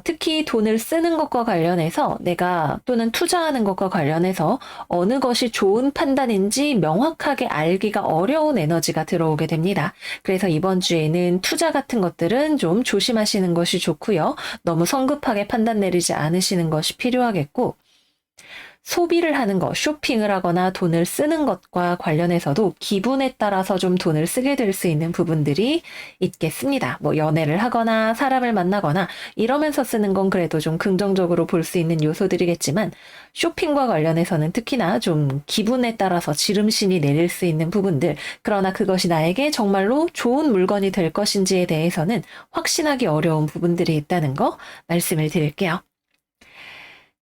[SPEAKER 1] 특히 돈을 쓰는 것과 관련해서 내가 또는 투자하는 것과 관련해서 어느 것이 좋은 판단인지 명확하게 알기가 어려운 에너지가 들어오게 됩니다. 그래서 이번 주에는 투자 같은 것들은 좀 조심하시는 것이 좋고요. 너무 성급하게 판단 내리지 않으시는 것이 필요하겠고 소비를 하는 것, 쇼핑을 하거나 돈을 쓰는 것과 관련해서도 기분에 따라서 좀 돈을 쓰게 될 수 있는 부분들이 있겠습니다. 뭐 연애를 하거나 사람을 만나거나 이러면서 쓰는 건 그래도 좀 긍정적으로 볼 수 있는 요소들이겠지만 쇼핑과 관련해서는 특히나 좀 기분에 따라서 지름신이 내릴 수 있는 부분들, 그러나 그것이 나에게 정말로 좋은 물건이 될 것인지에 대해서는 확신하기 어려운 부분들이 있다는 거 말씀을 드릴게요.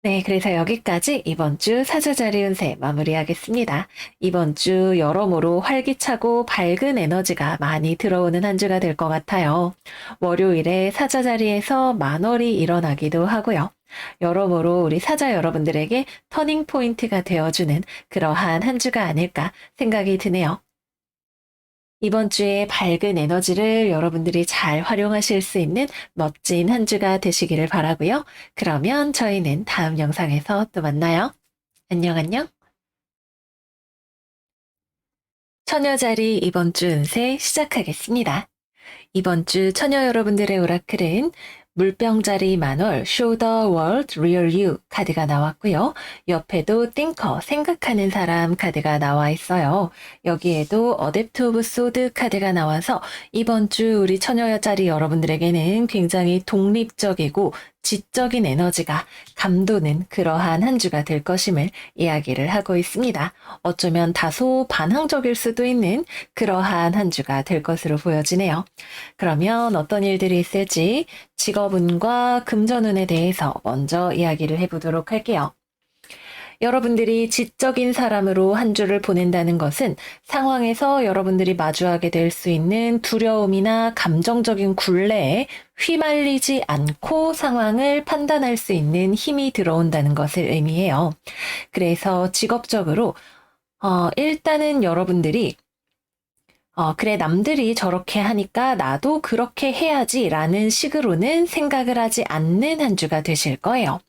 [SPEAKER 1] 네, 그래서 여기까지 이번 주 사자자리 운세 마무리하겠습니다. 이번 주 여러모로 활기차고 밝은 에너지가 많이 들어오는 한 주가 될 것 같아요. 월요일에 사자자리에서 만월이 일어나기도 하고요. 여러모로 우리 사자 여러분들에게 터닝 포인트가 되어주는 그러한 한 주가 아닐까 생각이 드네요. 이번 주에 밝은 에너지를 여러분들이 잘 활용하실 수 있는 멋진 한 주가 되시기를 바라고요. 그러면 저희는 다음 영상에서 또 만나요. 안녕 안녕. 처녀자리 이번 주 운세 시작하겠습니다. 이번 주 처녀 여러분들의 오라클은 물병자리 만월 Show the World Real You 카드가 나왔고요. 옆에도 Thinker 생각하는 사람 카드가 나와 있어요. 여기에도 Adept of Sword 카드가 나와서 이번 주 우리 처녀자리 여러분들에게는 굉장히 독립적이고 지적인 에너지가 감도는 그러한 한 주가 될 것임을 이야기를 하고 있습니다. 어쩌면 다소 반항적일 수도 있는 그러한 한 주가 될 것으로 보여지네요. 그러면 어떤 일들이 있을지 직업운과 금전운에 대해서 먼저 이야기를 해보도록 할게요. 여러분들이 지적인 사람으로 한 주를 보낸다는 것은 상황에서 여러분들이 마주하게 될 수 있는 두려움이나 감정적인 굴레에 휘말리지 않고 상황을 판단할 수 있는 힘이 들어온다는 것을 의미해요. 그래서 직업적으로 일단은 여러분들이 그래, 남들이 저렇게 하니까 나도 그렇게 해야지 라는 식으로는 생각을 하지 않는 한 주가 되실 거예요.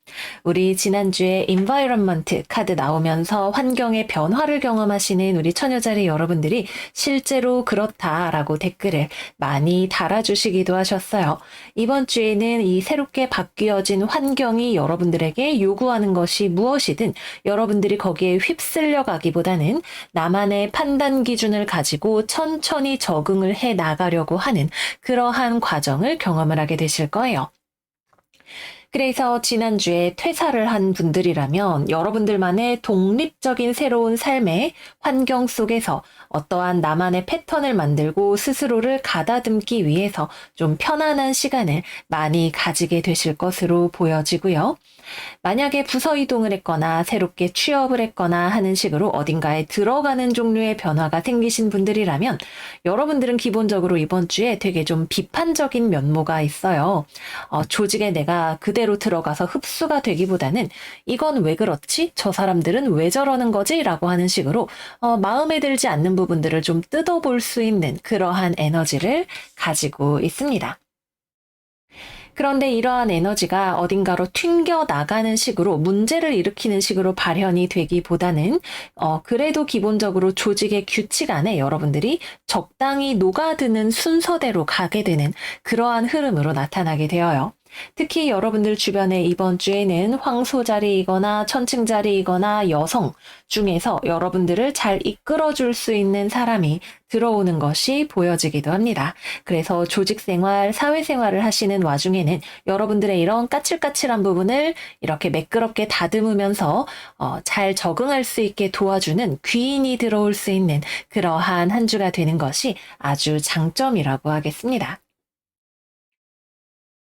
[SPEAKER 1] 우리 지난주에 environment 카드 나오면서 환경의 변화를 경험하시는 우리 처녀자리 여러분들이 실제로 그렇다라고 댓글을 많이 달아주시기도 하셨어요. 이번 주에는 이 새롭게 바뀌어진 환경이 여러분들에게 요구하는 것이 무엇이든 여러분들이 거기에 휩쓸려 가기보다는 나만의 판단 기준을 가지고 천천히 적응을 해 나가려고 하는 그러한 과정을 경험을 하게 되실 거예요. 그래서 지난주에 퇴사를 한 분들이라면 여러분들만의 독립적인 새로운 삶의 환경 속에서 어떠한 나만의 패턴을 만들고 스스로를 가다듬기 위해서 좀 편안한 시간을 많이 가지게 되실 것으로 보여지고요. 만약에 부서 이동을 했거나 새롭게 취업을 했거나 하는 식으로 어딘가에 들어가는 종류의 변화가 생기신 분들이라면 여러분들은 기본적으로 이번 주에 되게 좀 비판적인 면모가 있어요. 조직에 내가 그대로 들어가서 흡수가 되기보다는 이건 왜 그렇지? 저 사람들은 왜 저러는 거지? 라고 하는 식으로 마음에 들지 않는 부분들을 좀 뜯어볼 수 있는 그러한 에너지를 가지고 있습니다. 그런데 이러한 에너지가 어딘가로 튕겨 나가는 식으로 문제를 일으키는 식으로 발현이 되기보다는 그래도 기본적으로 조직의 규칙 안에 여러분들이 적당히 녹아드는 순서대로 가게 되는 그러한 흐름으로 나타나게 되어요. 특히 여러분들 주변에 이번 주에는 황소자리이거나 천칭자리이거나 여성 중에서 여러분들을 잘 이끌어줄 수 있는 사람이 들어오는 것이 보여지기도 합니다. 그래서 조직생활, 사회생활을 하시는 와중에는 여러분들의 이런 까칠까칠한 부분을 이렇게 매끄럽게 다듬으면서 잘 적응할 수 있게 도와주는 귀인이 들어올 수 있는 그러한 한 주가 되는 것이 아주 장점이라고 하겠습니다.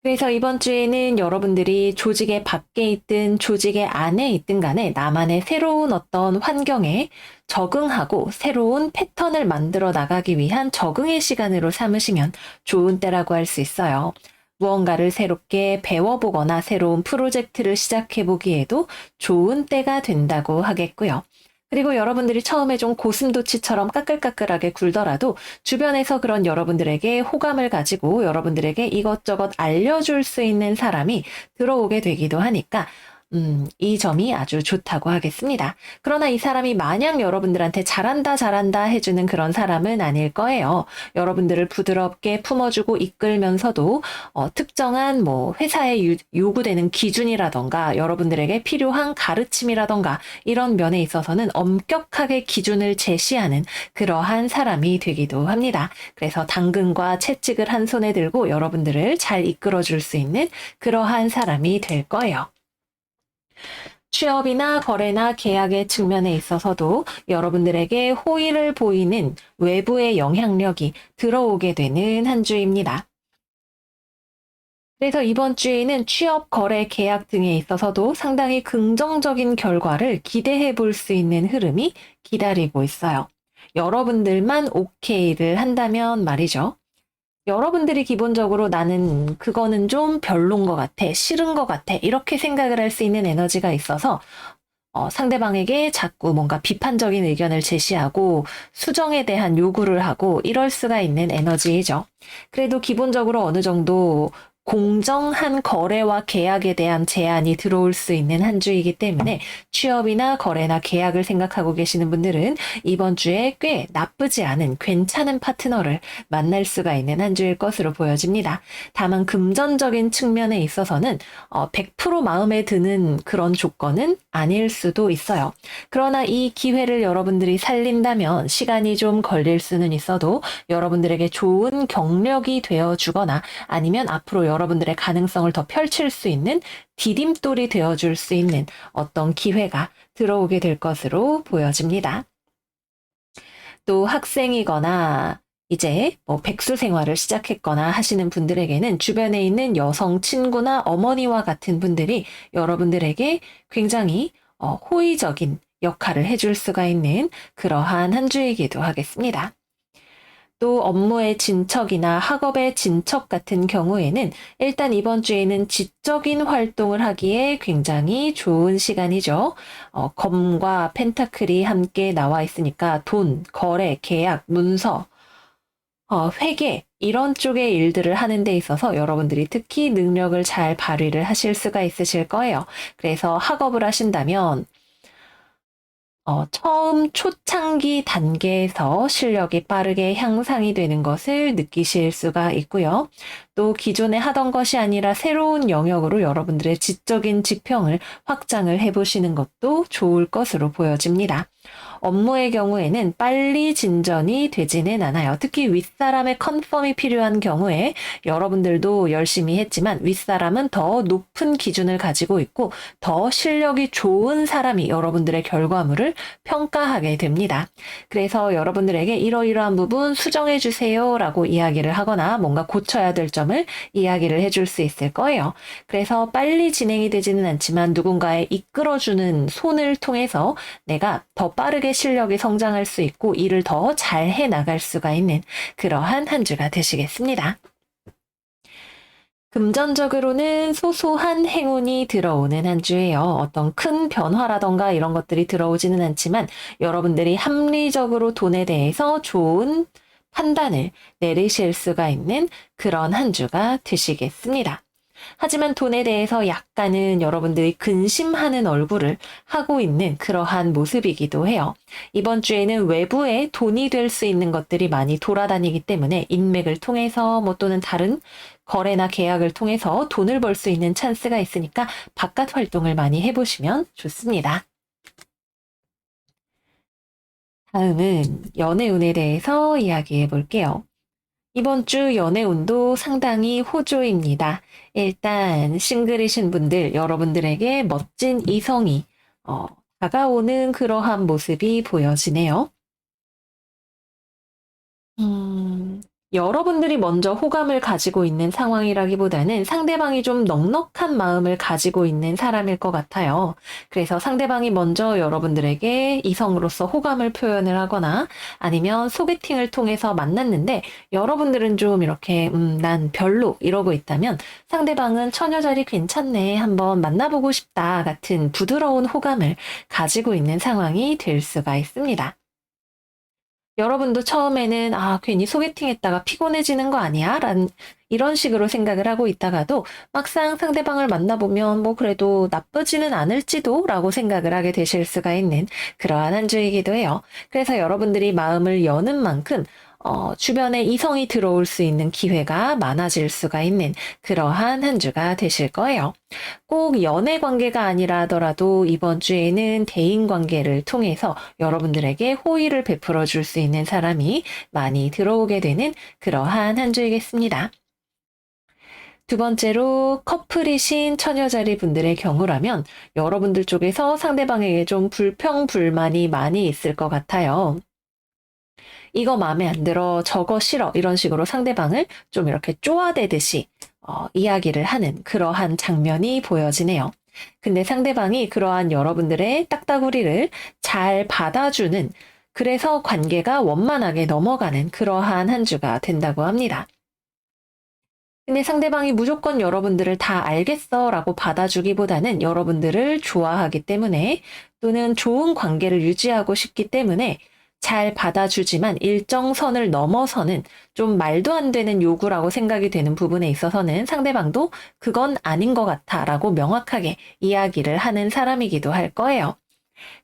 [SPEAKER 1] 그래서 이번 주에는 여러분들이 조직의 밖에 있든 조직의 안에 있든 간에 나만의 새로운 어떤 환경에 적응하고 새로운 패턴을 만들어 나가기 위한 적응의 시간으로 삼으시면 좋은 때라고 할 수 있어요. 무언가를 새롭게 배워보거나 새로운 프로젝트를 시작해보기에도 좋은 때가 된다고 하겠고요. 그리고 여러분들이 처음에 좀 고슴도치처럼 까끌까끌하게 굴더라도 주변에서 그런 여러분들에게 호감을 가지고 여러분들에게 이것저것 알려줄 수 있는 사람이 들어오게 되기도 하니까 이 점이 아주 좋다고 하겠습니다. 그러나 이 사람이 마냥 여러분들한테 잘한다 해주는 그런 사람은 아닐 거예요. 여러분들을 부드럽게 품어주고 이끌면서도 특정한 회사에 요구되는 기준이라던가 여러분들에게 필요한 가르침이라던가 이런 면에 있어서는 엄격하게 기준을 제시하는 그러한 사람이 되기도 합니다. 그래서 당근과 채찍을 한 손에 들고 여러분들을 잘 이끌어줄 수 있는 그러한 사람이 될 거예요. 취업이나 거래나 계약의 측면에 있어서도 여러분들에게 호의를 보이는 외부의 영향력이 들어오게 되는 한 주입니다. 그래서 이번 주에는 취업, 거래, 계약 등에 있어서도 상당히 긍정적인 결과를 기대해 볼 수 있는 흐름이 기다리고 있어요. 여러분들만 오케이를 한다면 말이죠. 여러분들이 기본적으로 나는 그거는 좀 별론 것 같아, 싫은 것 같아, 이렇게 생각을 할 수 있는 에너지가 있어서 상대방에게 자꾸 뭔가 비판적인 의견을 제시하고 수정에 대한 요구를 하고 이럴 수가 있는 에너지이죠. 그래도 기본적으로 어느 정도 공정한 거래와 계약에 대한 제안이 들어올 수 있는 한 주이기 때문에 취업이나 거래나 계약을 생각하고 계시는 분들은 이번 주에 꽤 나쁘지 않은 괜찮은 파트너를 만날 수가 있는 한 주일 것으로 보여집니다. 다만 금전적인 측면에 있어서는 100% 마음에 드는 그런 조건은 아닐 수도 있어요. 그러나 이 기회를 여러분들이 살린다면 시간이 좀 걸릴 수는 있어도 여러분들에게 좋은 경력이 되어주거나 아니면 앞으로 여러분들의 가능성을 더 펼칠 수 있는 디딤돌이 되어줄 수 있는 어떤 기회가 들어오게 될 것으로 보여집니다. 또 학생이거나 이제 백수 생활을 시작했거나 하시는 분들에게는 주변에 있는 여성 친구나 어머니와 같은 분들이 여러분들에게 굉장히 호의적인 역할을 해줄 수가 있는 그러한 한 주이기도 하겠습니다. 또 업무의 진척이나 학업의 진척 같은 경우에는 일단 이번 주에는 지적인 활동을 하기에 굉장히 좋은 시간이죠. 검과 펜타클이 함께 나와 있으니까 돈, 거래, 계약, 문서, 회계 이런 쪽의 일들을 하는 데 있어서 여러분들이 특히 능력을 잘 발휘를 하실 수가 있으실 거예요. 그래서 학업을 하신다면 처음 초창기 단계에서 실력이 빠르게 향상이 되는 것을 느끼실 수가 있고요. 또 기존에 하던 것이 아니라 새로운 영역으로 여러분들의 지적인 지평을 확장을 해보시는 것도 좋을 것으로 보여집니다. 업무의 경우에는 빨리 진전이 되지는 않아요. 특히 윗사람의 컨펌이 필요한 경우에 여러분들도 열심히 했지만 윗사람은 더 높은 기준을 가지고 있고 더 실력이 좋은 사람이 여러분들의 결과물을 평가하게 됩니다. 그래서 여러분들에게 이러이러한 부분 수정해 주세요 라고 이야기를 하거나 뭔가 고쳐야 될 점을 이야기를 해줄 수 있을 거예요. 그래서 빨리 진행이 되지는 않지만 누군가의 이끌어주는 손을 통해서 내가 더 빠르게 실력이 성장할 수 있고 일을 더 잘 해 나갈 수가 있는 그러한 한 주가 되시겠습니다. 금전적으로는 소소한 행운이 들어오는 한 주예요. 어떤 큰 변화라던가 이런 것들이 들어오지는 않지만 여러분들이 합리적으로 돈에 대해서 좋은 판단을 내리실 수가 있는 그런 한 주가 되시겠습니다. 하지만 돈에 대해서 약간은 여러분들이 근심하는 얼굴을 하고 있는 그러한 모습이기도 해요. 이번 주에는 외부에 돈이 될 수 있는 것들이 많이 돌아다니기 때문에 인맥을 통해서 또는 다른 거래나 계약을 통해서 돈을 벌 수 있는 찬스가 있으니까 바깥 활동을 많이 해보시면 좋습니다. 다음은 연애운에 대해서 이야기해 볼게요. 이번 주 연애운도 상당히 호조입니다. 일단 싱글이신 분들, 여러분들에게 멋진 이성이 다가오는 그러한 모습이 보여지네요. 여러분들이 먼저 호감을 가지고 있는 상황이라기보다는 상대방이 좀 넉넉한 마음을 가지고 있는 사람일 것 같아요. 그래서 상대방이 먼저 여러분들에게 이성으로서 호감을 표현을 하거나 아니면 소개팅을 통해서 만났는데 여러분들은 좀 이렇게 난 별로 이러고 있다면 상대방은 처녀자리 괜찮네 한번 만나보고 싶다 같은 부드러운 호감을 가지고 있는 상황이 될 수가 있습니다. 여러분도 처음에는 괜히 소개팅 했다가 피곤해지는 거 아니야? 이런 식으로 생각을 하고 있다가도 막상 상대방을 만나보면 그래도 나쁘지는 않을지도 라고 생각을 하게 되실 수가 있는 그러한 한 주이기도 해요. 그래서 여러분들이 마음을 여는 만큼 주변에 이성이 들어올 수 있는 기회가 많아질 수가 있는 그러한 한 주가 되실 거예요. 꼭 연애 관계가 아니라 하더라도 이번 주에는 대인 관계를 통해서 여러분들에게 호의를 베풀어 줄 수 있는 사람이 많이 들어오게 되는 그러한 한 주이겠습니다. 두 번째로 커플이신 처녀자리 분들의 경우라면 여러분들 쪽에서 상대방에게 좀 불평불만이 많이 있을 것 같아요. 이거 마음에 안 들어, 저거 싫어, 이런 식으로 상대방을 좀 이렇게 쪼아대듯이 이야기를 하는 그러한 장면이 보여지네요. 근데 상대방이 그러한 여러분들의 딱따구리를 잘 받아주는, 그래서 관계가 원만하게 넘어가는 그러한 한 주가 된다고 합니다. 근데 상대방이 무조건 여러분들을 다 알겠어 라고 받아주기보다는 여러분들을 좋아하기 때문에 또는 좋은 관계를 유지하고 싶기 때문에 잘 받아주지만 일정 선을 넘어서는 좀 말도 안 되는 요구라고 생각이 되는 부분에 있어서는 상대방도 그건 아닌 것 같아 라고 명확하게 이야기를 하는 사람이기도 할 거예요.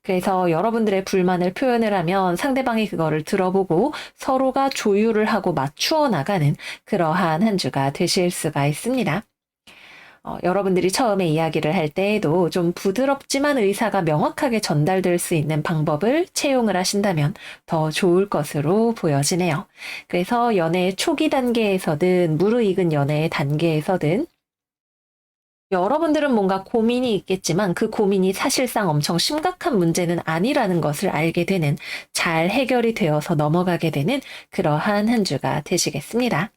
[SPEAKER 1] 그래서 여러분들의 불만을 표현을 하면 상대방이 그거를 들어보고 서로가 조율을 하고 맞추어 나가는 그러한 한 주가 되실 수가 있습니다. 여러분들이 처음에 이야기를 할 때에도 좀 부드럽지만 의사가 명확하게 전달될 수 있는 방법을 채용을 하신다면 더 좋을 것으로 보여지네요. 그래서 연애 초기 단계에서든 무르익은 연애 단계에서든 여러분들은 뭔가 고민이 있겠지만 그 고민이 사실상 엄청 심각한 문제는 아니라는 것을 알게 되는, 잘 해결이 되어서 넘어가게 되는 그러한 한 주가 되시겠습니다.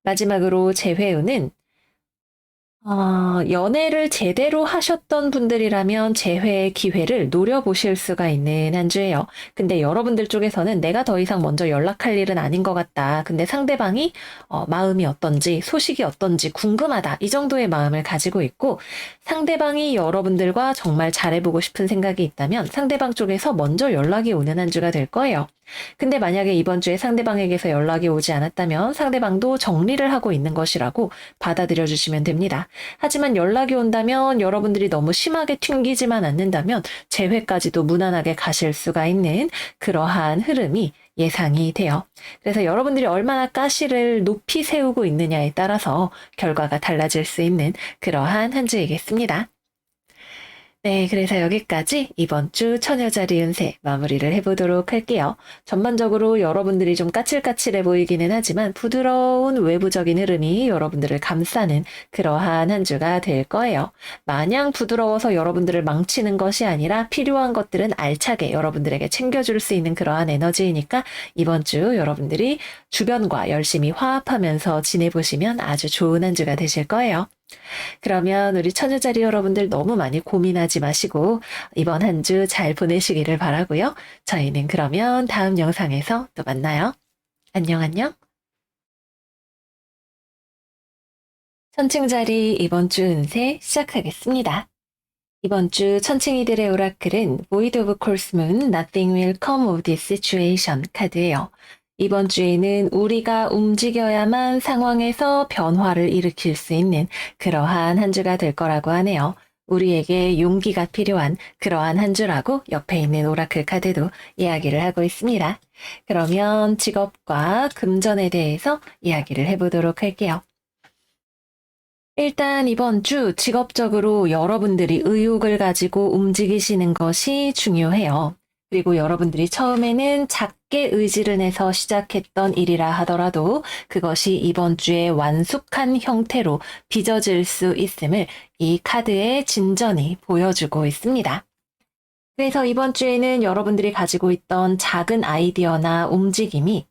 [SPEAKER 1] 마지막으로 재회운은 연애를 제대로 하셨던 분들이라면 재회의 기회를 노려보실 수가 있는 한 주예요. 근데 여러분들 쪽에서는 내가 더 이상 먼저 연락할 일은 아닌 것 같다. 근데 상대방이 마음이 어떤지, 소식이 어떤지 궁금하다. 이 정도의 마음을 가지고 있고, 상대방이 여러분들과 정말 잘해보고 싶은 생각이 있다면 상대방 쪽에서 먼저 연락이 오는 한 주가 될 거예요. 근데 만약에 이번 주에 상대방에게서 연락이 오지 않았다면 상대방도 정리를 하고 있는 것이라고 받아들여 주시면 됩니다. 하지만 연락이 온다면 여러분들이 너무 심하게 튕기지만 않는다면 재회까지도 무난하게 가실 수가 있는 그러한 흐름이 예상이 돼요. 그래서 여러분들이 얼마나 가시를 높이 세우고 있느냐에 따라서 결과가 달라질 수 있는 그러한 한 주이겠습니다. 네, 그래서 여기까지 이번 주 처녀자리 운세 마무리를 해보도록 할게요. 전반적으로 여러분들이 좀 까칠까칠해 보이기는 하지만 부드러운 외부적인 흐름이 여러분들을 감싸는 그러한 한 주가 될 거예요. 마냥 부드러워서 여러분들을 망치는 것이 아니라 필요한 것들은 알차게 여러분들에게 챙겨줄 수 있는 그러한 에너지이니까 이번 주 여러분들이 주변과 열심히 화합하면서 지내보시면 아주 좋은 한 주가 되실 거예요. 그러면 우리 처녀자리 여러분들 너무 많이 고민하지 마시고 이번 한 주 잘 보내시기를 바라고요. 저희는 그러면 다음 영상에서 또 만나요. 안녕 안녕. 천칭자리 이번 주 운세 시작하겠습니다. 이번 주 천칭이들의 오라클은 Void of Course Moon, Nothing Will Come of This Situation 카드예요. 이번 주에는 우리가 움직여야만 상황에서 변화를 일으킬 수 있는 그러한 한 주가 될 거라고 하네요. 우리에게 용기가 필요한 그러한 한 주라고 옆에 있는 오라클 카드도 이야기를 하고 있습니다. 그러면 직업과 금전에 대해서 이야기를 해보도록 할게요. 일단 이번 주 직업적으로 여러분들이 의욕을 가지고 움직이시는 것이 중요해요. 그리고 여러분들이 처음에는 작게 의지를 내서 시작했던 일이라 하더라도 그것이 이번 주에 완숙한 형태로 빚어질 수 있음을 이 카드의 진전이 보여주고 있습니다. 그래서 이번 주에는 여러분들이 가지고 있던 작은 아이디어나 움직임이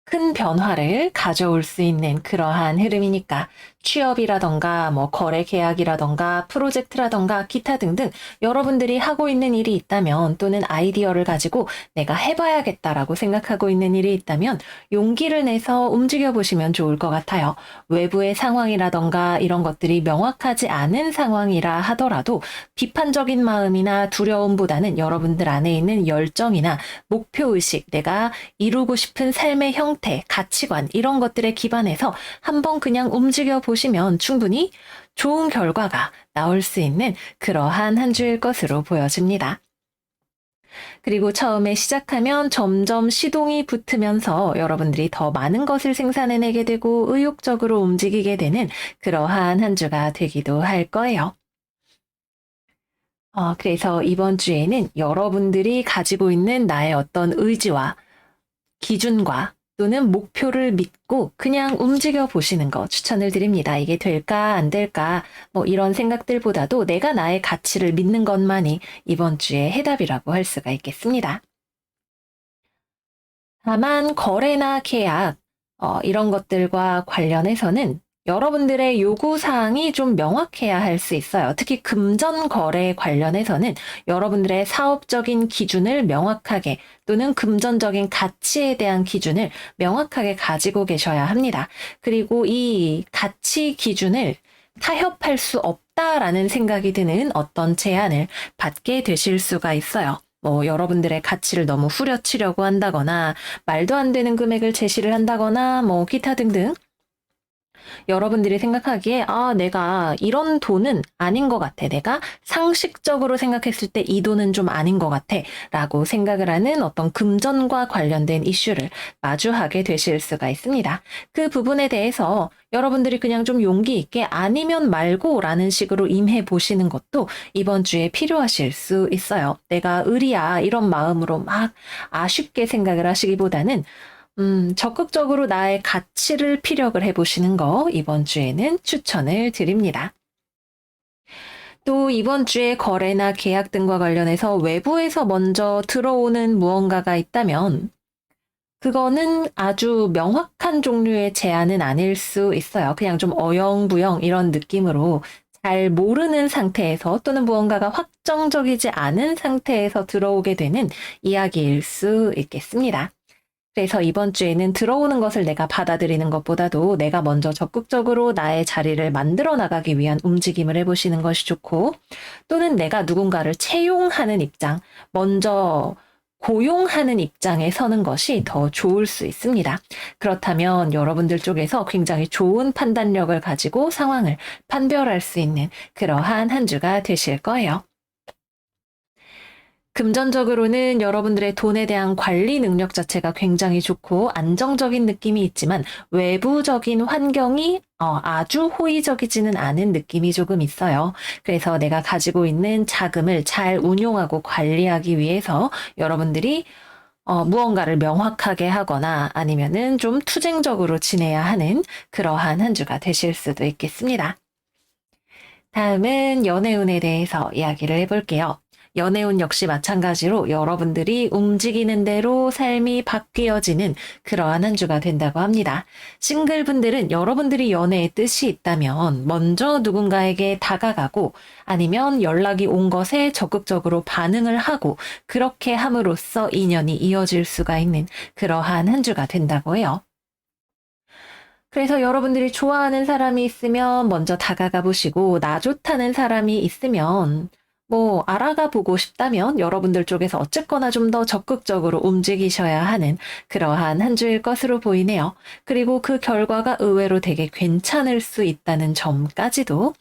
[SPEAKER 1] 큰 변화를 가져올 수 있는 그러한 흐름이니까 취업이라던가 뭐 거래 계약이라던가 프로젝트라던가 기타 등등 여러분들이 하고 있는 일이 있다면 또는 아이디어를 가지고 내가 해봐야겠다라고 생각하고 있는 일이 있다면 용기를 내서 움직여 보시면 좋을 것 같아요. 외부의 상황이라던가 이런 것들이 명확하지 않은 상황이라 하더라도 비판적인 마음이나 두려움보다는 여러분들 안에 있는 열정이나 목표의식, 내가 이루고 싶은 삶의 형태, 가치관 이런 것들에 기반해서 한번 그냥 움직여 보시면 충분히 좋은 결과가 나올 수 있는 그러한 한 주일 것으로 보여집니다. 그리고 처음에 시작하면 점점 시동이 붙으면서 여러분들이 더 많은 것을 생산해내게 되고 의욕적으로 움직이게 되는 그러한 한 주가 되기도 할 거예요. 그래서 이번 주에는 여러분들이 가지고 있는 나의 어떤 의지와 기준과 또는 목표를 믿고 그냥 움직여 보시는 거 추천을 드립니다. 이게 될까 안 될까 뭐 이런 생각들보다도 내가 나의 가치를 믿는 것만이 이번 주의 해답이라고 할 수가 있겠습니다. 다만 거래나 계약 이런 것들과 관련해서는 여러분들의 요구사항이 좀 명확해야 할 수 있어요. 특히 금전 거래 관련해서는 여러분들의 사업적인 기준을 명확하게 또는 금전적인 가치에 대한 기준을 명확하게 가지고 계셔야 합니다. 그리고 이 가치 기준을 타협할 수 없다라는 생각이 드는 어떤 제안을 받게 되실 수가 있어요. 뭐 여러분들의 가치를 너무 후려치려고 한다거나 말도 안 되는 금액을 제시를 한다거나 뭐 기타 등등 여러분들이 생각하기에 내가 이런 돈은 아닌 것 같아. 내가 상식적으로 생각했을 때 이 돈은 좀 아닌 것 같아. 라고 생각을 하는 어떤 금전과 관련된 이슈를 마주하게 되실 수가 있습니다. 그 부분에 대해서 여러분들이 그냥 좀 용기 있게 아니면 말고 라는 식으로 임해 보시는 것도 이번 주에 필요하실 수 있어요. 내가 의리야 이런 마음으로 막 아쉽게 생각을 하시기보다는 적극적으로 나의 가치를 피력을 해보시는 거 이번 주에는 추천을 드립니다. 또 이번 주에 거래나 계약 등과 관련해서 외부에서 먼저 들어오는 무언가가 있다면 그거는 아주 명확한 종류의 제안은 아닐 수 있어요. 그냥 좀 어영부영 이런 느낌으로 잘 모르는 상태에서 또는 무언가가 확정적이지 않은 상태에서 들어오게 되는 이야기일 수 있겠습니다. 그래서 이번 주에는 들어오는 것을 내가 받아들이는 것보다도 내가 먼저 적극적으로 나의 자리를 만들어 나가기 위한 움직임을 해보시는 것이 좋고, 또는 내가 누군가를 채용하는 입장, 먼저 고용하는 입장에 서는 것이 더 좋을 수 있습니다. 그렇다면 여러분들 쪽에서 굉장히 좋은 판단력을 가지고 상황을 판별할 수 있는 그러한 한 주가 되실 거예요. 금전적으로는 여러분들의 돈에 대한 관리 능력 자체가 굉장히 좋고 안정적인 느낌이 있지만 외부적인 환경이 아주 호의적이지는 않은 느낌이 조금 있어요. 그래서 내가 가지고 있는 자금을 잘 운용하고 관리하기 위해서 여러분들이 무언가를 명확하게 하거나 아니면은 좀 투쟁적으로 지내야 하는 그러한 한 주가 되실 수도 있겠습니다. 다음은 연애운에 대해서 이야기를 해볼게요. 연애운 역시 마찬가지로 여러분들이 움직이는 대로 삶이 바뀌어지는 그러한 한 주가 된다고 합니다. 싱글분들은 여러분들이 연애의 뜻이 있다면 먼저 누군가에게 다가가고 아니면 연락이 온 것에 적극적으로 반응을 하고 그렇게 함으로써 인연이 이어질 수가 있는 그러한 한 주가 된다고 해요. 그래서 여러분들이 좋아하는 사람이 있으면 먼저 다가가 보시고 나 좋다는 사람이 있으면 알아가 보고 싶다면 여러분들 쪽에서 어쨌거나 좀 더 적극적으로 움직이셔야 하는 그러한 한 주일 것으로 보이네요. 그리고 그 결과가 의외로 되게 괜찮을 수 있다는 점까지도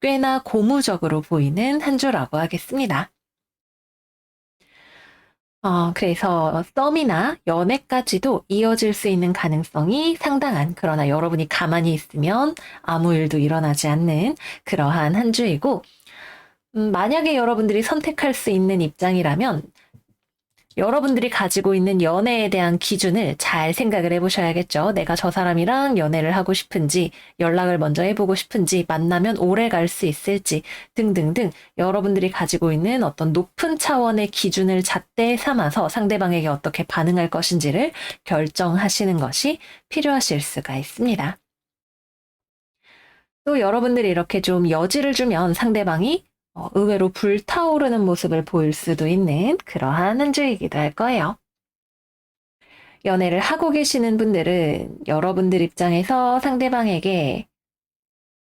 [SPEAKER 1] 꽤나 고무적으로 보이는 한 주라고 하겠습니다. 그래서 썸이나 연애까지도 이어질 수 있는 가능성이 상당한, 그러나 여러분이 가만히 있으면 아무 일도 일어나지 않는 그러한 한 주이고, 만약에 여러분들이 선택할 수 있는 입장이라면 여러분들이 가지고 있는 연애에 대한 기준을 잘 생각을 해보셔야겠죠. 내가 저 사람이랑 연애를 하고 싶은지, 연락을 먼저 해보고 싶은지, 만나면 오래 갈 수 있을지 등등등 여러분들이 가지고 있는 어떤 높은 차원의 기준을 잣대 삼아서 상대방에게 어떻게 반응할 것인지를 결정하시는 것이 필요하실 수가 있습니다. 또 여러분들이 이렇게 좀 여지를 주면 상대방이 의외로 불타오르는 모습을 보일 수도 있는 그러한 한 주이기도 할 거예요. 연애를 하고 계시는 분들은 여러분들 입장에서 상대방에게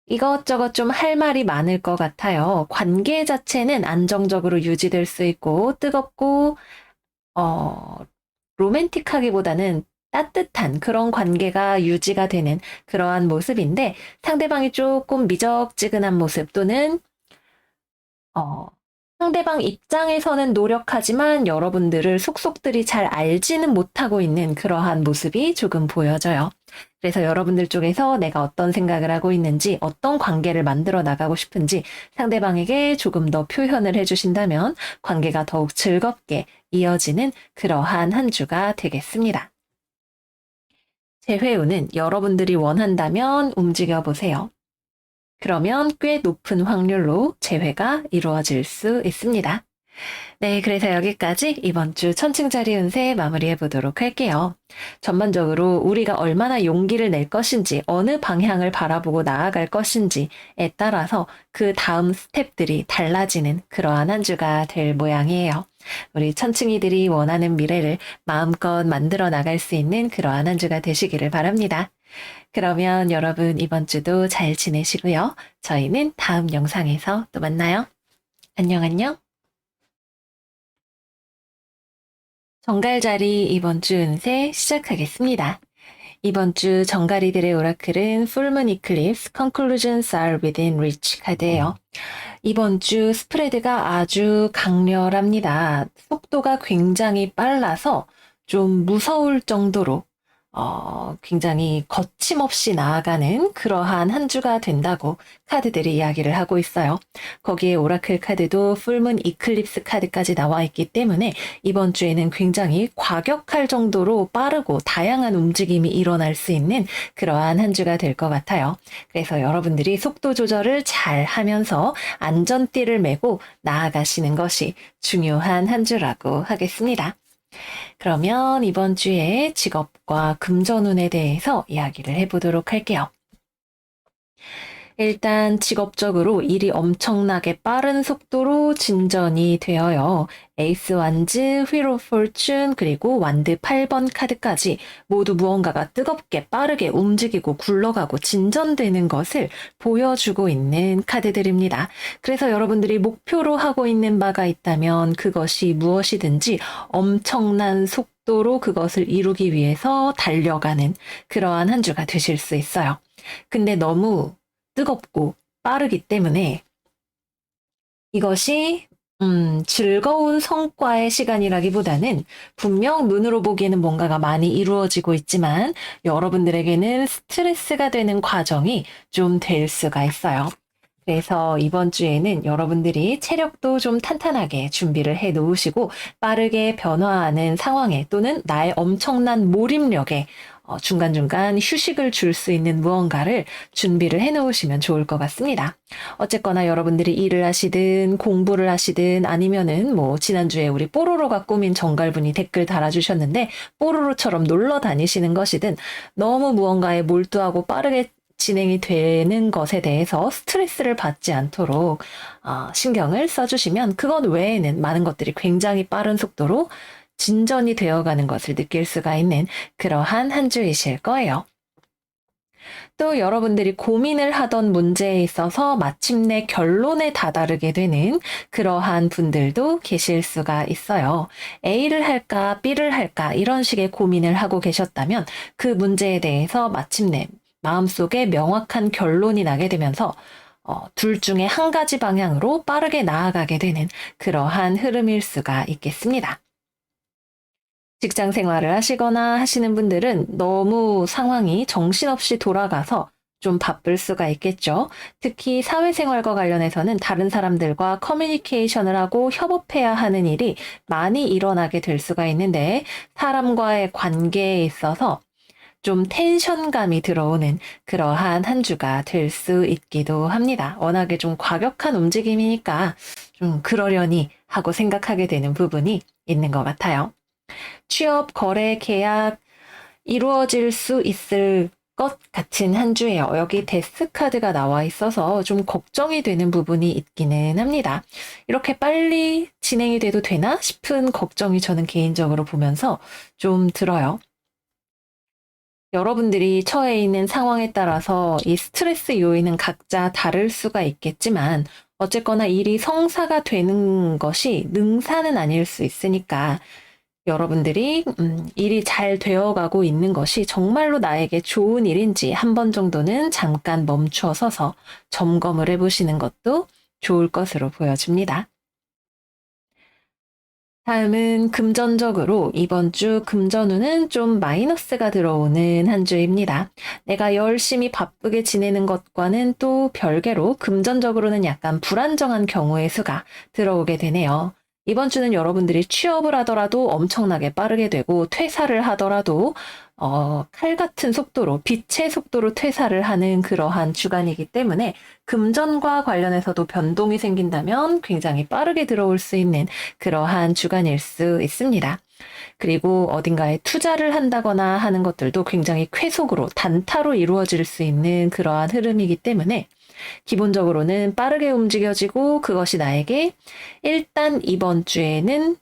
[SPEAKER 1] 이것저것 좀 할 말이 많을 것 같아요. 관계 자체는 안정적으로 유지될 수 있고 뜨겁고 로맨틱하기보다는 따뜻한 그런 관계가 유지가 되는 그러한 모습인데 상대방이 조금 미적지근한 모습 또는 상대방 입장에서는 노력하지만 여러분들을 속속들이 잘 알지는 못하고 있는 그러한 모습이 조금 보여져요. 그래서 여러분들 쪽에서 내가 어떤 생각을 하고 있는지, 어떤 관계를 만들어 나가고 싶은지 상대방에게 조금 더 표현을 해주신다면 관계가 더욱 즐겁게 이어지는 그러한 한 주가 되겠습니다. 재회운은 여러분들이 원한다면 움직여 보세요. 그러면 꽤 높은 확률로 재회가 이루어질 수 있습니다. 네, 그래서 여기까지 이번 주 천칭자리 운세 마무리해 보도록 할게요. 전반적으로 우리가 얼마나 용기를 낼 것인지, 어느 방향을 바라보고 나아갈 것인지에 따라서 그 다음 스텝들이 달라지는 그러한 한 주가 될 모양이에요. 우리 천칭이들이 원하는 미래를 마음껏 만들어 나갈 수 있는 그러한 한 주가 되시기를 바랍니다. 그러면 여러분 이번 주도 잘 지내시고요. 저희는 다음 영상에서 또 만나요. 안녕 안녕. 정갈자리 이번 주 운세 시작하겠습니다. 이번 주 정갈이들의 오라클은 Full Eclipse Conclusions are within reach 카드예요. 이번 주 스프레드가 아주 강렬합니다. 속도가 굉장히 빨라서 좀 무서울 정도로 굉장히 거침없이 나아가는 그러한 한 주가 된다고 카드들이 이야기를 하고 있어요. 거기에 오라클 카드도 풀문 이클립스 카드까지 나와 있기 때문에 이번 주에는 굉장히 과격할 정도로 빠르고 다양한 움직임이 일어날 수 있는 그러한 한 주가 될 것 같아요. 그래서 여러분들이 속도 조절을 잘 하면서 안전띠를 메고 나아가시는 것이 중요한 한 주라고 하겠습니다. 그러면 이번 주에 직업과 금전운에 대해서 이야기를 해보도록 할게요. 일단 직업적으로 일이 엄청나게 빠른 속도로 진전이 되어요. 에이스 완즈, 휠 오브 포춘, 그리고 완드 8번 카드까지 모두 무언가가 뜨겁게 빠르게 움직이고 굴러가고 진전되는 것을 보여주고 있는 카드들입니다. 그래서 여러분들이 목표로 하고 있는 바가 있다면 그것이 무엇이든지 엄청난 속도로 그것을 이루기 위해서 달려가는 그러한 한 주가 되실 수 있어요. 근데 너무 뜨겁고 빠르기 때문에 이것이 즐거운 성과의 시간이라기보다는 분명 눈으로 보기에는 뭔가가 많이 이루어지고 있지만 여러분들에게는 스트레스가 되는 과정이 좀 될 수가 있어요. 그래서 이번 주에는 여러분들이 체력도 좀 탄탄하게 준비를 해 놓으시고 빠르게 변화하는 상황에 또는 나의 엄청난 몰입력에 중간중간 휴식을 줄 수 있는 무언가를 준비를 해 놓으시면 좋을 것 같습니다. 어쨌거나 여러분들이 일을 하시든 공부를 하시든 아니면은 뭐 지난주에 우리 뽀로로가 꾸민 정갈분이 댓글 달아주셨는데 뽀로로처럼 놀러 다니시는 것이든 너무 무언가에 몰두하고 빠르게 진행이 되는 것에 대해서 스트레스를 받지 않도록 신경을 써주시면 그것 외에는 많은 것들이 굉장히 빠른 속도로 진전이 되어가는 것을 느낄 수가 있는 그러한 한 주이실 거예요. 또 여러분들이 고민을 하던 문제에 있어서 마침내 결론에 다다르게 되는 그러한 분들도 계실 수가 있어요. A를 할까 B를 할까 이런 식의 고민을 하고 계셨다면 그 문제에 대해서 마침내 마음속에 명확한 결론이 나게 되면서 둘 중에 한 가지 방향으로 빠르게 나아가게 되는 그러한 흐름일 수가 있겠습니다. 직장 생활을 하시거나 하시는 분들은 너무 상황이 정신없이 돌아가서 좀 바쁠 수가 있겠죠. 특히 사회생활과 관련해서는 다른 사람들과 커뮤니케이션을 하고 협업해야 하는 일이 많이 일어나게 될 수가 있는데 사람과의 관계에 있어서 좀 텐션감이 들어오는 그러한 한 주가 될 수 있기도 합니다. 워낙에 좀 과격한 움직임이니까 좀 그러려니 하고 생각하게 되는 부분이 있는 것 같아요. 취업, 거래, 계약 이루어질 수 있을 것 같은 한 주예요. 여기 데스 카드가 나와 있어서 좀 걱정이 되는 부분이 있기는 합니다. 이렇게 빨리 진행이 돼도 되나 싶은 걱정이 저는 개인적으로 보면서 좀 들어요. 여러분들이 처해 있는 상황에 따라서 이 스트레스 요인은 각자 다를 수가 있겠지만 어쨌거나 일이 성사가 되는 것이 능사는 아닐 수 있으니까 여러분들이 일이 잘 되어가고 있는 것이 정말로 나에게 좋은 일인지 한 번 정도는 잠깐 멈추어 서서 점검을 해보시는 것도 좋을 것으로 보여집니다. 다음은 금전적으로 이번 주 금전운은 좀 마이너스가 들어오는 한 주입니다. 내가 열심히 바쁘게 지내는 것과는 또 별개로 금전적으로는 약간 불안정한 경우의 수가 들어오게 되네요. 이번 주는 여러분들이 취업을 하더라도 엄청나게 빠르게 되고 퇴사를 하더라도 칼 같은 속도로 빛의 속도로 퇴사를 하는 그러한 주간이기 때문에 금전과 관련해서도 변동이 생긴다면 굉장히 빠르게 들어올 수 있는 그러한 주간일 수 있습니다. 그리고 어딘가에 투자를 한다거나 하는 것들도 굉장히 쾌속으로 단타로 이루어질 수 있는 그러한 흐름이기 때문에 기본적으로는 빠르게 움직여지고 그것이 나에게 일단 이번 주에는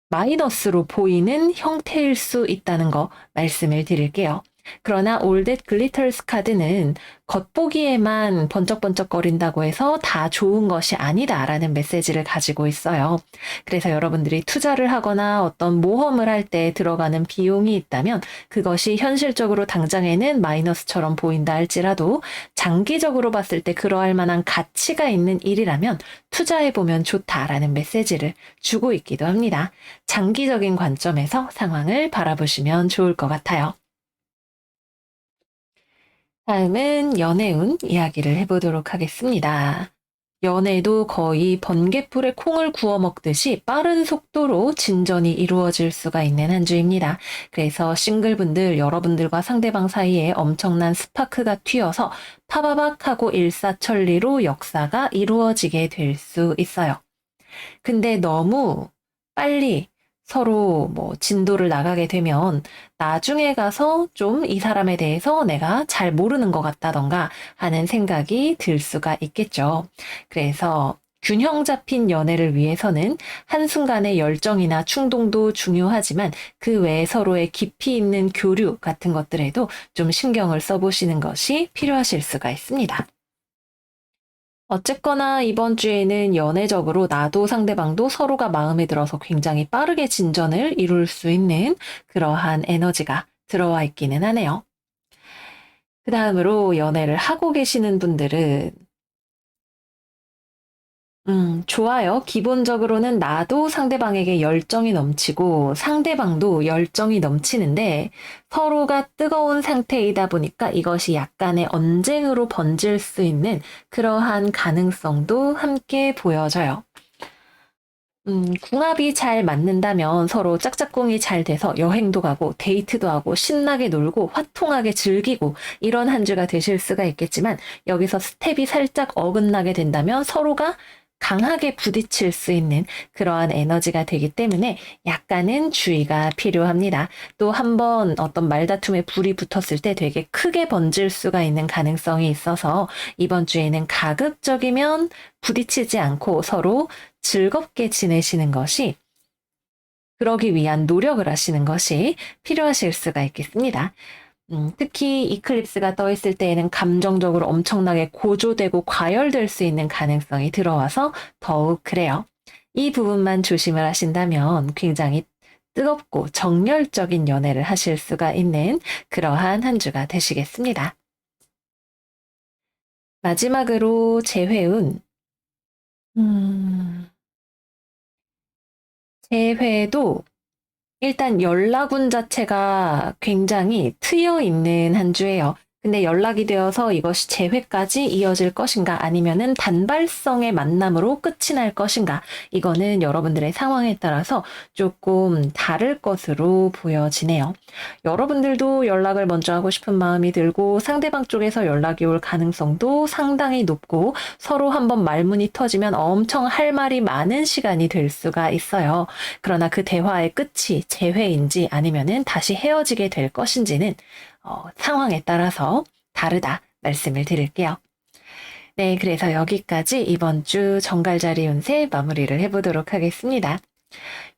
[SPEAKER 1] 마이너스로 보이는 형태일 수 있다는 거 말씀을 드릴게요. 그러나 All That Glitters 카드는 겉보기에만 번쩍번쩍거린다고 해서 다 좋은 것이 아니다라는 메시지를 가지고 있어요. 그래서 여러분들이 투자를 하거나 어떤 모험을 할 때 들어가는 비용이 있다면 그것이 현실적으로 당장에는 마이너스처럼 보인다 할지라도 장기적으로 봤을 때 그러할 만한 가치가 있는 일이라면 투자해보면 좋다라는 메시지를 주고 있기도 합니다. 장기적인 관점에서 상황을 바라보시면 좋을 것 같아요. 다음은 연애운 이야기를 해보도록 하겠습니다. 연애도 거의 번갯불에 콩을 구워 먹듯이 빠른 속도로 진전이 이루어질 수가 있는 한 주입니다. 그래서 싱글분들 여러분들과 상대방 사이에 엄청난 스파크가 튀어서 파바박 하고 일사천리로 역사가 이루어지게 될 수 있어요. 근데 너무 빨리 서로 뭐 진도를 나가게 되면 나중에 가서 좀 이 사람에 대해서 내가 잘 모르는 것 같다던가 하는 생각이 들 수가 있겠죠. 그래서 균형 잡힌 연애를 위해서는 한순간의 열정이나 충동도 중요하지만 그 외에 서로의 깊이 있는 교류 같은 것들에도 좀 신경을 써보시는 것이 필요하실 수가 있습니다. 어쨌거나 이번 주에는 연애적으로 나도 상대방도 서로가 마음에 들어서 굉장히 빠르게 진전을 이룰 수 있는 그러한 에너지가 들어와 있기는 하네요. 그 다음으로 연애를 하고 계시는 분들은 좋아요. 기본적으로는 나도 상대방에게 열정이 넘치고 상대방도 열정이 넘치는데 서로가 뜨거운 상태이다 보니까 이것이 약간의 언쟁으로 번질 수 있는 그러한 가능성도 함께 보여져요. 궁합이 잘 맞는다면 서로 짝짝꿍이 잘 돼서 여행도 가고 데이트도 하고 신나게 놀고 화통하게 즐기고 이런 한 주가 되실 수가 있겠지만 여기서 스텝이 살짝 어긋나게 된다면 서로가 강하게 부딪힐 수 있는 그러한 에너지가 되기 때문에 약간은 주의가 필요합니다. 또 한번 어떤 말다툼에 불이 붙었을 때 되게 크게 번질 수가 있는 가능성이 있어서 이번 주에는 가급적이면 부딪히지 않고 서로 즐겁게 지내시는 것이 그러기 위한 노력을 하시는 것이 필요하실 수가 있겠습니다. 특히 이클립스가 떠 있을 때에는 감정적으로 엄청나게 고조되고 과열될 수 있는 가능성이 들어와서 더욱 그래요. 이 부분만 조심을 하신다면 굉장히 뜨겁고 정열적인 연애를 하실 수가 있는 그러한 한 주가 되시겠습니다. 마지막으로 재회운. 재회도 일단 연락운 자체가 굉장히 트여 있는 한 주예요. 근데 연락이 되어서 이것이 재회까지 이어질 것인가 아니면은 단발성의 만남으로 끝이 날 것인가 이거는 여러분들의 상황에 따라서 조금 다를 것으로 보여지네요. 여러분들도 연락을 먼저 하고 싶은 마음이 들고 상대방 쪽에서 연락이 올 가능성도 상당히 높고 서로 한번 말문이 터지면 엄청 할 말이 많은 시간이 될 수가 있어요. 그러나 그 대화의 끝이 재회인지 아니면은 다시 헤어지게 될 것인지는 상황에 따라서 다르다 말씀을 드릴게요. 네, 그래서 여기까지 이번 주 정갈자리 운세 마무리를 해보도록 하겠습니다.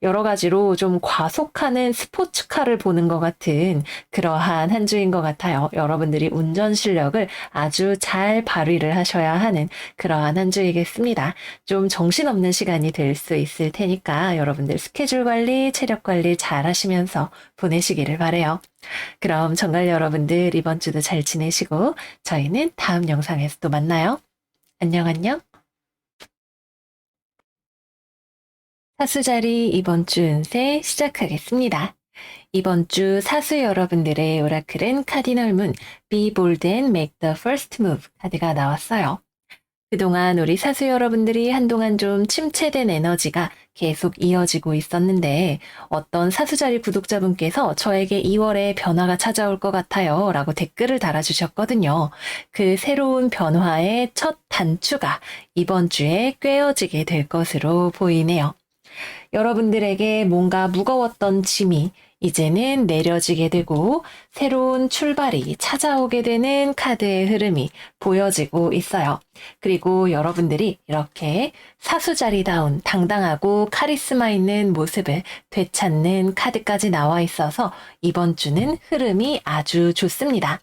[SPEAKER 1] 여러 가지로 좀 과속하는 스포츠카를 보는 것 같은 그러한 한 주인 것 같아요. 여러분들이 운전 실력을 아주 잘 발휘를 하셔야 하는 그러한 한 주이겠습니다. 좀 정신없는 시간이 될 수 있을 테니까 여러분들 스케줄 관리, 체력 관리 잘 하시면서 보내시기를 바래요. 그럼 정말 여러분들 이번 주도 잘 지내시고 저희는 다음 영상에서 또 만나요. 안녕 안녕. 사수자리 이번 주 운세 시작하겠습니다. 이번 주 사수 여러분들의 오라클은 카디널 문 Be bold and make the first move 카드가 나왔어요. 그동안 우리 사수 여러분들이 한동안 좀 침체된 에너지가 계속 이어지고 있었는데 어떤 사수자리 구독자분께서 저에게 2월에 변화가 찾아올 것 같아요 라고 댓글을 달아주셨거든요. 그 새로운 변화의 첫 단추가 이번 주에 꿰어지게 될 것으로 보이네요. 여러분들에게 뭔가 무거웠던 짐이 이제는 내려지게 되고 새로운 출발이 찾아오게 되는 카드의 흐름이 보여지고 있어요. 그리고 여러분들이 이렇게 사수자리다운 당당하고 카리스마 있는 모습을 되찾는 카드까지 나와 있어서 이번 주는 흐름이 아주 좋습니다.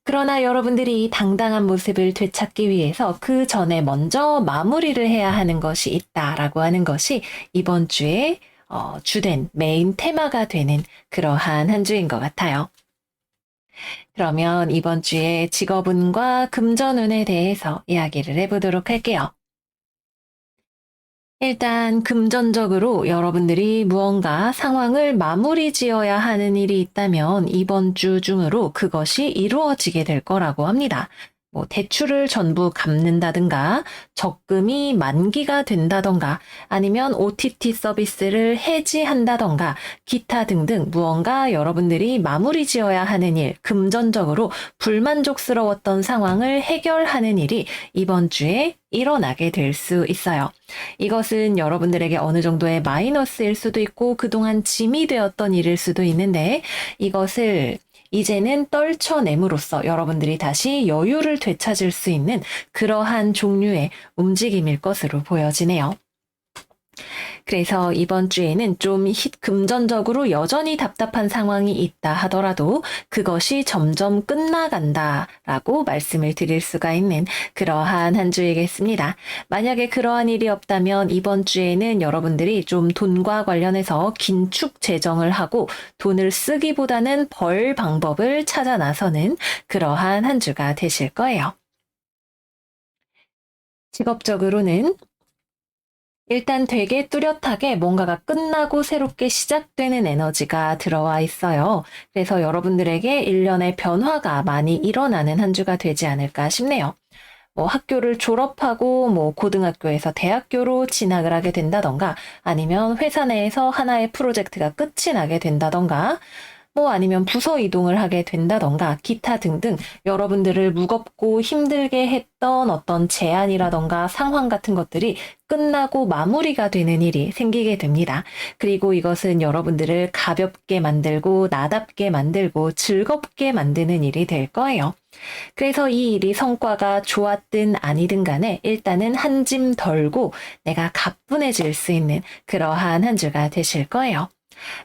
[SPEAKER 1] 그러나 여러분들이 당당한 모습을 되찾기 위해서 그 전에 먼저 마무리를 해야 하는 것이 있다라고 하는 것이 이번 주에 주된 메인 테마가 되는 그러한 한 주인 것 같아요. 그러면 이번 주에 직업운과 금전운에 대해서 이야기를 해보도록 할게요. 일단 금전적으로 여러분들이 무언가 상황을 마무리 지어야 하는 일이 있다면 이번 주 중으로 그것이 이루어지게 될 거라고 합니다. 뭐 대출을 전부 갚는다든가 적금이 만기가 된다던가 아니면 OTT 서비스를 해지한다던가 기타 등등 무언가 여러분들이 마무리 지어야 하는 일, 금전적으로 불만족스러웠던 상황을 해결하는 일이 이번 주에 일어나게 될 수 있어요. 이것은 여러분들에게 어느 정도의 마이너스일 수도 있고 그동안 짐이 되었던 일일 수도 있는데 이것을 이제는 떨쳐냄으로써 여러분들이 다시 여유를 되찾을 수 있는 그러한 종류의 움직임일 것으로 보여지네요. 그래서 이번 주에는 좀 금전적으로 여전히 답답한 상황이 있다 하더라도 그것이 점점 끝나간다라고 말씀을 드릴 수가 있는 그러한 한 주이겠습니다. 만약에 그러한 일이 없다면 이번 주에는 여러분들이 좀 돈과 관련해서 긴축 재정을 하고 돈을 쓰기보다는 벌 방법을 찾아 나서는 그러한 한 주가 되실 거예요. 직업적으로는 일단 되게 뚜렷하게 뭔가가 끝나고 새롭게 시작되는 에너지가 들어와 있어요. 그래서 여러분들에게 일련의 변화가 많이 일어나는 한 주가 되지 않을까 싶네요. 뭐 학교를 졸업하고 뭐 고등학교에서 대학교로 진학을 하게 된다던가 아니면 회사 내에서 하나의 프로젝트가 끝이 나게 된다던가 뭐 아니면 부서 이동을 하게 된다던가 기타 등등 여러분들을 무겁고 힘들게 했던 어떤 제안이라던가 상황 같은 것들이 끝나고 마무리가 되는 일이 생기게 됩니다. 그리고 이것은 여러분들을 가볍게 만들고 나답게 만들고 즐겁게 만드는 일이 될 거예요. 그래서 이 일이 성과가 좋았든 아니든 간에 일단은 한 짐 덜고 내가 가뿐해질 수 있는 그러한 한 주가 되실 거예요.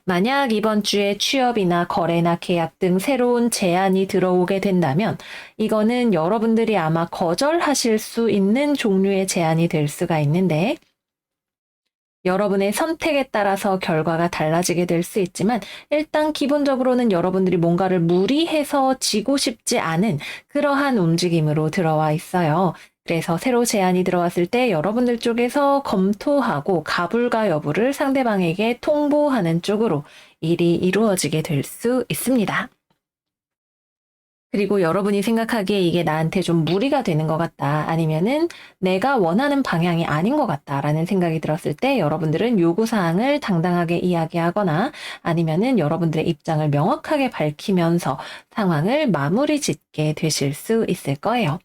[SPEAKER 1] 만약 이번 주에 취업이나 거래나 계약 등 새로운 제안이 들어오게 된다면 이거는 여러분들이 아마 거절하실 수 있는 종류의 제안이 될 수가 있는데 여러분의 선택에 따라서 결과가 달라지게 될 수 있지만 일단 기본적으로는 여러분들이 뭔가를 무리해서 지고 싶지 않은 그러한 움직임으로 들어와 있어요. 그래서 새로 제안이 들어왔을 때 여러분들 쪽에서 검토하고 가불가 여부를 상대방에게 통보하는 쪽으로 일이 이루어지게 될 수 있습니다. 그리고 여러분이 생각하기에 이게 나한테 좀 무리가 되는 것 같다. 아니면은 내가 원하는 방향이 아닌 것 같다라는 생각이 들었을 때 여러분들은 요구사항을 당당하게 이야기하거나 아니면은 여러분들의 입장을 명확하게 밝히면서 상황을 마무리 짓게 되실 수 있을 거예요.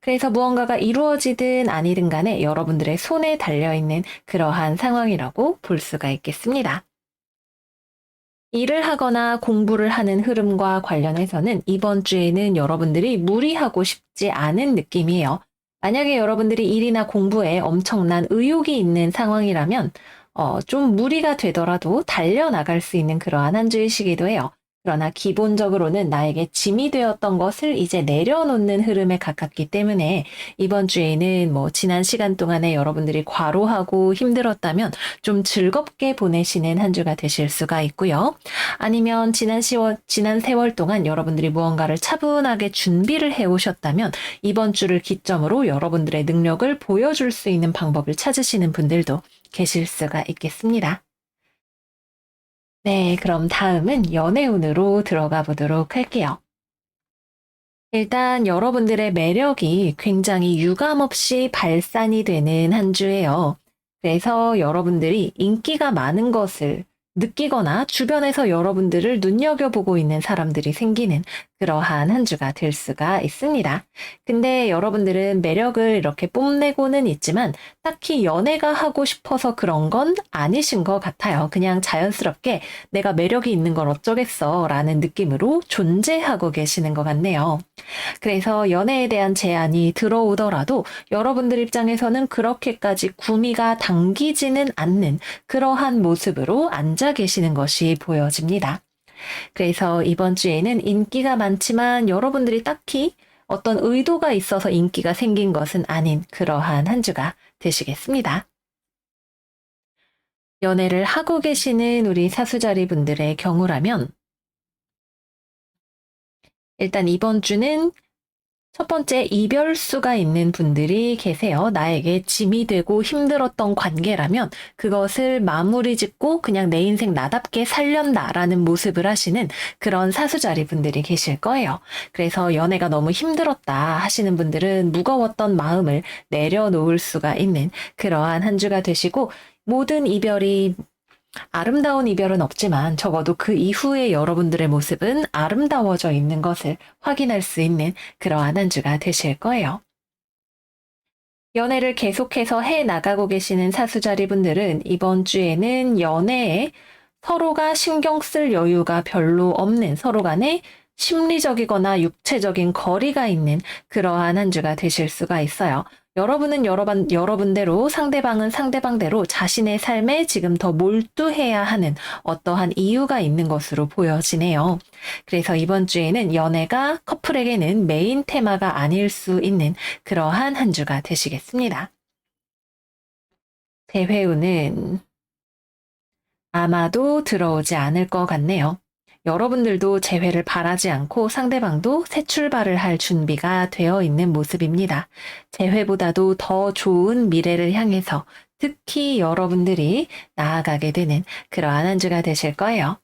[SPEAKER 1] 그래서 무언가가 이루어지든 아니든 간에 여러분들의 손에 달려있는 그러한 상황이라고 볼 수가 있겠습니다. 일을 하거나 공부를 하는 흐름과 관련해서는 이번 주에는 여러분들이 무리하고 싶지 않은 느낌이에요. 만약에 여러분들이 일이나 공부에 엄청난 의욕이 있는 상황이라면 좀 무리가 되더라도 달려나갈 수 있는 그러한 한 주이시기도 해요. 그러나 기본적으로는 나에게 짐이 되었던 것을 이제 내려놓는 흐름에 가깝기 때문에 이번 주에는 뭐 지난 시간 동안에 여러분들이 과로하고 힘들었다면 좀 즐겁게 보내시는 한 주가 되실 수가 있고요. 아니면 지난 세월 동안 여러분들이 무언가를 차분하게 준비를 해오셨다면 이번 주를 기점으로 여러분들의 능력을 보여줄 수 있는 방법을 찾으시는 분들도 계실 수가 있겠습니다. 네, 그럼 다음은 연애운으로 들어가 보도록 할게요. 일단 여러분들의 매력이 굉장히 유감없이 발산이 되는 한 주예요. 그래서 여러분들이 인기가 많은 것을 느끼거나 주변에서 여러분들을 눈여겨보고 있는 사람들이 생기는 그러한 한 주가 될 수가 있습니다. 근데 여러분들은 매력을 이렇게 뽐내고는 있지만 딱히 연애가 하고 싶어서 그런 건 아니신 것 같아요. 그냥 자연스럽게 내가 매력이 있는 걸 어쩌겠어 라는 느낌으로 존재하고 계시는 것 같네요. 그래서 연애에 대한 제안이 들어오더라도 여러분들 입장에서는 그렇게까지 구미가 당기지는 않는 그러한 모습으로 앉아 계시는 것이 보여집니다. 그래서 이번 주에는 인기가 많지만 여러분들이 딱히 어떤 의도가 있어서 인기가 생긴 것은 아닌 그러한 한 주가 되시겠습니다. 연애를 하고 계시는 우리 사수자리 분들의 경우라면 일단 이번 주는 첫 번째, 이별수가 있는 분들이 계세요. 나에게 짐이 되고 힘들었던 관계라면 그것을 마무리 짓고 그냥 내 인생 나답게 살련다라는 모습을 하시는 그런 사수자리 분들이 계실 거예요. 그래서 연애가 너무 힘들었다 하시는 분들은 무거웠던 마음을 내려놓을 수가 있는 그러한 한 주가 되시고, 모든 이별이 아름다운 이별은 없지만 적어도 그 이후에 여러분들의 모습은 아름다워져 있는 것을 확인할 수 있는 그러한 한 주가 되실 거예요. 연애를 계속해서 해 나가고 계시는 사수자리 분들은 이번 주에는 연애에 서로가 신경 쓸 여유가 별로 없는, 서로 간에 심리적이거나 육체적인 거리가 있는 그러한 한 주가 되실 수가 있어요. 여러분은 여러분대로, 상대방은 상대방대로 자신의 삶에 지금 더 몰두해야 하는 어떠한 이유가 있는 것으로 보여지네요. 그래서 이번 주에는 연애가 커플에게는 메인 테마가 아닐 수 있는 그러한 한 주가 되시겠습니다. 대회운은 아마도 들어오지 않을 것 같네요. 여러분들도 재회를 바라지 않고 상대방도 새 출발을 할 준비가 되어 있는 모습입니다. 재회보다도 더 좋은 미래를 향해서 특히 여러분들이 나아가게 되는 그러한 한 주가 되실 거예요.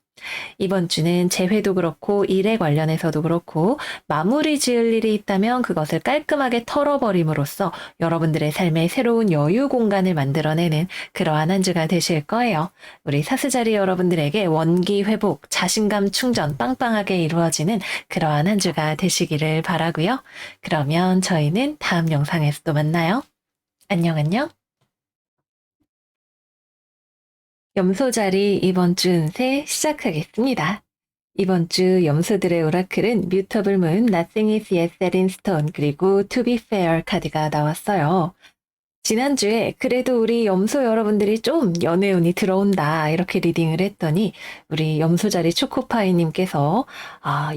[SPEAKER 1] 이번 주는 재회도 그렇고 일에 관련해서도 그렇고 마무리 지을 일이 있다면 그것을 깔끔하게 털어버림으로써 여러분들의 삶에 새로운 여유 공간을 만들어내는 그러한 한 주가 되실 거예요. 우리 사수자리 여러분들에게 원기 회복, 자신감 충전 빵빵하게 이루어지는 그러한 한 주가 되시기를 바라고요. 그러면 저희는 다음 영상에서 또 만나요. 안녕 안녕. 염소자리 이번 주 운세 시작하겠습니다. 이번 주 염소들의 오라클은 뮤터블 문, Nothing is yet set in stone, 그리고 To be fair 카드가 나왔어요. 지난주에 그래도 우리 염소 여러분들이 좀 연애운이 들어온다 이렇게 리딩을 했더니 우리 염소자리 초코파이님께서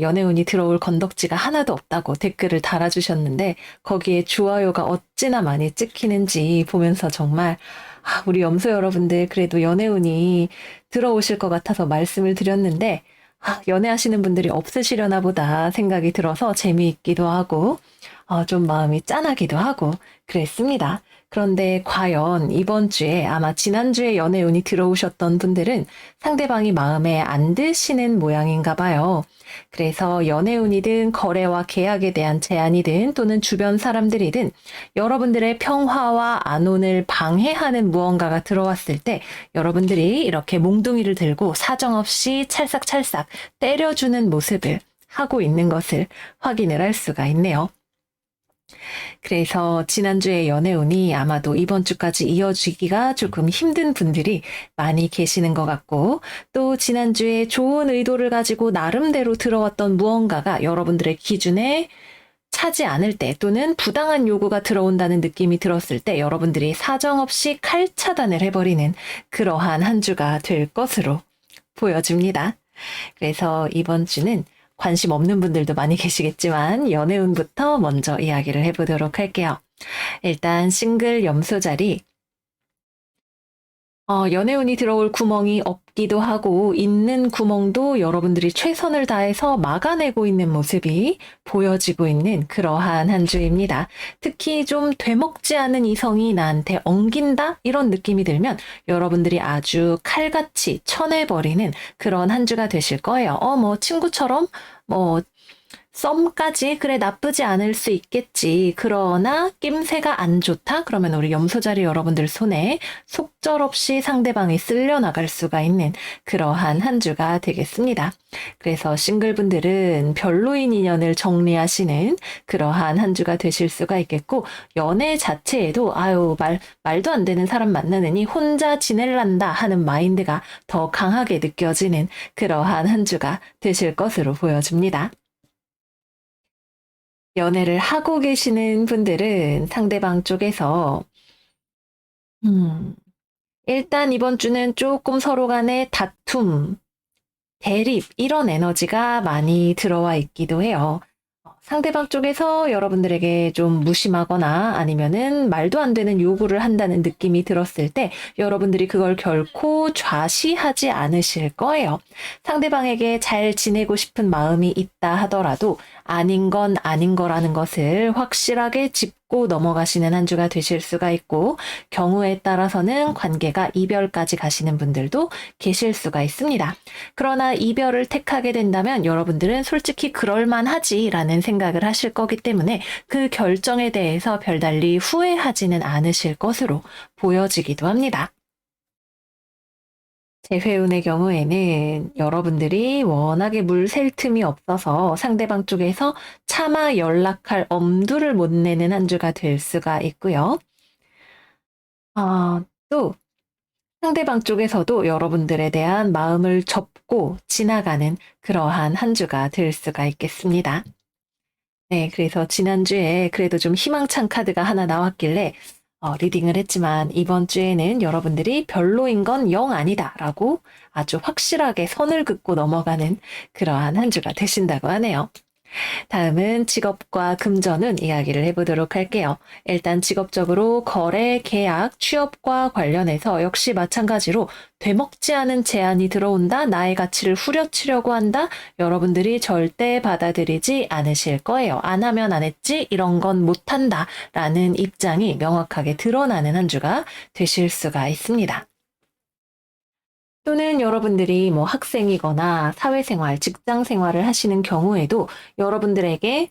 [SPEAKER 1] 연애운이 들어올 건덕지가 하나도 없다고 댓글을 달아주셨는데, 거기에 좋아요가 어찌나 많이 찍히는지 보면서 정말 우리 염소 여러분들 그래도 연애운이 들어오실 것 같아서 말씀을 드렸는데 연애하시는 분들이 없으시려나 보다 생각이 들어서 재미있기도 하고 좀 마음이 짠하기도 하고 그랬습니다. 그런데 과연 이번 주에, 아마 지난주에 연애운이 들어오셨던 분들은 상대방이 마음에 안 드시는 모양인가 봐요. 그래서 연애운이든 거래와 계약에 대한 제안이든 또는 주변 사람들이든 여러분들의 평화와 안온을 방해하는 무언가가 들어왔을 때 여러분들이 이렇게 몽둥이를 들고 사정없이 찰싹찰싹 때려주는 모습을 하고 있는 것을 확인을 할 수가 있네요. 그래서 지난주에 연애운이 아마도 이번 주까지 이어지기가 조금 힘든 분들이 많이 계시는 것 같고, 또 지난주에 좋은 의도를 가지고 나름대로 들어왔던 무언가가 여러분들의 기준에 차지 않을 때, 또는 부당한 요구가 들어온다는 느낌이 들었을 때 여러분들이 사정없이 칼차단을 해버리는 그러한 한 주가 될 것으로 보여집니다. 그래서 이번 주는 관심 없는 분들도 많이 계시겠지만 연애운부터 먼저 이야기를 해보도록 할게요. 일단 싱글 염소자리, 연애운이 들어올 구멍이 없기도 하고 있는 구멍도 여러분들이 최선을 다해서 막아내고 있는 모습이 보여지고 있는 그러한 한 주입니다. 특히 좀 되먹지 않은 이성이 나한테 엉긴다? 이런 느낌이 들면 여러분들이 아주 칼같이 쳐내버리는 그런 한 주가 되실 거예요. 친구처럼 썸까지 그래 나쁘지 않을 수 있겠지. 그러나 낌새가 안 좋다? 그러면 우리 염소자리 여러분들 손에 속절없이 상대방이 쓸려 나갈 수가 있는 그러한 한 주가 되겠습니다. 그래서 싱글분들은 별로인 인연을 정리하시는 그러한 한 주가 되실 수가 있겠고, 연애 자체에도 말도 안 되는 사람 만나느니 혼자 지낼란다 하는 마인드가 더 강하게 느껴지는 그러한 한 주가 되실 것으로 보여집니다. 연애를 하고 계시는 분들은 상대방 쪽에서 일단 이번 주는 조금 서로 간의 다툼, 대립 이런 에너지가 많이 들어와 있기도 해요. 상대방 쪽에서 여러분들에게 좀 무심하거나 아니면은 말도 안 되는 요구를 한다는 느낌이 들었을 때 여러분들이 그걸 결코 좌시하지 않으실 거예요. 상대방에게 잘 지내고 싶은 마음이 있다 하더라도 아닌 건 아닌 거라는 것을 확실하게 짚고 넘어가시는 한 주가 되실 수가 있고, 경우에 따라서는 관계가 이별까지 가시는 분들도 계실 수가 있습니다. 그러나 이별을 택하게 된다면 여러분들은 솔직히 그럴만하지라는 생각을 하실 거기 때문에 그 결정에 대해서 별달리 후회하지는 않으실 것으로 보여지기도 합니다. 재회운의 경우에는 여러분들이 워낙에 물 샐 틈이 없어서 상대방 쪽에서 차마 연락할 엄두를 못 내는 한 주가 될 수가 있고요. 또 상대방 쪽에서도 여러분들에 대한 마음을 접고 지나가는 그러한 한 주가 될 수가 있겠습니다. 네, 그래서 지난주에 그래도 좀 희망찬 카드가 하나 나왔길래 리딩을 했지만 이번 주에는 여러분들이 별로인 건 영 아니다라고 아주 확실하게 선을 긋고 넘어가는 그러한 한 주가 되신다고 하네요. 다음은 직업과 금전운 이야기를 해보도록 할게요. 일단 직업적으로 거래, 계약, 취업과 관련해서 역시 마찬가지로 되먹지 않은 제안이 들어온다, 나의 가치를 후려치려고 한다, 여러분들이 절대 받아들이지 않으실 거예요. 안 하면 안 했지, 이런 건 못한다 라는 입장이 명확하게 드러나는 한 주가 되실 수가 있습니다. 또는 여러분들이 뭐 학생이거나 사회생활, 직장생활을 하시는 경우에도 여러분들에게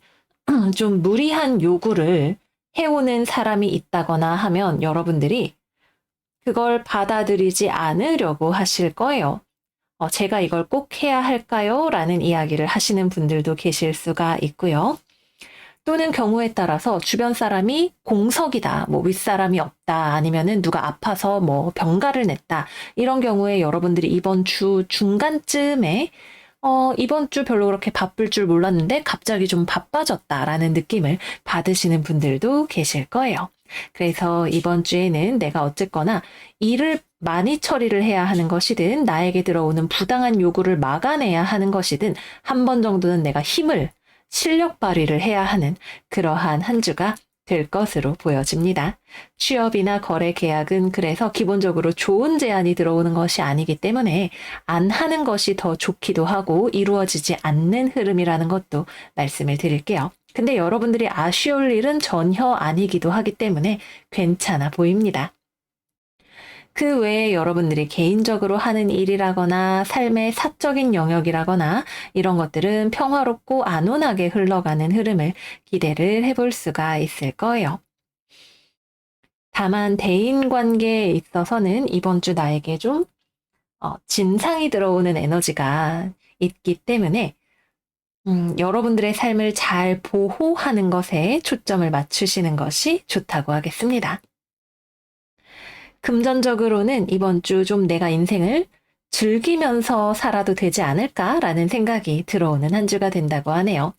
[SPEAKER 1] 좀 무리한 요구를 해오는 사람이 있다거나 하면 여러분들이 그걸 받아들이지 않으려고 하실 거예요. 제가 이걸 꼭 해야 할까요? 라는 이야기를 하시는 분들도 계실 수가 있고요. 또는 경우에 따라서 주변 사람이 공석이다, 뭐 윗사람이 없다, 아니면은 누가 아파서 뭐 병가를 냈다. 이런 경우에 여러분들이 이번 주 중간쯤에 이번 주 별로 그렇게 바쁠 줄 몰랐는데 갑자기 좀 바빠졌다라는 느낌을 받으시는 분들도 계실 거예요. 그래서 이번 주에는 내가 어쨌거나 일을 많이 처리를 해야 하는 것이든 나에게 들어오는 부당한 요구를 막아내야 하는 것이든 한 번 정도는 내가 힘을 실력 발휘를 해야 하는 그러한 한 주가 될 것으로 보여집니다. 취업이나 거래 계약은 그래서 기본적으로 좋은 제안이 들어오는 것이 아니기 때문에 안 하는 것이 더 좋기도 하고 이루어지지 않는 흐름이라는 것도 말씀을 드릴게요. 근데 여러분들이 아쉬울 일은 전혀 아니기도 하기 때문에 괜찮아 보입니다. 그 외에 여러분들이 개인적으로 하는 일이라거나 삶의 사적인 영역이라거나 이런 것들은 평화롭고 안온하게 흘러가는 흐름을 기대를 해볼 수가 있을 거예요. 다만 대인 관계에 있어서는 이번 주 나에게 좀 진상이 들어오는 에너지가 있기 때문에 여러분들의 삶을 잘 보호하는 것에 초점을 맞추시는 것이 좋다고 하겠습니다. 금전적으로는 이번 주 좀 내가 인생을 즐기면서 살아도 되지 않을까라는 생각이 들어오는 한 주가 된다고 하네요.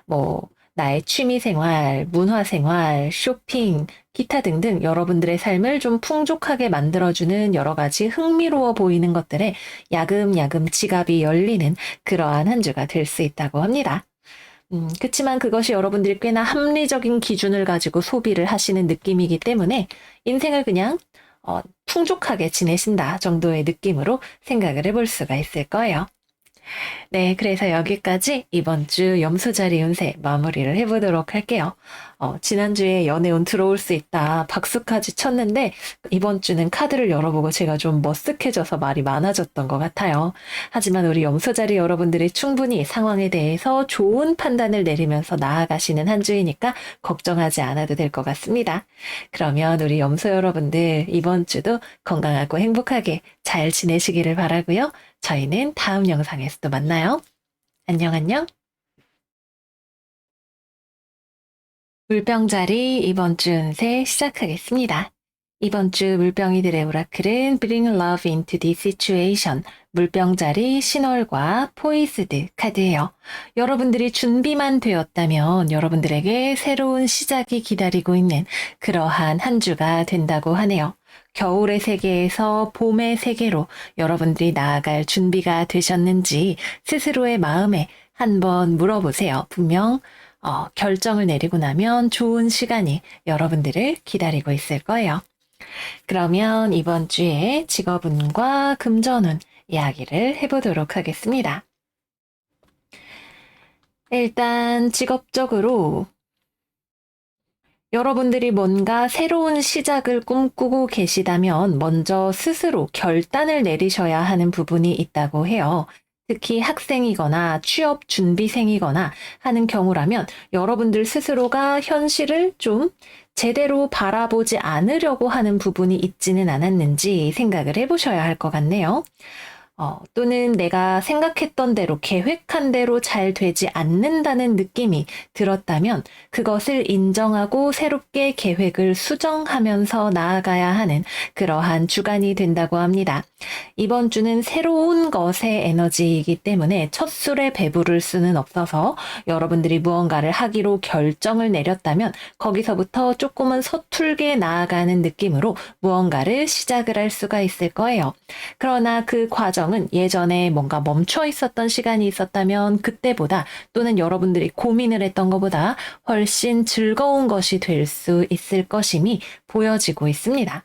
[SPEAKER 1] 뭐, 나의 취미생활, 문화생활, 쇼핑, 기타 등등 여러분들의 삶을 좀 풍족하게 만들어주는 여러 가지 흥미로워 보이는 것들에 야금야금 지갑이 열리는 그러한 한 주가 될 수 있다고 합니다. 그치만 그것이 여러분들이 꽤나 합리적인 기준을 가지고 소비를 하시는 느낌이기 때문에 인생을 그냥 풍족하게 지내신다 정도의 느낌으로 생각을 해볼 수가 있을 거예요. 네, 그래서 여기까지 이번 주 염소자리 운세 마무리를 해보도록 할게요. 지난주에 연애운 들어올 수 있다 박수까지 쳤는데 이번 주는 카드를 열어보고 제가 좀 머쓱해져서 말이 많아졌던 것 같아요. 하지만 우리 염소자리 여러분들이 충분히 상황에 대해서 좋은 판단을 내리면서 나아가시는 한 주이니까 걱정하지 않아도 될 것 같습니다. 그러면 우리 염소 여러분들 이번 주도 건강하고 행복하게 잘 지내시기를 바라고요. 저희는 다음 영상에서 또 만나요. 안녕, 안녕. 물병자리 이번 주 운세 시작하겠습니다. 이번 주 물병이들의 오라클은 Bring Love into this situation, 물병자리 신월과 포이스드 카드예요. 여러분들이 준비만 되었다면 여러분들에게 새로운 시작이 기다리고 있는 그러한 한 주가 된다고 하네요. 겨울의 세계에서 봄의 세계로 여러분들이 나아갈 준비가 되셨는지 스스로의 마음에 한번 물어보세요. 분명 결정을 내리고 나면 좋은 시간이 여러분들을 기다리고 있을 거예요. 그러면 이번 주에 직업운과 금전운 이야기를 해보도록 하겠습니다. 일단 직업적으로 여러분들이 뭔가 새로운 시작을 꿈꾸고 계시다면 먼저 스스로 결단을 내리셔야 하는 부분이 있다고 해요. 특히 학생이거나 취업 준비생이거나 하는 경우라면 여러분들 스스로가 현실을 좀 제대로 바라보지 않으려고 하는 부분이 있지는 않았는지 생각을 해보셔야 할 것 같네요. 또는 내가 생각했던 대로 계획한 대로 잘 되지 않는다는 느낌이 들었다면 그것을 인정하고 새롭게 계획을 수정하면서 나아가야 하는 그러한 주간이 된다고 합니다. 이번 주는 새로운 것의 에너지이기 때문에 첫 술에 배부를 수는 없어서 여러분들이 무언가를 하기로 결정을 내렸다면 거기서부터 조금은 서툴게 나아가는 느낌으로 무언가를 시작을 할 수가 있을 거예요. 그러나 그 과정은 예전에 뭔가 멈춰 있었던 시간이 있었다면 그때보다 또는 여러분들이 고민을 했던 것보다 훨씬 즐거운 것이 될 수 있을 것임이 보여지고 있습니다.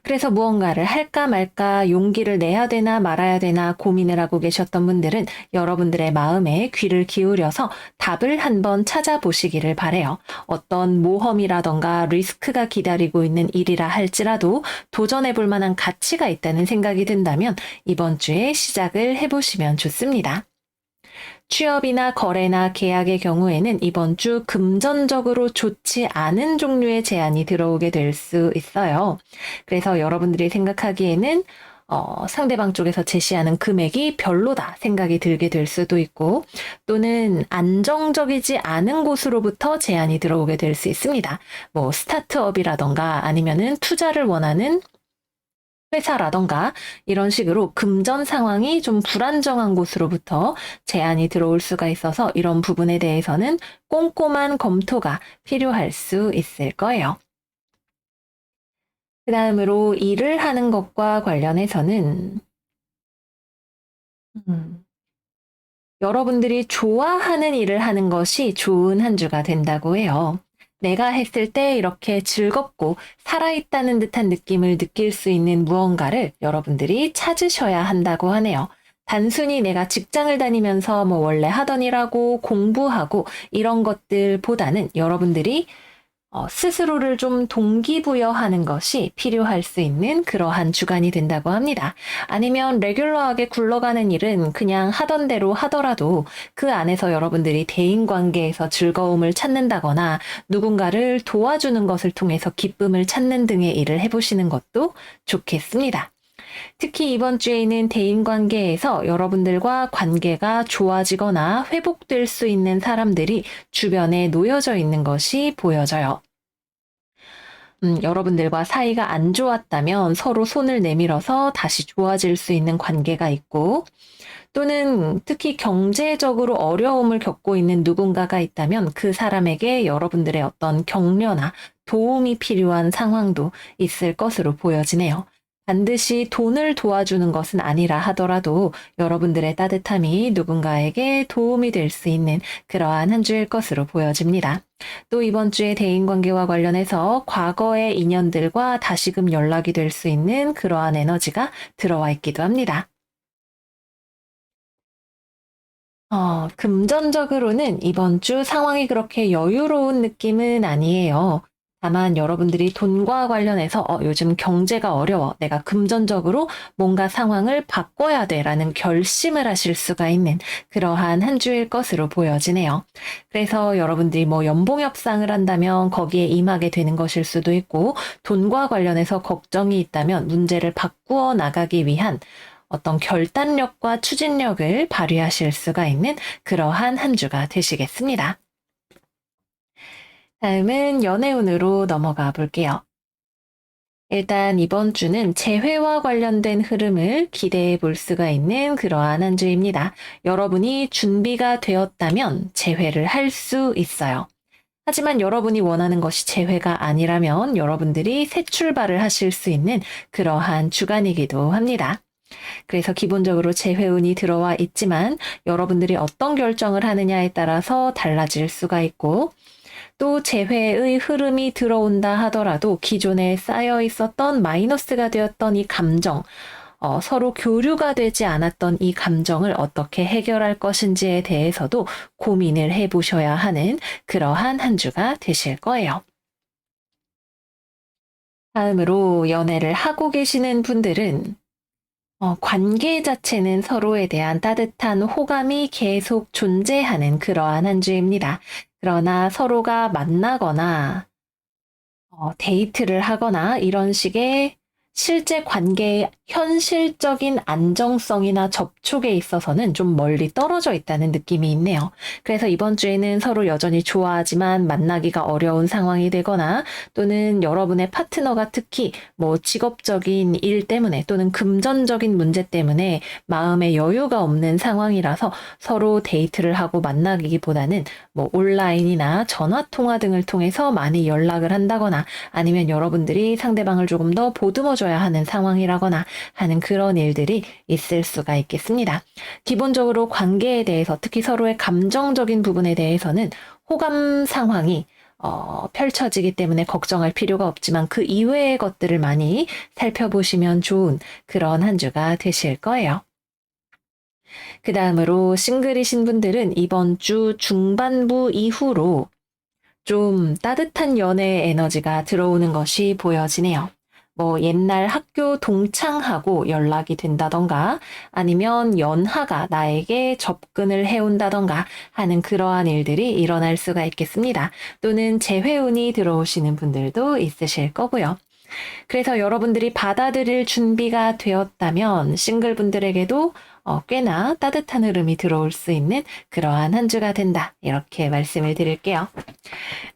[SPEAKER 1] 그래서 무언가를 할까 말까 용기를 내야 되나 말아야 되나 고민을 하고 계셨던 분들은 여러분들의 마음에 귀를 기울여서 답을 한번 찾아보시기를 바래요. 어떤 모험이라던가 리스크가 기다리고 있는 일이라 할지라도 도전해 볼 만한 가치가 있다는 생각이 든다면 이번 주에 시작을 해보시면 좋습니다. 취업이나 거래나 계약의 경우에는 이번 주 금전적으로 좋지 않은 종류의 제안이 들어오게 될 수 있어요. 그래서 여러분들이 생각하기에는 상대방 쪽에서 제시하는 금액이 별로다 생각이 들게 될 수도 있고 또는 안정적이지 않은 곳으로부터 제안이 들어오게 될 수 있습니다. 뭐 스타트업이라던가 아니면은 투자를 원하는 회사라던가 이런 식으로 금전 상황이 좀 불안정한 곳으로부터 제안이 들어올 수가 있어서 이런 부분에 대해서는 꼼꼼한 검토가 필요할 수 있을 거예요. 그 다음으로 일을 하는 것과 관련해서는 여러분들이 좋아하는 일을 하는 것이 좋은 한 주가 된다고 해요. 내가 했을 때 이렇게 즐겁고 살아있다는 듯한 느낌을 느낄 수 있는 무언가를 여러분들이 찾으셔야 한다고 하네요. 단순히 내가 직장을 다니면서 뭐 원래 하던 일하고 공부하고 이런 것들보다는 여러분들이 스스로를 좀 동기부여하는 것이 필요할 수 있는 그러한 주간이 된다고 합니다. 아니면 레귤러하게 굴러가는 일은 그냥 하던 대로 하더라도 그 안에서 여러분들이 대인관계에서 즐거움을 찾는다거나 누군가를 도와주는 것을 통해서 기쁨을 찾는 등의 일을 해보시는 것도 좋겠습니다. 특히 이번 주에는 대인관계에서 여러분들과 관계가 좋아지거나 회복될 수 있는 사람들이 주변에 놓여져 있는 것이 보여져요. 여러분들과 사이가 안 좋았다면 서로 손을 내밀어서 다시 좋아질 수 있는 관계가 있고, 또는 특히 경제적으로 어려움을 겪고 있는 누군가가 있다면 그 사람에게 여러분들의 어떤 격려나 도움이 필요한 상황도 있을 것으로 보여지네요. 반드시 돈을 도와주는 것은 아니라 하더라도 여러분들의 따뜻함이 누군가에게 도움이 될 수 있는 그러한 한 주일 것으로 보여집니다. 또 이번 주에 대인관계와 관련해서 과거의 인연들과 다시금 연락이 될 수 있는 그러한 에너지가 들어와 있기도 합니다. 금전적으로는 이번 주 상황이 그렇게 여유로운 느낌은 아니에요. 다만 여러분들이 돈과 관련해서 요즘 경제가 어려워. 내가 금전적으로 뭔가 상황을 바꿔야 돼 라는 결심을 하실 수가 있는 그러한 한 주일 것으로 보여지네요. 그래서 여러분들이 뭐 연봉 협상을 한다면 거기에 임하게 되는 것일 수도 있고 돈과 관련해서 걱정이 있다면 문제를 바꾸어 나가기 위한 어떤 결단력과 추진력을 발휘하실 수가 있는 그러한 한 주가 되시겠습니다. 다음은 연애운으로 넘어가 볼게요. 일단 이번 주는 재회와 관련된 흐름을 기대해 볼 수가 있는 그러한 한 주입니다. 여러분이 준비가 되었다면 재회를 할 수 있어요. 하지만 여러분이 원하는 것이 재회가 아니라면 여러분들이 새 출발을 하실 수 있는 그러한 주간이기도 합니다. 그래서 기본적으로 재회운이 들어와 있지만 여러분들이 어떤 결정을 하느냐에 따라서 달라질 수가 있고 또 재회의 흐름이 들어온다 하더라도 기존에 쌓여 있었던 마이너스가 되었던 이 감정, 서로 교류가 되지 않았던 이 감정을 어떻게 해결할 것인지에 대해서도 고민을 해보셔야 하는 그러한 한 주가 되실 거예요. 다음으로 연애를 하고 계시는 분들은 관계 자체는 서로에 대한 따뜻한 호감이 계속 존재하는 그러한 한 주입니다. 그러나 서로가 만나거나 데이트를 하거나 이런 식의 실제 관계의 현실적인 안정성이나 접촉에 있어서는 좀 멀리 떨어져 있다는 느낌이 있네요. 그래서 이번 주에는 서로 여전히 좋아하지만 만나기가 어려운 상황이 되거나 또는 여러분의 파트너가 특히 뭐 직업적인 일 때문에 또는 금전적인 문제 때문에 마음에 여유가 없는 상황이라서 서로 데이트를 하고 만나기보다는 뭐 온라인이나 전화 통화 등을 통해서 많이 연락을 한다거나 아니면 여러분들이 상대방을 조금 더 보듬어줘야 하는 상황이라거나 하는 그런 일들이 있을 수가 있겠습니다. 기본적으로 관계에 대해서 특히 서로의 감정적인 부분에 대해서는 호감 상황이 펼쳐지기 때문에 걱정할 필요가 없지만 그 이외의 것들을 많이 살펴보시면 좋은 그런 한 주가 되실 거예요. 그 다음으로 싱글이신 분들은 이번 주 중반부 이후로 좀 따뜻한 연애 에너지가 들어오는 것이 보여지네요. 뭐 옛날 학교 동창하고 연락이 된다던가 아니면 연하가 나에게 접근을 해온다던가 하는 그러한 일들이 일어날 수가 있겠습니다. 또는 재회운이 들어오시는 분들도 있으실 거고요. 그래서 여러분들이 받아들일 준비가 되었다면 싱글분들에게도 꽤나 따뜻한 흐름이 들어올 수 있는 그러한 한 주가 된다. 이렇게 말씀을 드릴게요.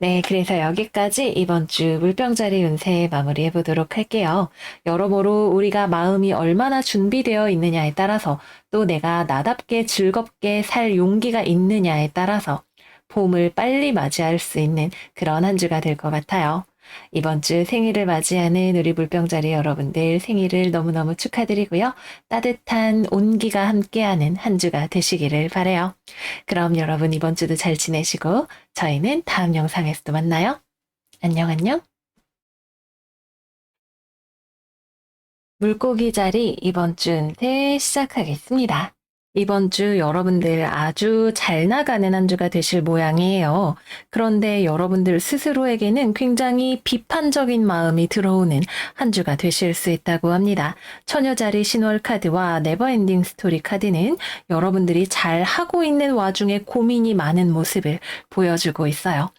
[SPEAKER 1] 네, 그래서 여기까지 이번 주 물병자리 운세 마무리해 보도록 할게요. 여러모로 우리가 마음이 얼마나 준비되어 있느냐에 따라서 또 내가 나답게 즐겁게 살 용기가 있느냐에 따라서 봄을 빨리 맞이할 수 있는 그런 한 주가 될 것 같아요. 이번 주 생일을 맞이하는 우리 물병자리 여러분들 생일을 너무너무 축하드리고요. 따뜻한 온기가 함께하는 한 주가 되시기를 바라요. 그럼 여러분 이번 주도 잘 지내시고 저희는 다음 영상에서 또 만나요. 안녕 안녕. 물고기 자리 이번 주 운세 시작하겠습니다. 이번 주 여러분들 아주 잘 나가는 한 주가 되실 모양이에요. 그런데 여러분들 스스로에게는 굉장히 비판적인 마음이 들어오는 한 주가 되실 수 있다고 합니다. 처녀자리 신월 카드와 네버엔딩 스토리 카드는 여러분들이 잘 하고 있는 와중에 고민이 많은 모습을 보여주고 있어요.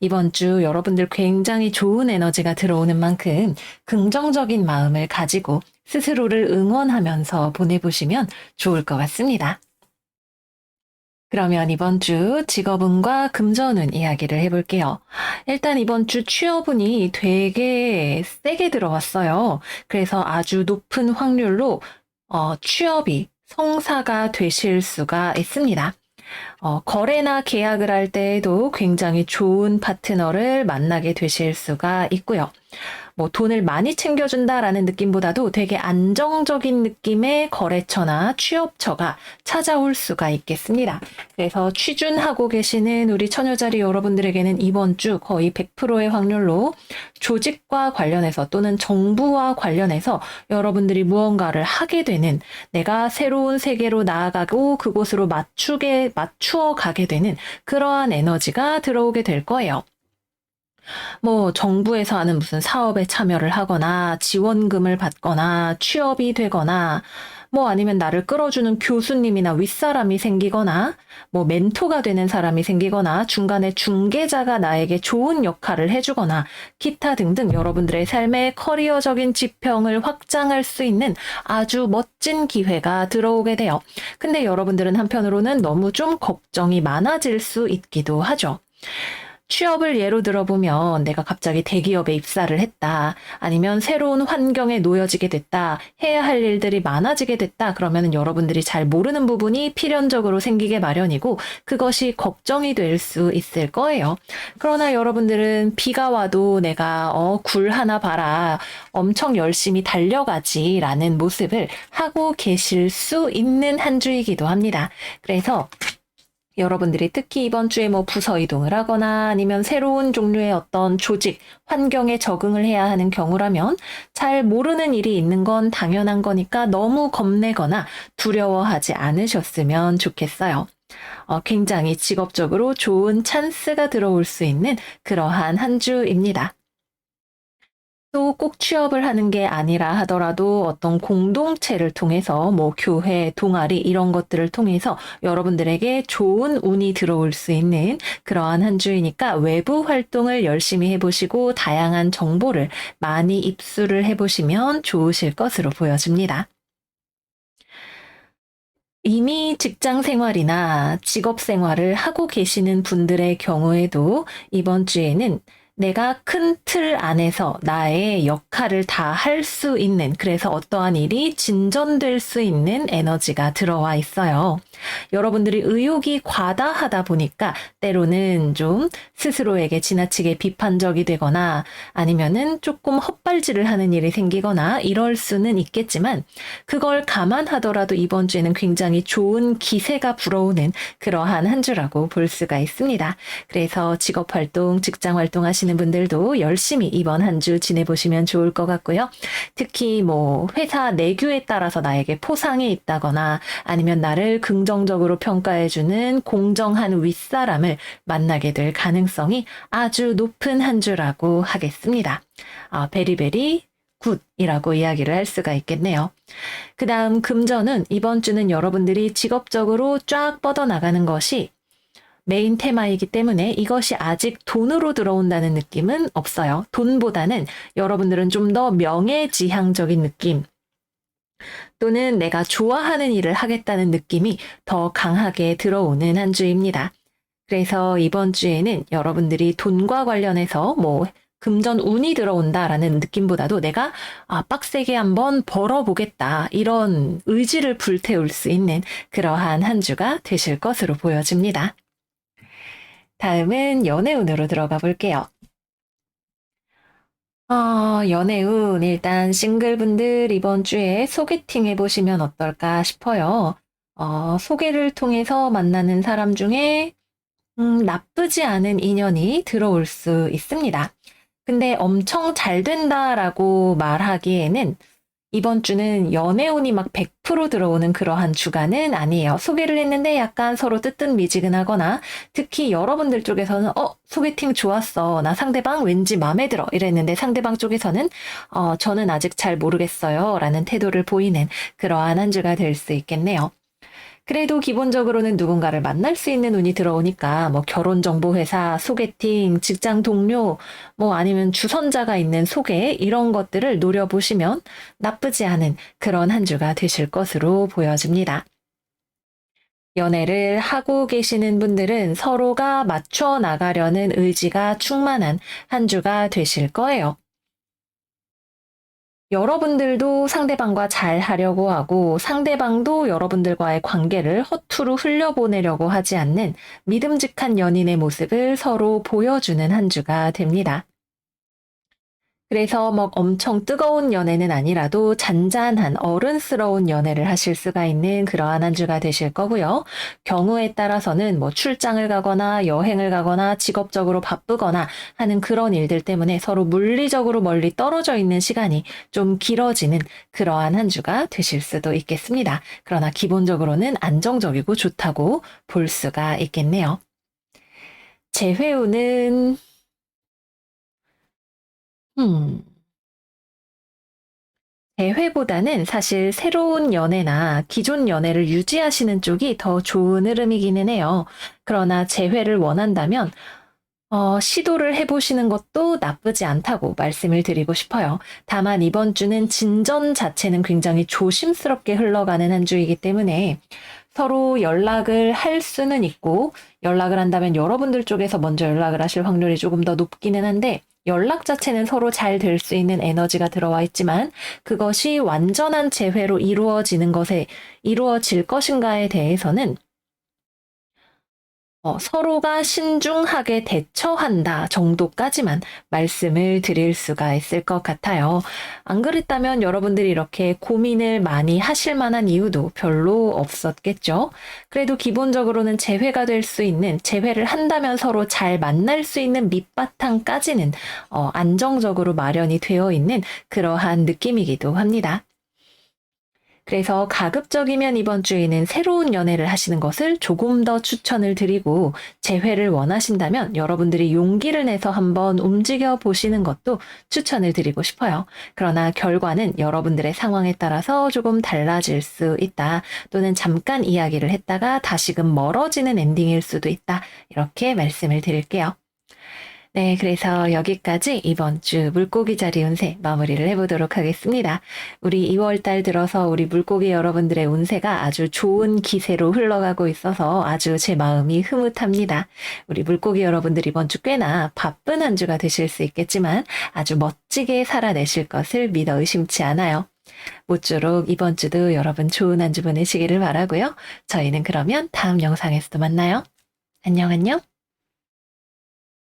[SPEAKER 1] 이번 주 여러분들 굉장히 좋은 에너지가 들어오는 만큼 긍정적인 마음을 가지고 스스로를 응원하면서 보내보시면 좋을 것 같습니다. 그러면 이번 주 직업운과 금전운 이야기를 해볼게요. 일단 이번 주 취업운이 되게 세게 들어왔어요. 그래서 아주 높은 확률로 취업이 성사가 되실 수가 있습니다. 거래나 계약을 할 때에도 굉장히 좋은 파트너를 만나게 되실 수가 있고요. 뭐 돈을 많이 챙겨준다라는 느낌보다도 되게 안정적인 느낌의 거래처나 취업처가 찾아올 수가 있겠습니다. 그래서 취준하고 계시는 우리 처녀자리 여러분들에게는 이번 주 거의 100%의 확률로 조직과 관련해서 또는 정부와 관련해서 여러분들이 무언가를 하게 되는 내가 새로운 세계로 나아가고 그곳으로 맞추어 가게 되는 그러한 에너지가 들어오게 될 거예요. 뭐 정부에서 하는 무슨 사업에 참여를 하거나 지원금을 받거나 취업이 되거나 뭐 아니면 나를 끌어주는 교수님이나 윗사람이 생기거나 뭐 멘토가 되는 사람이 생기거나 중간에 중개자가 나에게 좋은 역할을 해주거나 기타 등등 여러분들의 삶의 커리어적인 지평을 확장할 수 있는 아주 멋진 기회가 들어오게 돼요. 근데 여러분들은 한편으로는 너무 좀 걱정이 많아질 수 있기도 하죠. 취업을 예로 들어보면 내가 갑자기 대기업에 입사를 했다. 아니면 새로운 환경에 놓여지게 됐다. 해야 할 일들이 많아지게 됐다. 그러면 여러분들이 잘 모르는 부분이 필연적으로 생기게 마련이고 그것이 걱정이 될 수 있을 거예요. 그러나 여러분들은 비가 와도 내가 굴 하나 봐라. 엄청 열심히 달려가지 라는 모습을 하고 계실 수 있는 한 주이기도 합니다. 그래서 여러분들이 특히 이번 주에 뭐 부서 이동을 하거나 아니면 새로운 종류의 어떤 조직, 환경에 적응을 해야 하는 경우라면 잘 모르는 일이 있는 건 당연한 거니까 너무 겁내거나 두려워하지 않으셨으면 좋겠어요. 굉장히 직업적으로 좋은 찬스가 들어올 수 있는 그러한 한 주입니다. 또 꼭 취업을 하는 게 아니라 하더라도 어떤 공동체를 통해서 뭐 교회, 동아리 이런 것들을 통해서 여러분들에게 좋은 운이 들어올 수 있는 그러한 한 주이니까 외부 활동을 열심히 해보시고 다양한 정보를 많이 입수를 해보시면 좋으실 것으로 보여집니다. 이미 직장 생활이나 직업 생활을 하고 계시는 분들의 경우에도 이번 주에는 내가 큰 틀 안에서 나의 역할을 다 할 수 있는, 그래서 어떠한 일이 진전될 수 있는 에너지가 들어와 있어요. 여러분들이 의욕이 과다하다 보니까 때로는 좀 스스로에게 지나치게 비판적이 되거나 아니면은 조금 헛발질을 하는 일이 생기거나 이럴 수는 있겠지만 그걸 감안하더라도 이번 주에는 굉장히 좋은 기세가 불어오는 그러한 한 주라고 볼 수가 있습니다. 그래서 직업활동, 직장활동 하시는 분들도 열심히 이번 한 주 지내보시면 좋을 것 같고요. 특히 뭐 회사 내규에 따라서 나에게 포상이 있다거나 아니면 나를 긍정적으로 평가해주는 공정한 윗사람을 만나게 될 가능성이 아주 높은 한 주라고 하겠습니다. 베리베리 굿이라고 이야기를 할 수가 있겠네요. 그 다음 금전은 이번 주는 여러분들이 직업적으로 쫙 뻗어나가는 것이 메인 테마이기 때문에 이것이 아직 돈으로 들어온다는 느낌은 없어요. 돈보다는 여러분들은 좀 더 명예지향적인 느낌 또는 내가 좋아하는 일을 하겠다는 느낌이 더 강하게 들어오는 한 주입니다. 그래서 이번 주에는 여러분들이 돈과 관련해서 뭐 금전 운이 들어온다라는 느낌보다도 내가 빡세게 한번 벌어보겠다 이런 의지를 불태울 수 있는 그러한 한 주가 되실 것으로 보여집니다. 다음은 연애운으로 들어가 볼게요. 연애운 일단 싱글분들 이번 주에 소개팅 해보시면 어떨까 싶어요. 소개를 통해서 만나는 사람 중에 나쁘지 않은 인연이 들어올 수 있습니다. 근데 엄청 잘 된다라고 말하기에는 이번 주는 연애운이 막 100% 들어오는 그러한 주간은 아니에요. 소개를 했는데 약간 서로 뜨뜻미지근하거나 특히 여러분들 쪽에서는 소개팅 좋았어. 나 상대방 왠지 마음에 들어. 이랬는데 상대방 쪽에서는 저는 아직 잘 모르겠어요. 라는 태도를 보이는 그러한 한 주가 될 수 있겠네요. 그래도 기본적으로는 누군가를 만날 수 있는 운이 들어오니까 뭐 결혼정보회사, 소개팅, 직장 동료, 뭐 아니면 주선자가 있는 소개 이런 것들을 노려보시면 나쁘지 않은 그런 한 주가 되실 것으로 보여집니다. 연애를 하고 계시는 분들은 서로가 맞춰 나가려는 의지가 충만한 한 주가 되실 거예요. 여러분들도 상대방과 잘 하려고 하고 상대방도 여러분들과의 관계를 허투루 흘려보내려고 하지 않는 믿음직한 연인의 모습을 서로 보여주는 한 주가 됩니다. 그래서 뭐 엄청 뜨거운 연애는 아니라도 잔잔한 어른스러운 연애를 하실 수가 있는 그러한 한 주가 되실 거고요. 경우에 따라서는 뭐 출장을 가거나 여행을 가거나 직업적으로 바쁘거나 하는 그런 일들 때문에 서로 물리적으로 멀리 떨어져 있는 시간이 좀 길어지는 그러한 한 주가 되실 수도 있겠습니다. 그러나 기본적으로는 안정적이고 좋다고 볼 수가 있겠네요. 재회운은 음. 대회보다는 사실 새로운 연애나 기존 연애를 유지하시는 쪽이 더 좋은 흐름이기는 해요. 그러나 재회를 원한다면 시도를 해보시는 것도 나쁘지 않다고 말씀을 드리고 싶어요. 다만 이번 주는 진전 자체는 굉장히 조심스럽게 흘러가는 한 주이기 때문에 서로 연락을 할 수는 있고 연락을 한다면 여러분들 쪽에서 먼저 연락을 하실 확률이 조금 더 높기는 한데 연락 자체는 서로 잘 될 수 있는 에너지가 들어와 있지만 그것이 완전한 재회로 이루어질 것인가에 대해서는 서로가 신중하게 대처한다 정도까지만 말씀을 드릴 수가 있을 것 같아요. 안 그랬다면 여러분들이 이렇게 고민을 많이 하실 만한 이유도 별로 없었겠죠. 그래도 기본적으로는 재회가 될 수 있는, 재회를 한다면 서로 잘 만날 수 있는 밑바탕까지는 안정적으로 마련이 되어 있는 그러한 느낌이기도 합니다. 그래서 가급적이면 이번 주에는 새로운 연애를 하시는 것을 조금 더 추천을 드리고, 재회를 원하신다면 여러분들이 용기를 내서 한번 움직여 보시는 것도 추천을 드리고 싶어요. 그러나 결과는 여러분들의 상황에 따라서 조금 달라질 수 있다. 또는 잠깐 이야기를 했다가 다시금 멀어지는 엔딩일 수도 있다. 이렇게 말씀을 드릴게요. 네, 그래서 여기까지 이번 주 물고기 자리 운세 마무리를 해보도록 하겠습니다. 우리 2월달 들어서 우리 물고기 여러분들의 운세가 아주 좋은 기세로 흘러가고 있어서 아주 제 마음이 흐뭇합니다. 우리 물고기 여러분들 이번 주 꽤나 바쁜 한 주가 되실 수 있겠지만 아주 멋지게 살아내실 것을 믿어 의심치 않아요. 모쪼록 이번 주도 여러분 좋은 한 주 보내시기를 바라고요. 저희는 그러면 다음 영상에서도 만나요. 안녕 안녕.